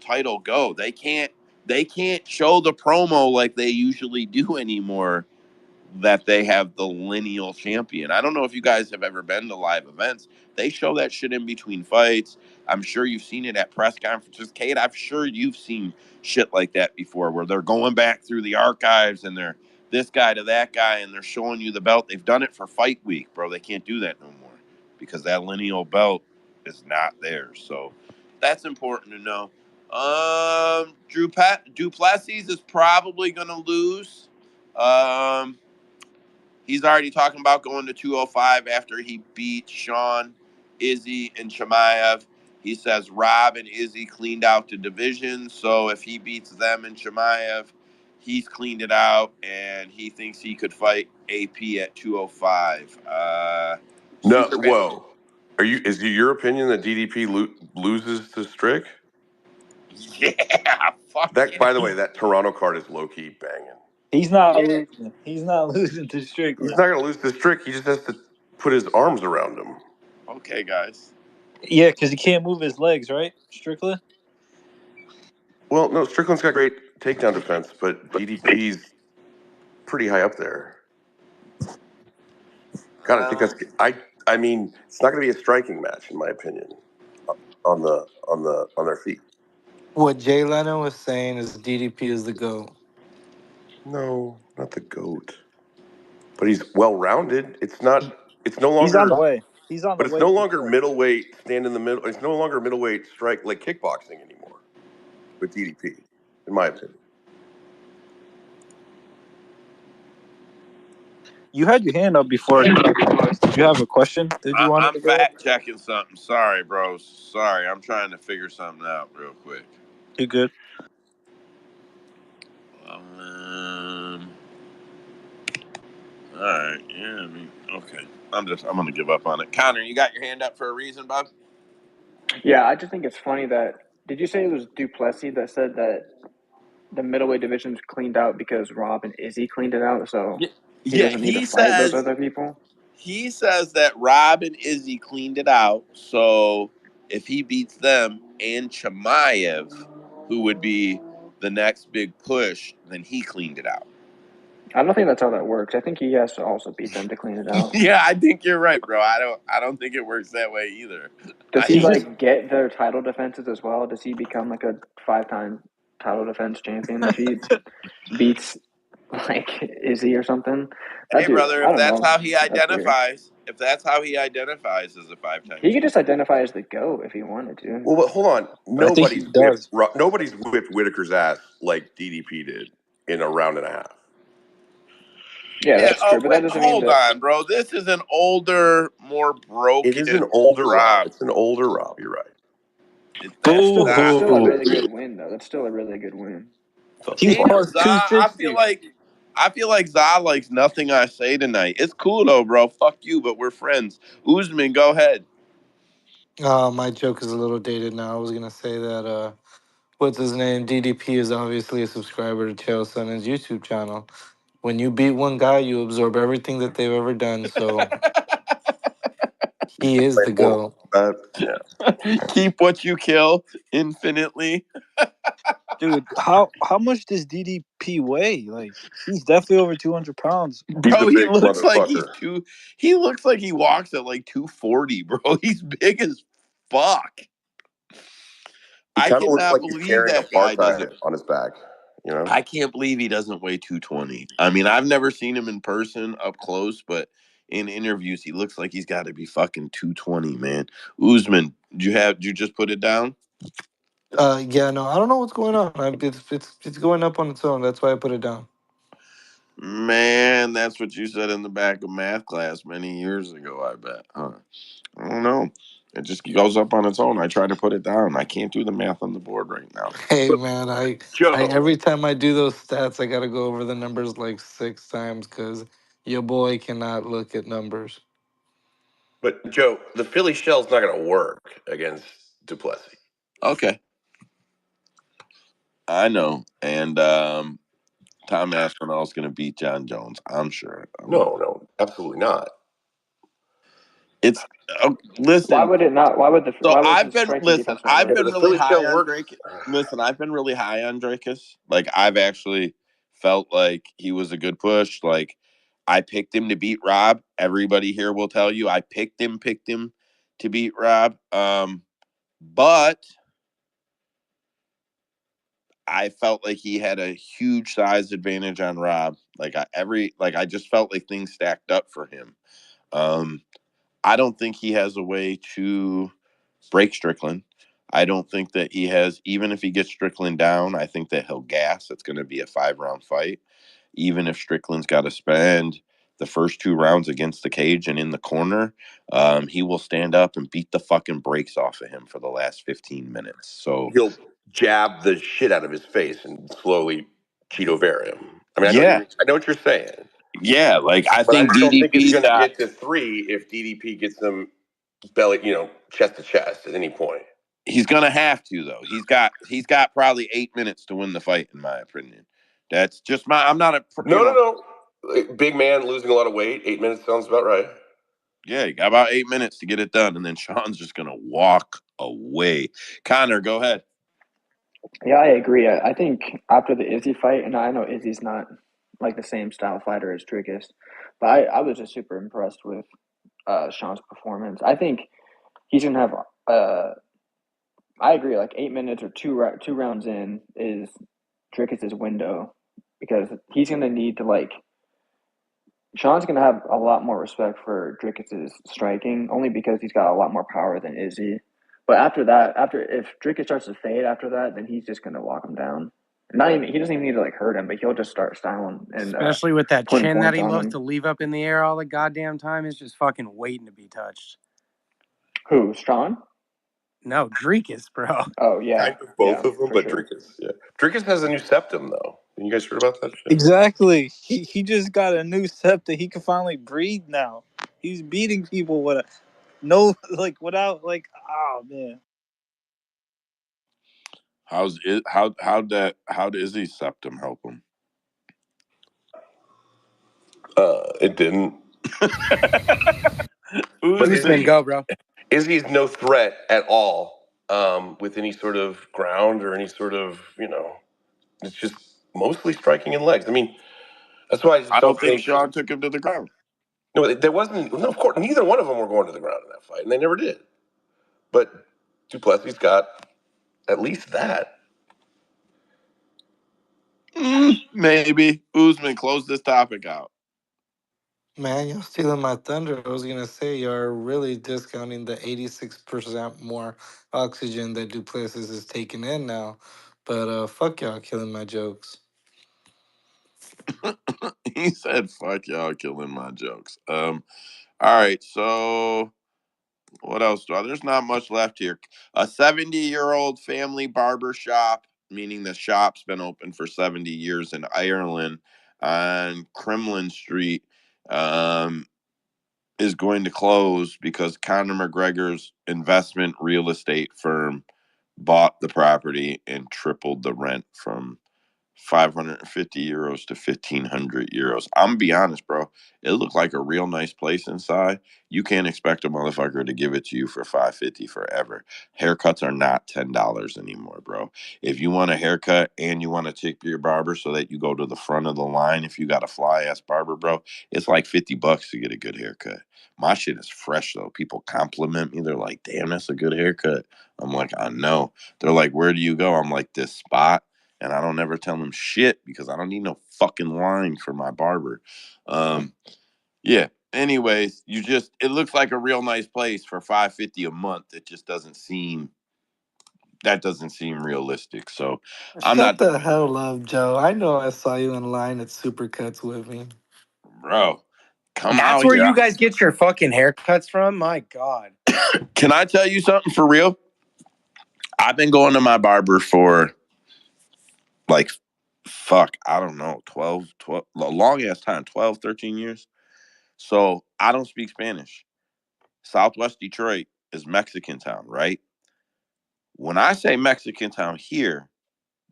title go. They can't show the promo like they usually do anymore that they have the lineal champion. I don't know if you guys have ever been to live events. They show that shit in between fights. I'm sure you've seen it at press conferences. Kate, I'm sure you've seen shit like that before where they're going back through the archives and they're this guy to that guy and they're showing you the belt. They've done it for Fight Week, bro. They can't do that no more because that lineal belt is not there. So that's important to know. Duplessis is probably going to lose. He's already talking about going to 205 after he beat Sean, Izzy, and Chimaev. He says Rob and Izzy cleaned out the division, so if he beats them and Chimaev, he's cleaned it out, and he thinks he could fight AP at 205. No, whoa. Is it your opinion that DDP loses to Strick? Yeah, fuck that. yeah. By the way, that Toronto card is low key banging. He's not losing. He's not losing to Strickland. He's not going to lose to Strick. He just has to put his arms around him. Okay, guys. Yeah, because he can't move his legs, right, Strickland? Well, no, Strickland's got great takedown defense, but DDP's pretty high up there. God, I think that's. I mean, it's not going to be a striking match, in my opinion, on their feet. What Jay Leno was saying is DDP is the GOAT. No, not the GOAT. But he's well rounded. It's not. It's no longer. He's on the way. He's on the way. But it's no longer middleweight. Stand in the middle. It's no longer middleweight strike like kickboxing anymore. With DDP, in my opinion. You had your hand up before. Did you have a question? I'm fact checking something. Sorry, bro. Sorry, I'm trying to figure something out real quick. You good? All right. Yeah. I mean, okay. I'm gonna give up on it. Connor, you got your hand up for a reason, bud? Yeah, I just think it's funny that. Did you say it was Duplessis that said that the middleweight division's cleaned out because Rob and Izzy cleaned it out, so he doesn't need to fight those other people? He says that Rob and Izzy cleaned it out, so if he beats them and Chimaev, who would be the next big push, then he cleaned it out. I don't think that's how that works. I think he has to also beat them to clean it out. Yeah, I think you're right, bro. I don't think it works that way either. Does he get their title defenses as well? Does he become like a 5-time title defense champion if he beats like Izzy or something? Hey, brother, if that's how he identifies, If that's how he identifies as a 5-time He could champion. just identify as the GOAT if he wanted to. Well, but hold on. I think he does. Nobody's whipped Whitaker's ass like DDP did in a round and a half. Yeah, that's true. But that doesn't mean Hold that. on, bro. This is an older, more broken. It is an older Rob. It's an older Rob. You're right. That's still a really good win, though. That's still a really good win. He cost I $260. feel like Za likes nothing I say tonight. It's cool though, bro. Fuck you, but we're friends. Usman, go ahead. My joke is a little dated now. I was gonna say that what's his name? DDP is obviously a subscriber to Chael Sonnen's YouTube channel. When you beat one guy, you absorb everything that they've ever done. So he is the GOAT. Keep what you kill infinitely. Dude, how much does DDP weigh? Like, he's definitely over 200 pounds. Bro, he looks like he looks like he walks at like 240, bro. He's big as fuck. He I kind of looks cannot like he's believe carrying that guy apartheid on his back. You know, I can't believe he doesn't weigh 220. I mean, I've never seen him in person up close, but in interviews, he looks like he's got to be fucking 220, man. Usman, did you just put it down? Yeah, no, I don't know what's going on. It's going up on its own. That's why I put it down. Man, that's what you said in the back of math class many years ago, I bet. Huh? I don't know. It just goes up on its own. I try to put it down. I can't do the math on the board right now. Hey man, I every time I do those stats, I gotta go over the numbers like 6 times because your boy cannot look at numbers. but Joe, the Philly shell's not going to work against Duplessis. Okay. I know. And Tom Aspinall is going to beat John Jones. I'm sure. No, absolutely not. It's listen. Why would it not? Why would the? So why would I've the been striking listen. defense not I've work? been really high on Drake. Listen, I've been really high on Drakus. Like I've actually felt like he was a good push. Like I picked him to beat Rob. Everybody here will tell you I picked him to beat Rob. But I felt like he had a huge size advantage on Rob. Like I just felt like things stacked up for him. I don't think he has a way to break Strickland. I don't think that he has, even if he gets Strickland down, I think that he'll gas. It's going to be a 5-round fight. Even if Strickland's got to spend the first 2 rounds against the cage and in the corner, he will stand up and beat the fucking brakes off of him for the last 15 minutes. So he'll jab the shit out of his face and slowly Cheeto Vera him. I mean, I know what you're saying. Yeah, like I think don't think it's DDP's going to get to 3 if DDP gets him belly, chest to chest at any point. He's gonna have to though. He's got probably 8 minutes to win the fight, in my opinion. That's just I'm not a no. Big man losing a lot of weight. 8 minutes sounds about right. Yeah, you got about 8 minutes to get it done, and then Sean's just gonna walk away. Connor, go ahead. Yeah, I agree. I think after the Izzy fight, and I know Izzy's not like the same style fighter as Dricus, but I was just super impressed with Sean's performance. I think he's gonna have. I agree. Like 8 minutes or two rounds in is Dricus's window because he's gonna need to like. Sean's gonna have a lot more respect for Dricus's striking, only because he's got a lot more power than Izzy. But after that, if Dricus starts to fade after that, then he's just gonna walk him down. He doesn't even need to like hurt him, but he'll just start styling and especially with that chin that he loves him. to leave up in the air all the goddamn time. Is just fucking waiting to be touched. Who, Sean? No, Dricus, bro. Oh yeah, both of them, but sure. Dricus. Yeah, Dricus has a new septum though. You guys heard about that shit? Exactly. He just got a new septum. He can finally breathe now. He's beating people with without oh man. How does Izzy's septum help him? It didn't. But Izzy, go, bro. Izzy's no threat at all with any sort of ground or any sort of It's just mostly striking and legs. I mean, that's why I don't think Sean took him to the ground. No, there wasn't. No, of course, neither one of them were going to the ground in that fight, and they never did. But Duplessis got at least that. Maybe Usman, close this topic out. Man, you're stealing my thunder. I was gonna say you're really discounting the 86% more oxygen that Duplessis is taking in now. But fuck y'all killing my jokes. He said, "Fuck y'all killing my jokes." All right, so what else do I? There's not much left here. A 70-year-old family barber shop, meaning the shop's been open for 70 years in Ireland on Cremlin Street, is going to close because Conor McGregor's investment real estate firm bought the property and tripled the rent from 550 euros to 1,500 euros. I'm gonna be honest, bro. It looked like a real nice place inside. You can't expect a motherfucker to give it to you for 550 forever. Haircuts are not $10 anymore, bro. If you want a haircut and you want to tip your barber so that you go to the front of the line, if you got a fly ass barber, bro, it's like $50 to get a good haircut. My shit is fresh though. People compliment me. They're like, "Damn, that's a good haircut." I'm like, "I know." They're like, "Where do you go?" I'm like, "This spot." And I don't ever tell them shit because I don't need no fucking line for my barber. Yeah. Anyways, it looks like a real nice place for $550 a month. It just doesn't seem realistic. So I'm Shut not, the hell up, Joe. I know I saw you in line at Supercuts with me. bro. Come That's out where here. you guys get your fucking haircuts from? My God. Can I tell you something for real? I've been going to my barber for like, fuck, I don't know, 12, a long ass time, 12, 13 years. So I don't speak Spanish. Southwest Detroit is Mexican town, right? When I say Mexican town here,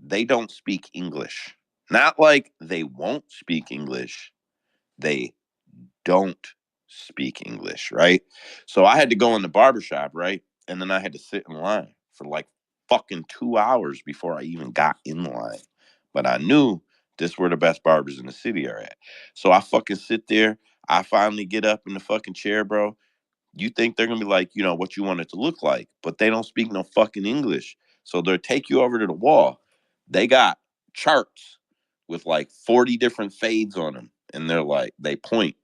they don't speak English. Not like they won't speak English, they don't speak English, right? So I had to go in the barbershop, right? And then I had to sit in line for like fucking 2 hours before I even got in line. But I knew this where the best barbers in the city are at. So I fucking sit there. I finally get up in the fucking chair, bro. You think they're gonna be like, what you want it to look like, but they don't speak no fucking English. So they'll take you over to the wall. They got charts with like 40 different fades on them, and they point.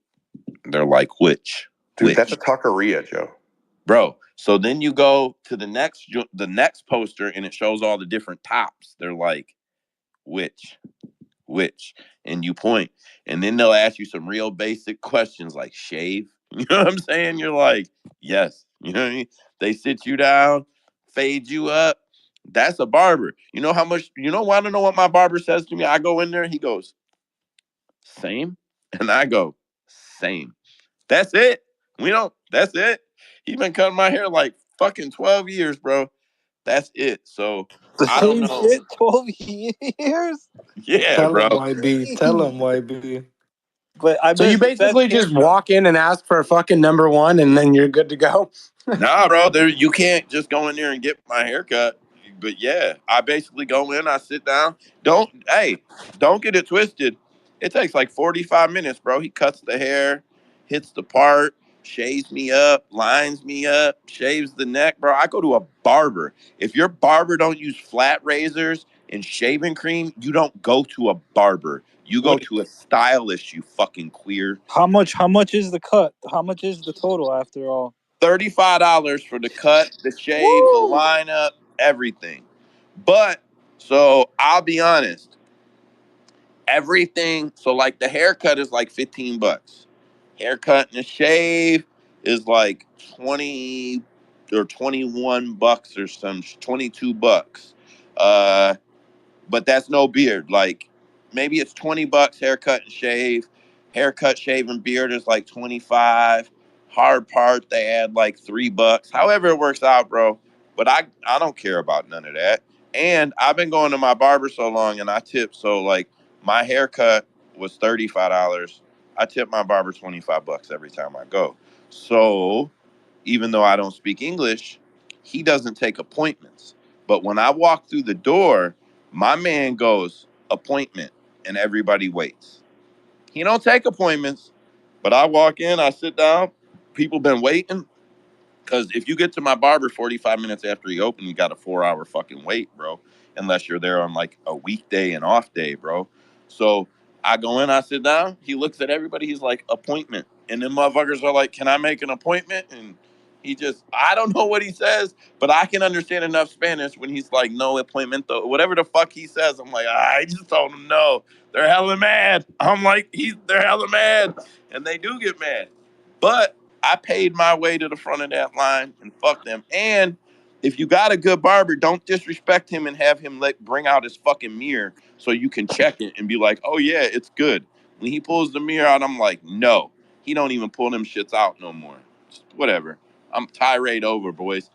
They're like, which, Dude, that's a taqueria, Joe. bro. So then you go to the next poster, and it shows all the different tops. They're like, which, and you point, and then they'll ask you some real basic questions like shave. You know what I'm saying? You're like, yes. You know what I mean? They sit you down, fade you up. That's a barber. You know how much? Want to know what my barber says to me? I go in there, he goes, same, and I go, same. That's it. That's it. He's been cutting my hair like fucking 12 years, bro. That's it. So The I don't same know. shit, 12 years? Yeah, Tell him, bro. YB. Tell him, YB. But I So bet you it's the best basically just haircut. walk in and ask for a fucking number one and then you're good to go? Nah, bro. You can't just go in there and get my haircut. But yeah, I basically go in, I sit down. Don't get it twisted. It takes like 45 minutes, bro. He cuts the hair, hits the part, shaves me up, lines me up, shaves the neck, bro. I go to a barber. If your barber don't use flat razors and shaving cream, you don't go to a barber. You go Wait, to a stylist, you fucking queer. how much is the cut? How much is the total after all? $35 for the cut, the shave, the Woo! lineup, everything. But so I'll be honest, everything. So like the haircut is like $15. Haircut and a shave is like 20 or $21 or some $22. But that's no beard. Like maybe it's $20 haircut and shave. Haircut, shave, and beard is like 25. Hard part they add like $3. However it works out, bro. But I don't care about none of that. And I've been going to my barber so long, and I tip. So like my haircut was $35. I tip my barber $25 every time I go. So even though I don't speak English, he doesn't take appointments. But when I walk through the door, my man goes, appointment, and everybody waits. He don't take appointments, but I walk in, I sit down, people been waiting. Because if you get to my barber 45 minutes after he opened, you got a 4 hour fucking wait, bro. Unless you're there on like a weekday and off day, bro. So I go in, I sit down, he looks at everybody, he's like, appointment. And then motherfuckers are like, can I make an appointment? And I don't know what he says, but I can understand enough Spanish when he's like, no appointment, though. Whatever the fuck he says, I'm like, I just told him no. They're hella mad. I'm like, they're hella mad. And they do get mad. But I paid my way to the front of that line and fuck them. And if you got a good barber, don't disrespect him and have him bring out his fucking mirror so you can check it and be like, oh yeah, it's good. When he pulls the mirror out, I'm like, no. He don't even pull them shits out no more. Just whatever. I'm tirade over, boys.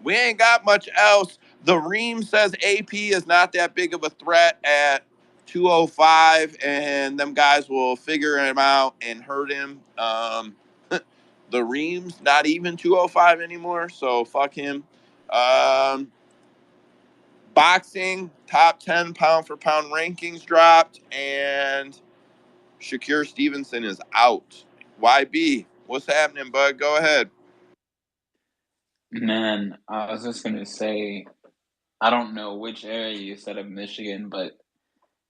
We ain't got much else. The Ream says AP is not that big of a threat at 205, and them guys will figure him out and hurt him. The Ream's not even 205 anymore, so fuck him. Boxing, top 10 pound for pound rankings dropped, and Shakur Stevenson is out. YB, what's happening, bud? Go ahead. Man, I was just gonna say, I don't know which area you said of Michigan, but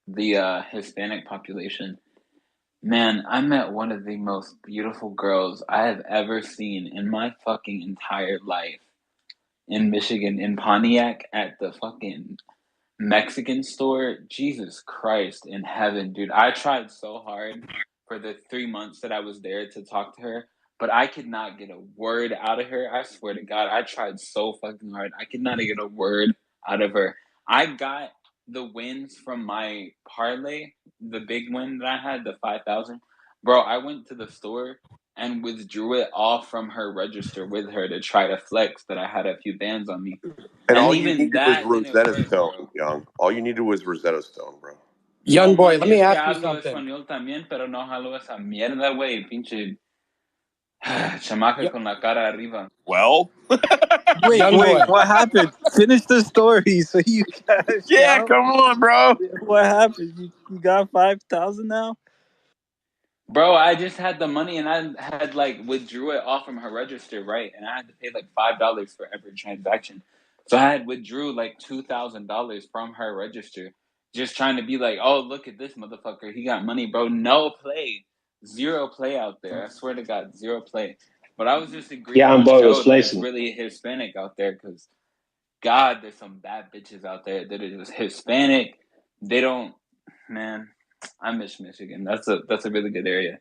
the Hispanic population. Man, I met one of the most beautiful girls I have ever seen in my fucking entire life in Michigan, in Pontiac, at the fucking Mexican store. Jesus Christ in heaven, dude. I tried so hard for the 3 months that I was there to talk to her, but I could not get a word out of her. I swear to God, I tried so fucking hard. I could not get a word out of her. I got the wins from my parlay, the big win that I had, the 5,000. Bro, I went to the store and withdrew it all from her register with her to try to flex that I had a few bands on me. And And all you even needed was that didn't Rosetta work, Stone, bro. young. All you needed was Rosetta Stone, bro. Young No, boy, man, let y me es que ask you hablo something. español también, pero no hablo esa mierda, güey, pinche chamaca Y- con la cara arriba. Well, Wait, Young boy, what happened? Finish the story so you cash yeah, out. come on, bro. What happened? You got 5,000 now? Bro, I just had the money and I had like withdrew it off from her register, right? And I had to pay like $5 for every transaction. So I had withdrew like $2,000 from her register, just trying to be like, oh, look at this motherfucker, he got money, bro. No play, zero play out there. I swear to God, zero play. But I was just agreeing Young with boy was Joe that it's flexing. really Hispanic out there because God, there's some bad bitches out there that are just Hispanic. They don't, man. I miss Michigan. That's a really good area.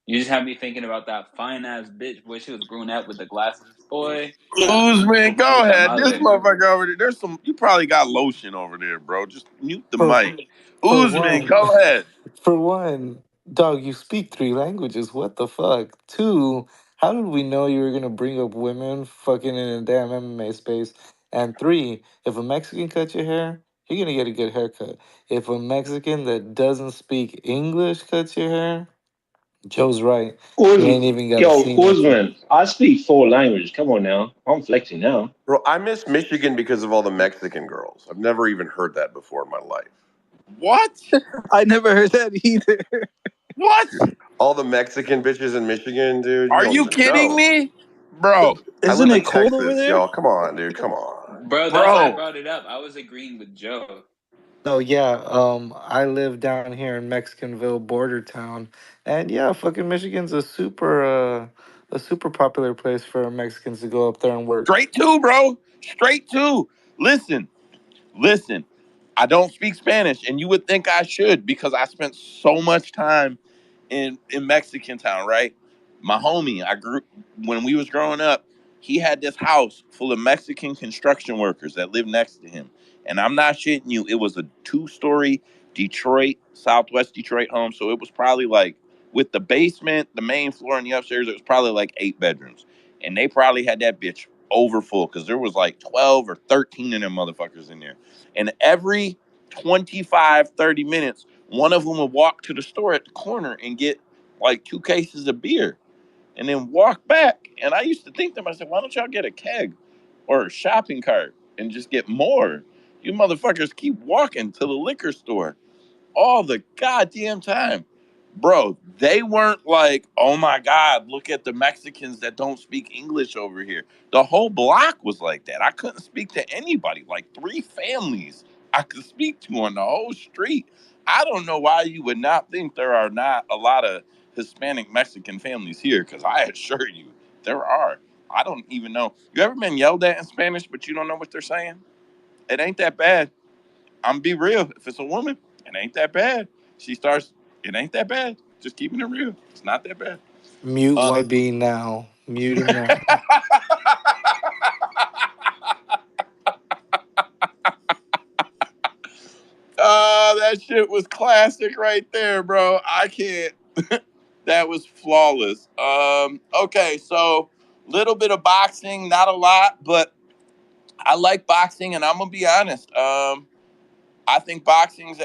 You just have me thinking about that fine ass bitch. Boy, she was brunette with the glasses. Boy, Uzman, su go puta ahead. This madre. motherfucker over there, you probably got lotion over there, bro. Just mute the For mic. for Uzman, one, go ahead. for one, dog, you speak three languages. What the fuck? Two, how did we know you were gonna bring up women fucking in a damn MMA space? And three, if a Mexican cuts your hair, you're gonna get a good haircut. If a Mexican that doesn't speak English cuts your hair, Joe's right. You ain't even gotta see nothing. Uzman, I speak four languages. Come on now. I'm flexing now. Bro, I miss Michigan because of all the Mexican girls. I've never even heard that before in my life. What? I never heard that either. What? All the Mexican bitches in Michigan, dude, you Are don't you even kidding know. me? Bro, I Isn't live in it cold over Texas, there? y'all. Come on, dude. Come on. Bro, that's why I bro. brought it up. I was agreeing with Joe. So yeah, I live down here in Mexicanville, border town, and yeah, fucking Michigan's a super popular place for Mexicans to go up there and work. Straight two, bro. Straight two. Listen. I don't speak Spanish, and you would think I should because I spent so much time in Mexican town, right? My homie, I grew when we was growing up, he had this house full of Mexican construction workers that lived next to him. And I'm not shitting you, it was a 2-story Detroit, Southwest Detroit home. So it was probably like with the basement, the main floor, and the upstairs, it was probably like 8 bedrooms. And they probably had that bitch over full because there was like 12 or 13 of them motherfuckers in there. And every 25, 30 minutes, one of them would walk to the store at the corner and get like 2 cases of beer and then walk back. And I used to think to myself, why don't y'all get a keg or a shopping cart and just get more? You motherfuckers keep walking to the liquor store all the goddamn time. Bro, they weren't like, oh my God, look at the Mexicans that don't speak English over here. The whole block was like that. I couldn't speak to anybody, like 3 families I could speak to on the whole street. I don't know why you would not think there are not a lot of Hispanic Mexican families here, because I assure you there are. I don't even know. You ever been yelled at in Spanish, but you don't know what they're saying? It ain't that bad. I'm be real. If it's a woman, it ain't that bad. She starts, it ain't that bad. Just keeping it real. It's not that bad. Mute YB now. Mute him now. Oh, that shit was classic right there, bro. I can't. That was flawless. Okay, so little bit of boxing, not a lot, but I like boxing, and I'm gonna be honest. I think boxing's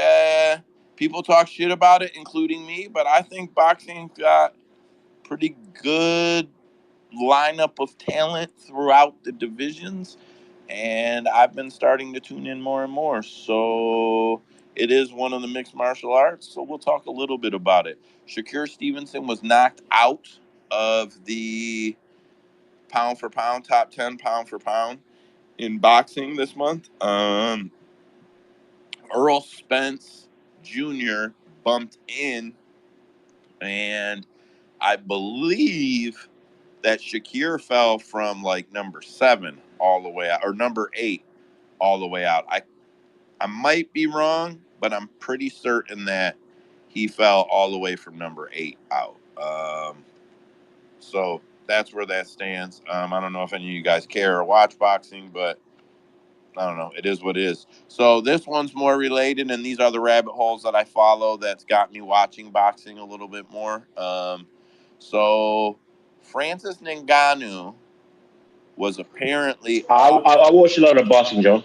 people talk shit about it, including me, but I think boxing's got pretty good lineup of talent throughout the divisions, and I've been starting to tune in more and more. So it is one of the mixed martial arts, so we'll talk a little bit about it. Shakur Stevenson was knocked out of the pound for pound, top 10 pound for pound in boxing this month. Earl Spence Jr. bumped in, and I believe that Shakir fell from like number 7 all the way out, or number 8 all the way out. I might be wrong, but I'm pretty certain that he fell all the way from number 8 out. So that's where that stands. I don't know if any of you guys care or watch boxing, but I don't know. It is what it is. So this one's more related, and these are the rabbit holes that I follow that's got me watching boxing a little bit more. So Francis Ngannou was apparently off. I watch a lot of boxing, John.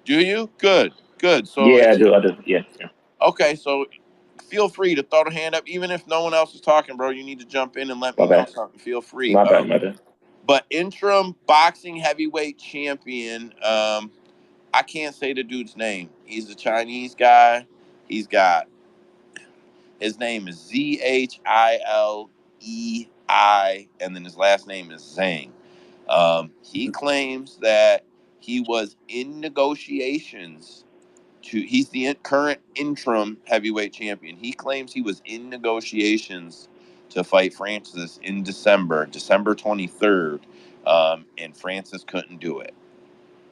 Do you? Good, good. So Yeah, if I you do. I do. Yeah, yeah. okay, so feel free to throw the hand up, even if no one else is talking, bro. You need to jump in and let me My know bad. something. Feel free. My bad. My bad. But interim boxing heavyweight champion. I can't say the dude's name. He's a Chinese guy. He's got his name is Zhilei, and then his last name is Zhang. He claims that he was in negotiations to. He's the current interim heavyweight champion. He claims he was in negotiations to fight Francis in December 23rd, and Francis couldn't do it.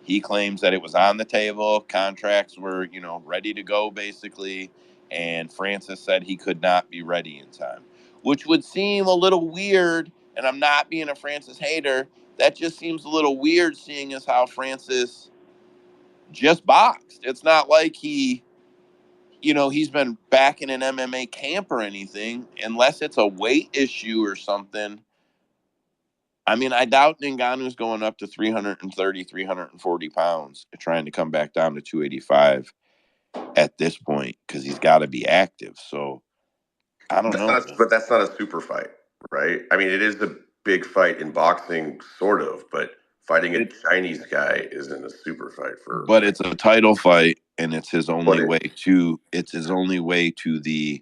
He claims that it was on the table, contracts were, ready to go basically, and Francis said he could not be ready in time, which would seem a little weird, and I'm not being a Francis hater. That just seems a little weird seeing as how Francis just boxed. It's not like he's been back in an MMA camp or anything, unless it's a weight issue or something. I mean, I doubt Ngannou's going up to 330, 340 pounds, trying to come back down to 285 at this point, because he's got to be active. So I don't know. But that's not a super fight, right? I mean, it is a big fight in boxing, sort of, but fighting a Chinese guy isn't a super fight for. But it's a title fight, and it's his only But way to. It's his only way to the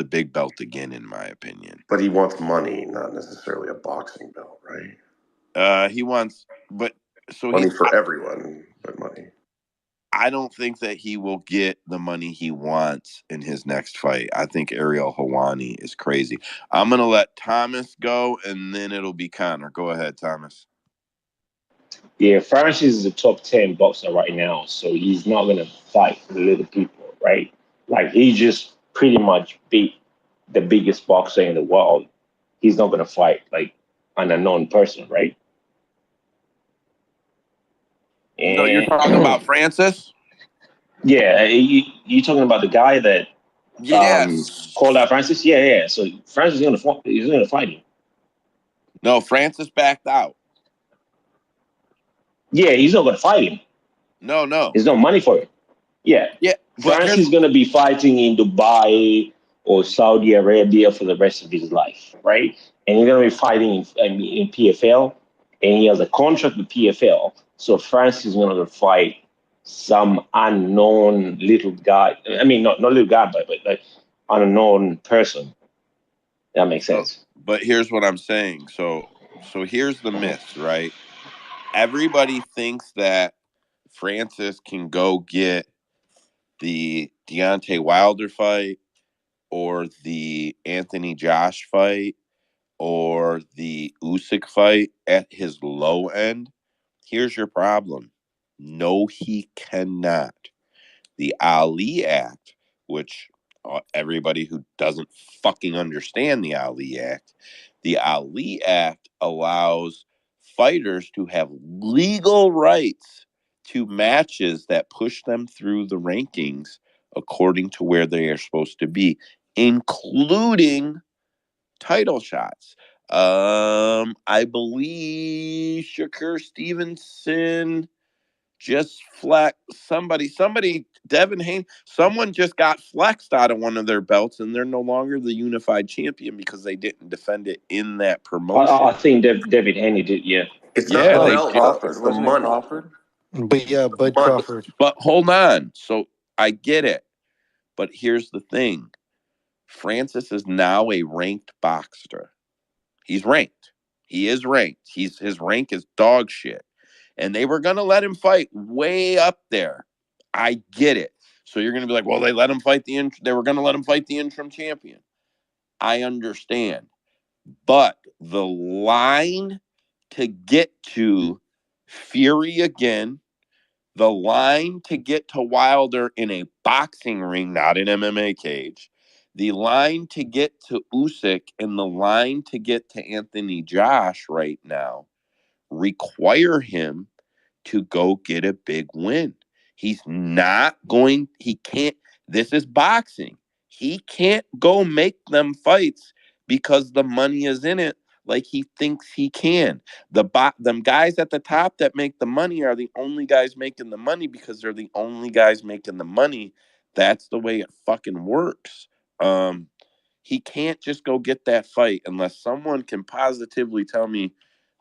big belt again, in my opinion. But he wants money, not necessarily a boxing belt, right? He wants, but so money he's for everyone, but money. I don't think that he will get the money he wants in his next fight. I think Ariel Helwani is crazy. I'm going to let Thomas go, and then it'll be Connor. Go ahead, Thomas. Yeah, Francis is a top 10 boxer right now, so he's not gonna fight the little people, right? Like he just pretty much beat the biggest boxer in the world. He's not gonna fight like an unknown person, right? No, you're talking And about Francis? yeah, you talking about the guy that called out Yes. Francis? Yeah, yeah. So Francis is gonna fight him. No, Francis backed out. Yeah, he's not gonna fight him. No. There's no money for it. Yeah. Yeah, but France is going to be fighting in Dubai or Saudi Arabia for the rest of his life, right? And he's going to be fighting in PFL, and he has a contract with PFL. So France is going to fight some unknown little guy. I mean, not little guy, but like unknown person. That makes sense. but here's what I'm saying. So here's the myth, right? Everybody thinks that Francis can go get the Deontay Wilder fight, or the Anthony Josh fight or the Usyk fight at his low end, here's your problem. No, he cannot. The Ali Act, which everybody who doesn't fucking understand the Ali Act allows fighters to have legal rights to matches that push them through the rankings according to where they are supposed to be, including title shots. I believe Shakur Stevenson just somebody Devin Hayne, someone just got flexed out of one of their belts and they're no longer the unified champion because they didn't defend it in that promotion. I think David Haney did, yeah. It's not Yeah, the they belt, though. Crawford, It's the wasn't it money. Crawford? But yeah, Bud Money. Crawford. But hold on. So I get it. But here's the thing. Francis is now a ranked boxer. He's ranked. He is ranked. His rank is dog shit. And they were gonna let him fight way up there. I get it. So you're gonna be like, well, they let him fight they were gonna let him fight the interim champion. I understand. But the line to get to Fury again, the line to get to Wilder in a boxing ring, not an MMA cage, the line to get to Usyk, and the line to get to Anthony Josh right now require him to go get a big win. He's not going, he can't, this is boxing. He can't go make them fights because the money is in it like he thinks he can. Them guys at the top that make the money are the only guys making the money because they're the only guys making the money. That's the way it fucking works. He can't just go get that fight unless someone can positively tell me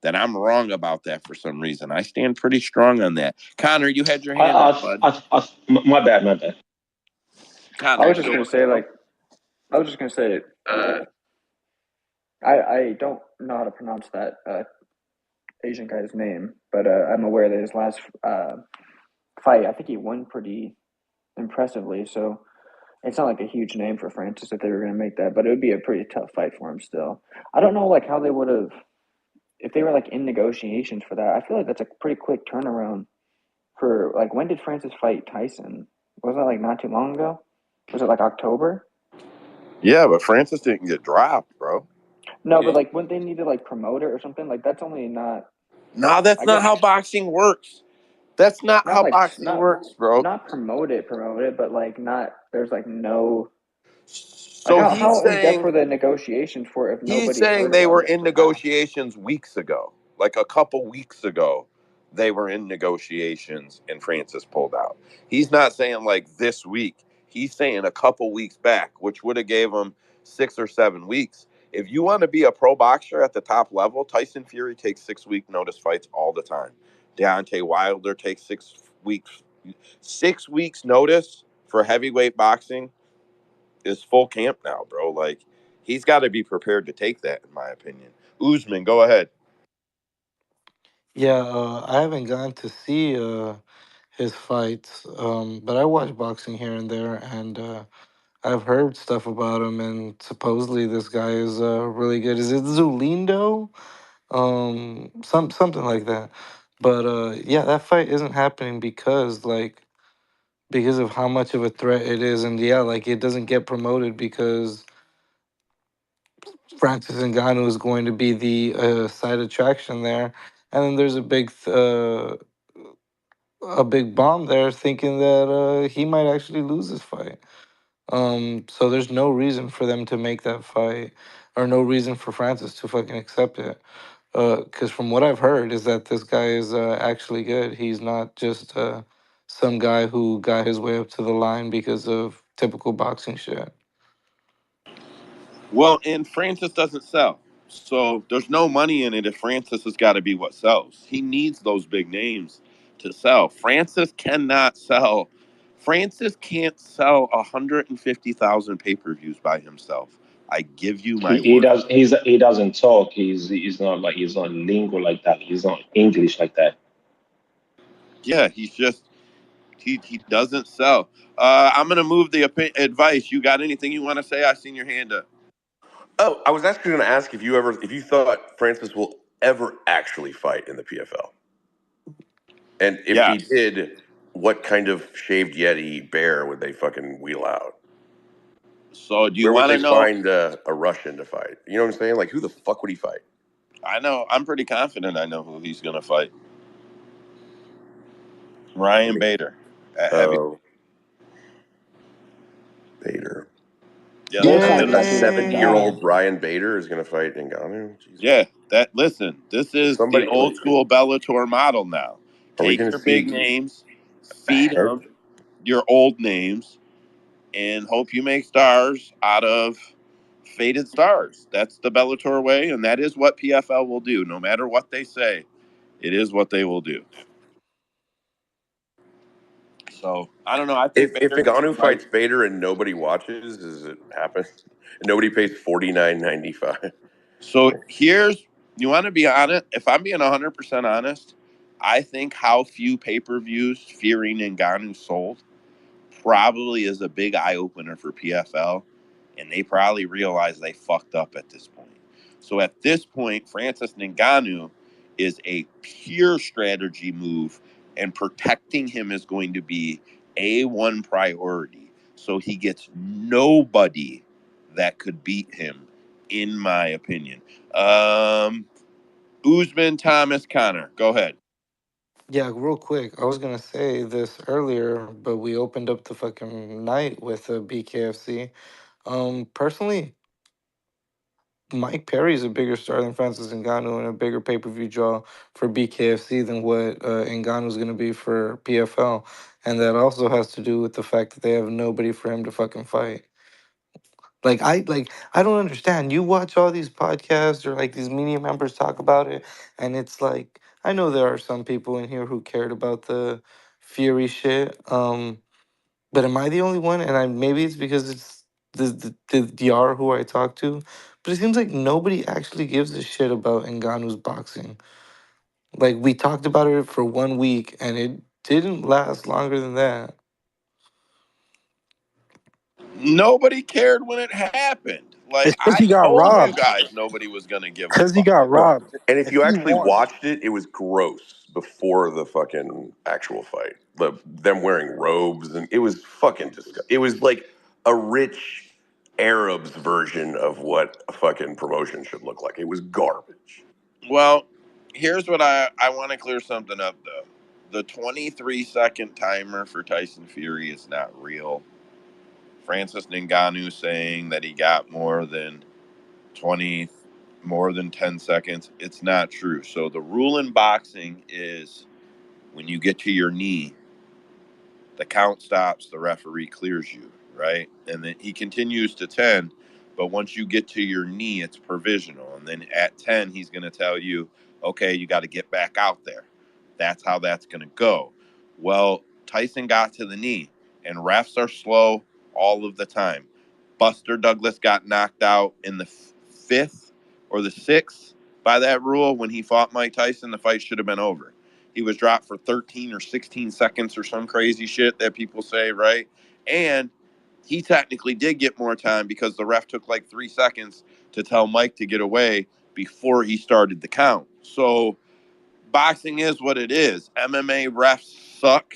that I'm wrong about that for some reason. I stand pretty strong on that. Connor, you had your hand up, bud. My bad. Connor, I was just gonna say, I don't know how to pronounce that Asian guy's name, but I'm aware that his last fight, I think he won pretty impressively. So it's not like a huge name for Francis if they were going to make that, but it would be a pretty tough fight for him still. I don't know like how they would have if they were like in negotiations for that. I feel like that's a pretty quick turnaround for like when did Francis fight Tyson? Was that like not too long ago? Was it like October? Yeah, but Francis didn't get dropped, bro. No, but like wouldn't they need to like promote it or something? Like that's only not. No, that's not how boxing works. That's not how boxing works, bro. Not promote it, but like not. There's like no. So Like he's how in depth saying were the negotiations for if he's nobody saying heard they about were it in until now? negotiations weeks ago. Like a couple weeks ago, they were in negotiations and Francis pulled out. He's not saying like this week. He's saying a couple weeks back, which would have gave him 6 or 7 weeks. If you want to be a pro boxer at the top level, Tyson Fury takes 6-week notice fights all the time. Deontay Wilder takes 6 weeks notice for heavyweight boxing is full camp now, bro. Like he's got to be prepared to take that, in my opinion. Usman, go ahead. Yeah, I haven't gotten to see his fights, but I watch boxing here and there, and I've heard stuff about him, and supposedly this guy is really good. Is it Zulindo? Something like that. But yeah, that fight isn't happening because of how much of a threat it is, and yeah, like it doesn't get promoted because Francis Ngannou is going to be the side attraction there, and then there's a big bomb there, thinking that he might actually lose this fight. So there's no reason for them to make that fight, or no reason for Francis to fucking accept it. Because from what I've heard is that this guy is actually good. He's not just some guy who got his way up to the line because of typical boxing shit. Well, and Francis doesn't sell. So there's no money in it if Francis has got to be what sells. He needs those big names to sell. Francis cannot sell. Francis can't sell 150,000 pay-per-views by himself. I give you my He word. does. He doesn't talk. He's not like he's not lingo like that. He's not English like that. Yeah, he's just He doesn't sell. I'm gonna move the advice. You got anything you want to say? I seen your hand up. Oh, I was actually going to ask if you thought Francis will ever actually fight in the PFL, and if he Yes. did, what kind of shaved Yeti bear would they fucking wheel out? So do you Where would want they to know? find a Russian to fight? You know what I'm saying? Like, who the fuck would he fight? I know. I'm pretty confident. I know who he's gonna fight. Ryan Bader at heavy. Oh, Bader. Yeah, They're that's trying gonna. to set this shit up. 70-year-old Ryan Bader is going to fight Ngannou? Jesus. Yeah, that. Listen, this Is is the somebody old like, school Bellator model now. are we Take going to your big see names, a feed head? them your old names, and hope you make stars out of faded stars. That's the Bellator way, and that is what PFL will do. No matter what they say, it is what they will do. So I don't know. I think If Bader gets a Ngannou fight. fights Bader and nobody watches, does it happen? And nobody pays $49.95. So here's, you want to be honest. If I'm being 100% honest, I think how few pay-per-views Fury and Ngannou sold probably is a big eye opener for PFL, and they probably realize they fucked up at this point. So at this point, Francis Ngannou is a pure strategy move, and protecting him is going to be A1 priority. So he gets nobody that could beat him, in my opinion. Usman, Thomas, Connor, go ahead. Yeah, real quick. I was gonna say this earlier, but we opened up the fucking night with a BKFC. Personally, Mike Perry's a bigger star than Francis Ngannou and a bigger pay per view draw for BKFC than what Ngannou's gonna be for PFL, and that also has to do with the fact that they have nobody for him to fucking fight. I don't understand. You watch all these podcasts or like these media members talk about it, and it's like I know there are some people in here who cared about the Fury shit. But am I the only one? And I maybe it's because it's the DR who I talk to, but it seems like nobody actually gives a shit about Ngannou's boxing. Like we talked about it for 1 week, and it didn't last longer than that. Nobody cared when it happened. Like It's because I he got told you robbed. guys, nobody was gonna give a Because he fuck. got No. robbed. And if If you he actually won, watched it, it was gross before the fucking actual fight. Them wearing robes, and it was fucking disgusting. It was like a rich Arab's version of what a fucking promotion should look like. It was garbage. Well, here's what I want to clear something up though. The 23-second timer for Tyson Fury is not real. Francis Ngannou saying that he got more than 20, more than 10 seconds. It's not true. So the rule in boxing is when you get to your knee, the count stops, the referee clears you, right? And then he continues to 10, but once you get to your knee, it's provisional. And then at 10, he's going to tell you, okay, you got to get back out there. That's how that's going to go. Well, Tyson got to the knee, and refs are slow all of the time. Buster Douglas got knocked out in the fifth or the sixth by that rule when he fought Mike Tyson. The fight should have been over. He was dropped for 13 or 16 seconds or some crazy shit that people say, right? And he technically did get more time because the ref took like 3 seconds to tell Mike to get away before he started the count. So boxing is what it is. MMA refs suck.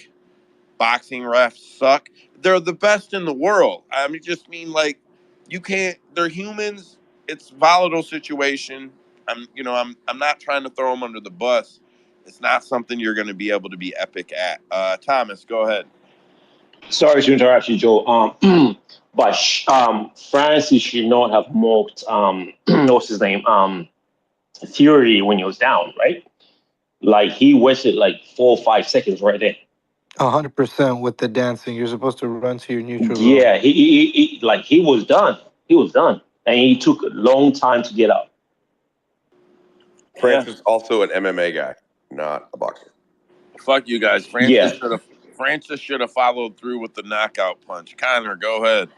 Boxing refs suck. They're the best in the world. I mean, just mean like you can't. They're humans. It's a volatile situation. I'm not trying to throw them under the bus. It's not something you're going to be able to be epic at. Thomas, go ahead. Sorry to interrupt you, Joe. But Francis should not have mocked what's his name Fury when he was down, right? Like he wasted like 4 or 5 seconds right there. 100% with the dancing. You're supposed to run to your neutral zone. Yeah, he was done. He was done, and he took a long time to get up. Yeah. Francis also an MMA guy, not a boxer. Fuck you guys. Yeah, Francis should have followed through with the knockout punch. Connor, go ahead.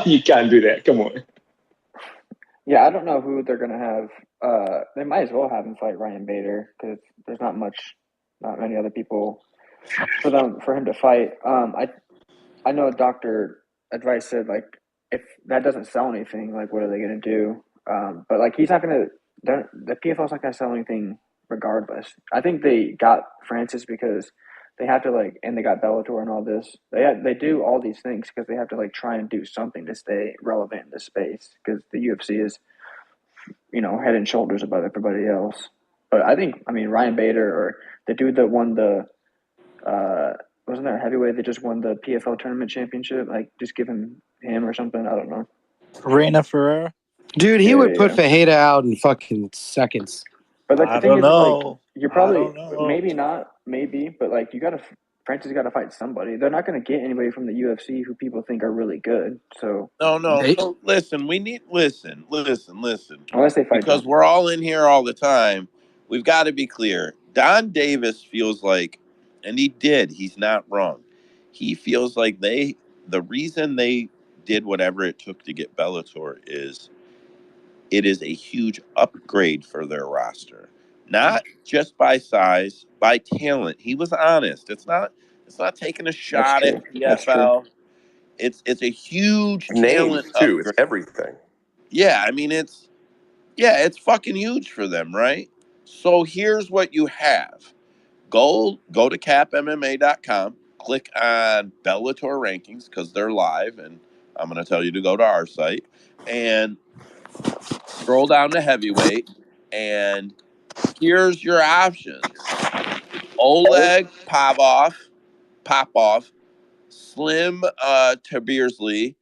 you can't do that. Come on. Yeah, I don't know who they're gonna have. They might as well have him fight Ryan Bader because there's not many other people for him to fight. I know a doctor advice said like if that doesn't sell anything, like what are they gonna do? But like he's not gonna. The PFL's not gonna sell anything regardless. I think they got Francis because they have to like, and they got Bellator and all this. They do all these things because they have to like try and do something to stay relevant in this space because the UFC is, head and shoulders above everybody else. But I mean, Ryan Bader or the dude that won the wasn't there a heavyweight that just won the PFL tournament championship? Like, just give him or something. I don't know. Reina Ferreira. Dude, he would put Yeah. Fajeda out in fucking seconds. But like the I thing don't is like know. you're I probably don't know. maybe not, maybe, but like Francis got to fight somebody. They're not going to get anybody from the UFC who people think are really good. So No. They, So listen, we need listen. unless they fight Because John, we're all in here all the time, we've got to be clear. Don Davis feels like, and he did. He's not wrong. He feels like the reason they did whatever it took to get Bellator is it is a huge upgrade for their roster, not just by size, by talent. He was honest. It's not taking a that's shot true. at That's true. PFL. It's a huge talent Names too. It's upgrade. everything. Yeah, I mean it's fucking huge for them, right? So here's what you have. Go to capmma.com, click on Bellator rankings because they're live, and I'm going to tell you to go to our site and scroll down to heavyweight. And here's your options: Oleg Popov, Slim Tabiersley,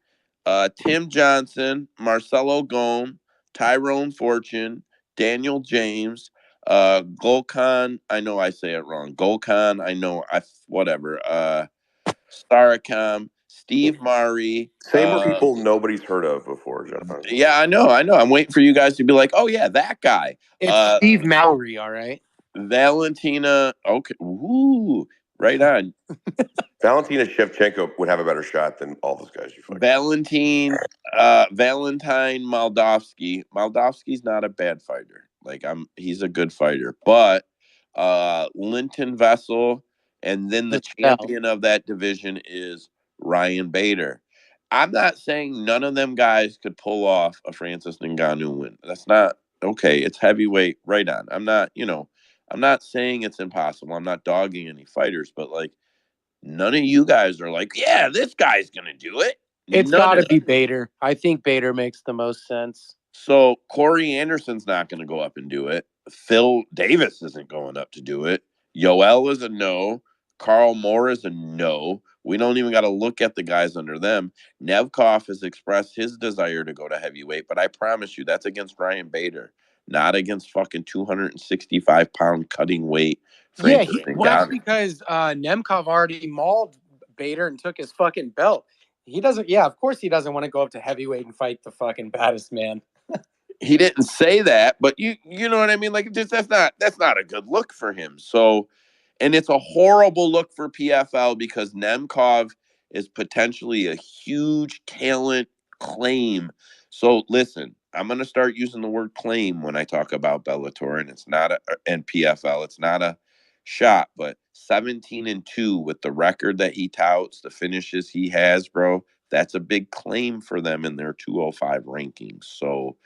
Tim Johnson, Marcelo Gone, Tyrone Fortune, Daniel James, Golkan. I know I say it wrong. Golkan. I know whatever. Tsarukyan, Steve Murray. Same people nobody's heard of before, John. Yeah, I know. I'm waiting for you guys to be like, oh yeah, that guy. it's Steve Mowry, all right. Valentina. Okay. Woo. Right on. Valentina Shevchenko would have a better shot than all those guys you fucking. Valentine Moldovsky. Moldovsky's not a bad fighter. He's a good fighter. But Linton Vessel, and then the champion of that division is Ryan Bader. I'm not saying none of them guys could pull off a Francis Ngannou win. That's not okay. It's heavyweight, right on. I'm not saying it's impossible. I'm not dogging any fighters, but like none of you guys are like, yeah, this guy's gonna do it. It's None got of to be them. Bader. I think Bader makes the most sense. So Corey Anderson's not going to go up and do it. Phil Davis isn't going up to do it. Yoel is a no. Carl Moore is a no. We don't even got to look at the guys under them. Nevkov has expressed his desire to go to heavyweight, but I promise you that's against Ryan Bader, not against fucking 265-pound cutting weight Francis Ngannou. That's because Nemkov already mauled Bader and took his fucking belt. He doesn't. Yeah, of course he doesn't want to go up to heavyweight and fight the fucking baddest man. He didn't say that, but you know what I mean? Like that's not a good look for him. So, and it's a horrible look for PFL because Nemkov is potentially a huge talent claim. So listen, I'm going to start using the word claim when I talk about Bellator, and it's not and PFL. It's not a shot, but 17-2 with the record that he touts, the finishes he has, bro. That's a big claim for them in their 205 rankings. So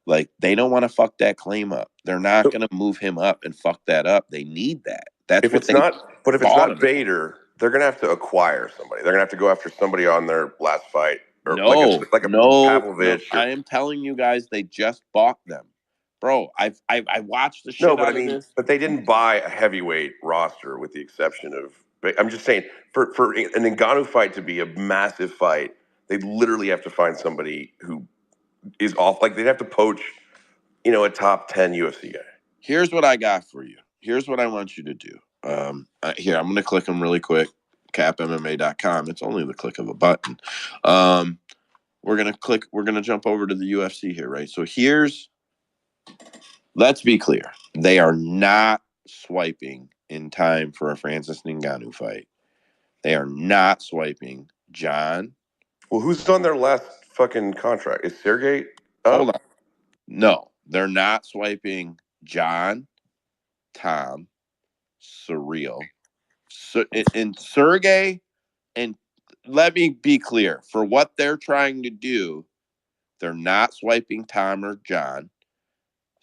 like they don't want to fuck that claim up. They're not going to move him up and fuck that up. They need that. That's If what it's they not bought him for. Bader, they're gonna have to acquire somebody. They're gonna have to go after somebody on their last fight, or like No, a no, no. Pavlovich. I am telling you guys, they just bought them, bro. I watched the No, shit but I out of mean, this. but they didn't buy a heavyweight roster with the exception of. I'm just saying, for an Ngannou fight to be a massive fight, they literally have to find somebody who is off. Like they'd have to poach, a top 10 UFC guy. Here's what I got for you. Here's what I want you to do. Here, I'm going to click them really quick. CapMMA.com. It's only the click of a button. We're going to jump over to the UFC here, right? So let's be clear. They are not swiping in time for a Francis Ngannou fight. They are not swiping John. Well, who's on their last fucking contract? Is Sergey up? Hold on. No, they're not swiping John, Tom, Surreal, So in Sergey, and let me be clear, for what they're trying to do, they're not swiping Tom or John.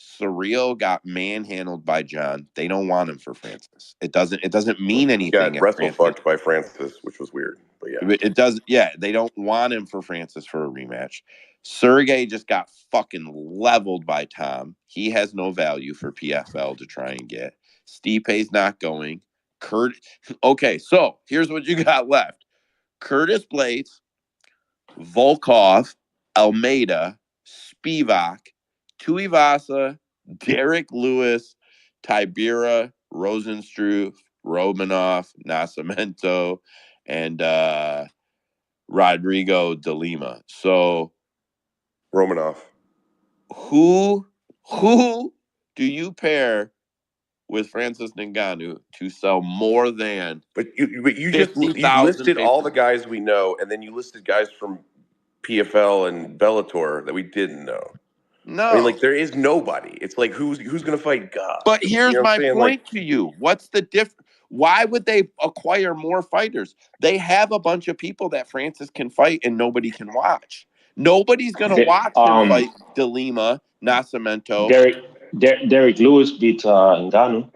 Surreal got manhandled by John. They don't want him for Francis. It doesn't mean anything. Got wrestle fucked by Francis, which was weird. But yeah, it does. Yeah, they don't want him for Francis for a rematch. Sergey just got fucking leveled by Tom. He has no value for PFL to try and get. Stipe's not going. Kurt. Okay, so here's what you got left: Curtis Blades, Volkov, Almeida, Spivak, Tuivasa, Derek Lewis, Tibera, Rosenstruck, Romanov, Nascimento, and Rodrigo de Lima. So Romanov. Who do you pair with Francis Ngannou to sell more than? But you just listed all the guys we know, and then you listed guys from PFL and Bellator that we didn't know. No, I mean, like, there is nobody. It's like who's going to fight God? But here's my point like, to you. What's the difference? Why would they acquire more fighters? They have a bunch of people that Francis can fight and nobody can watch. Nobody's going to watch him fight De Lima, Nascimento. Derek Lewis beat Ngannou.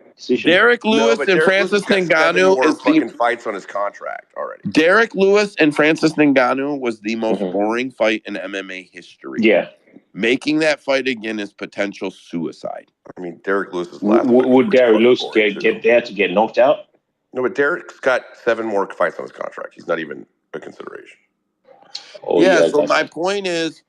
Derek Lewis and Francis Ngannou is fucking fights on his contract already. Derek Lewis and Francis Ngannou was the most boring fight in MMA history. Yeah. Making that fight again is potential suicide. I mean, Derek Lewis's last would Derek Lewis get there to get knocked out? No, but Derek's got 7 more fights on his contract. He's not even a consideration. Oh, yeah. So my point is,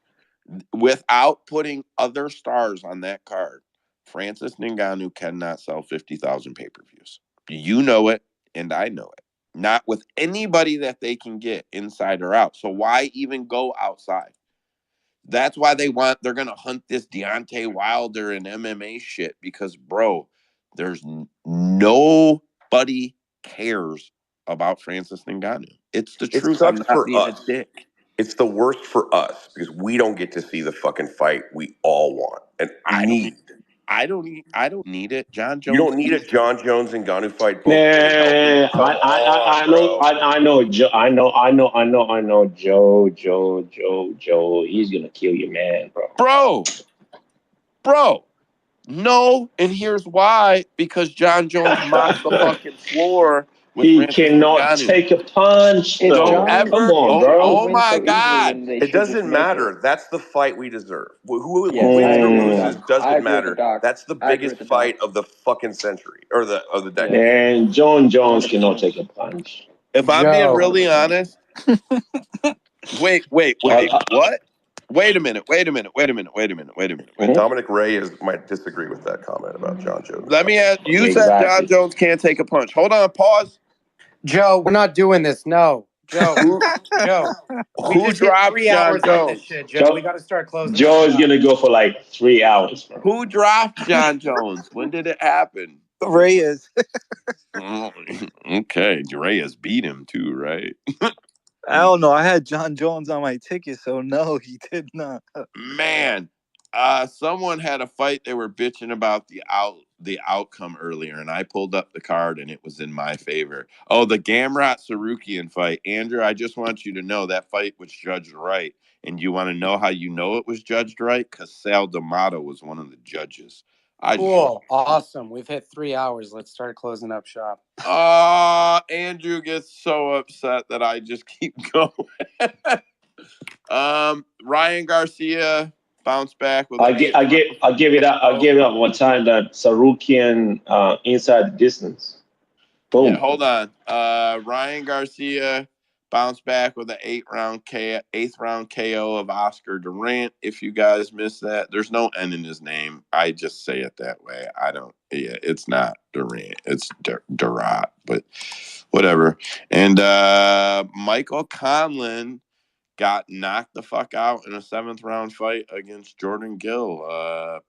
without putting other stars on that card, Francis Ngannou cannot sell 50,000 pay-per-views. You know it, and I know it. Not with anybody that they can get inside or out. So why even go outside? That's why they're going to hunt this Deontay Wilder and MMA shit because, bro, there's nobody cares about Francis Ngannou. It's the truth. I'm not being a dick. It's the worst for us because we don't get to see the fucking fight we all want and need. I don't need it. John Jones. You don't need a John Jones and Ngannou fight. I know, Joe. He's gonna kill you, man, bro. No, and here's why: because John Jones mops the fucking floor. He cannot take a punch. Don't ever. Come on, bro. Oh my God! It doesn't matter. That's the fight we deserve. Who wins or loses doesn't matter. That's the biggest fight of the fucking century or of the decade. And John Jones cannot take a punch. If I'm being really honest, wait, what? Wait a minute. Dominic Reyes might disagree with that comment about John Jones. Let me ask you. Said John Jones can't take a punch. Hold on, pause. Joe, we're not doing this. No, Joe. Who dropped 3 hours on this shit, Joe? We got to start closing. Joe is gonna go for like 3 hours. Bro. Who dropped John Jones? When did it happen? Reyes. Okay, Reyes beat him too, right? I don't know. I had John Jones on my ticket, so no, he did not. Man, someone had a fight. They were bitching about the outcome earlier, and I pulled up the card, and it was in my favor. Oh, the Gamrot Tsarukyan fight, Andrew. I just want you to know that fight was judged right, and you want to know how you know it was judged right? Because Sal D'Amato was one of the judges. Cool, awesome. We've hit 3 hours. Let's start closing up shop. Andrew gets so upset that I just keep going. Ryan Garcia bounced back with. I gave it up one time that Tsarukyan inside the distance. Boom. Yeah, hold on. Ryan Garcia bounced back with an 8th round KO of Oscar Durant. If you guys missed that, there's no N in his name. I just say it that way. It's not Durant. It's Durat, but whatever. And Michael Conlon got knocked the fuck out in a 7th round fight against Jordan Gill.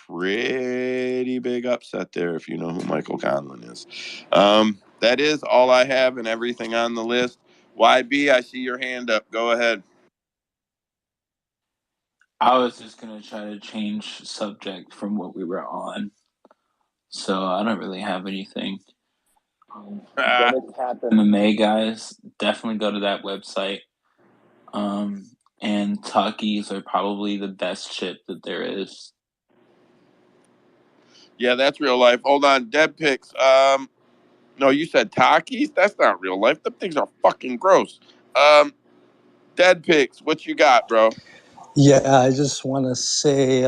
Pretty big upset there if you know who Michael Conlon is. That is all I have and everything on the list. YB, I see your hand up. Go ahead. I was just going to try to change subject from what we were on. So I don't really have anything. Go to Cap MMA, guys. Definitely go to that website. And Takis are probably the best chip that there is. Yeah, that's real life. Hold on, Dead Pics. No, you said Takis? That's not real life. Them things are fucking gross. Dead Pics, what you got, bro? Yeah, I just want to say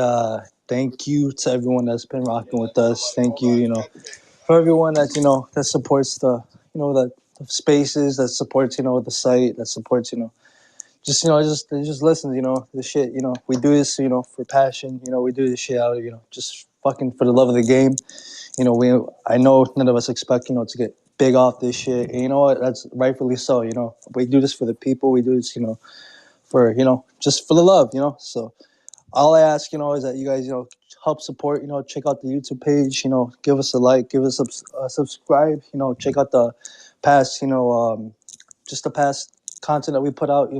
thank you to everyone that's been rocking with us. Thank you, for everyone that that supports the spaces, that supports the site, that supports just listens. The shit. We do this for passion. We do this shit out of just fucking for the love of the game. I know none of us expect to get big off this shit. And you know what? That's rightfully so. We do this for the people. We do this for just for the love. So all I ask, is that you guys, help support, check out the YouTube page, give us a like, give us a subscribe, check out the past, just the past content that we put out.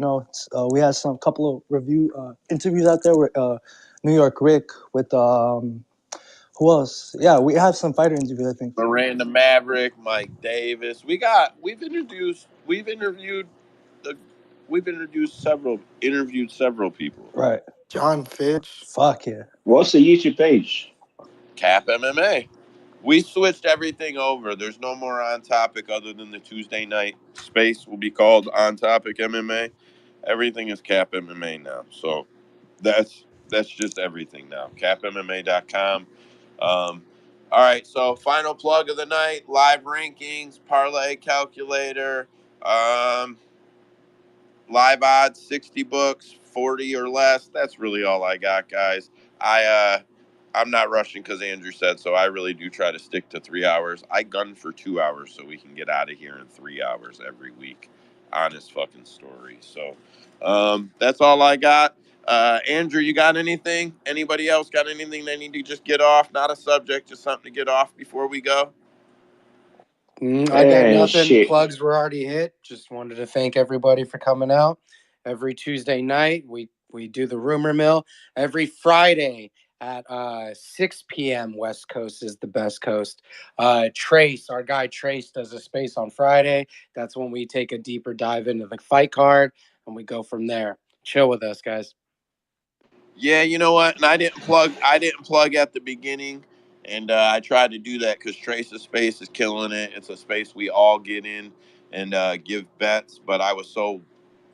We had some couple of review interviews out there with New York Rick, with who else? Yeah, we have some fighter interviews, I think. Miranda Maverick, Mike Davis. We've interviewed several people. Right. John Fitch. Fuck yeah. What's the YouTube page? Cap MMA. We switched everything over. There's no more On Topic other than the Tuesday night space will be called On Topic MMA. Everything is Cap MMA now. So that's just everything now. CapMMA.com. All right, so final plug of the night, live rankings, parlay calculator, live odds, 60 books, 40 or less. That's really all I got, guys. I'm not rushing because Andrew said so. I really do try to stick to 3 hours. I gun for 2 hours so we can get out of here in 3 hours every week. Honest fucking story. So that's all I got. Andrew, you got anything? Anybody else got anything they need to just get off? Not a subject, just something to get off before we go. I got nothing. Shit. Plugs were already hit. Just wanted to thank everybody for coming out. Every Tuesday night, we do the rumor mill. Every Friday at 6 p.m. West Coast is the best coast. Trace, our guy Trace, does a space on Friday. That's when we take a deeper dive into the fight card, and we go from there. Chill with us, guys. Yeah, you know what? And I didn't plug at the beginning, and I tried to do that because Trace's space is killing it. It's a space we all get in and give bets. But I was so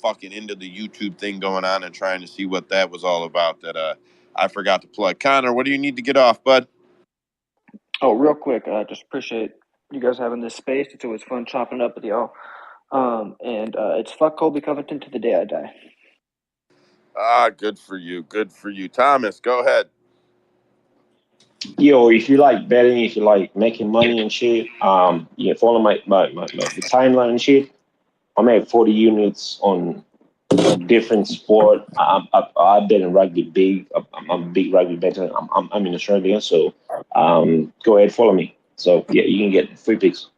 fucking into the YouTube thing going on and trying to see what that was all about that I forgot to plug. Connor, what do you need to get off, bud? Oh, real quick, just appreciate you guys having this space. It's always fun chopping it up with y'all. And it's fuck Colby Covington to the day I die. Good for you. Good for you. Thomas, go ahead. Yo, if you like betting, if you like making money and shit, follow my the timeline and shit. I made 40 units on different sport. I bet in rugby big. I'm a big rugby bettor. I'm in Australia, so go ahead, follow me. So yeah, you can get free picks.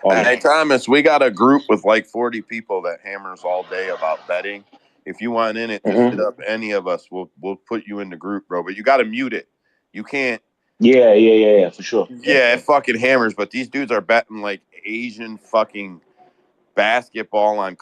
Hey, Thomas, we got a group with like 40 people that hammers all day about betting. If you want in it, just hit up any of us. We'll put you in the group, bro. But you got to mute it. You can't. Yeah, for sure. Yeah, it fucking hammers. But these dudes are betting like Asian fucking basketball on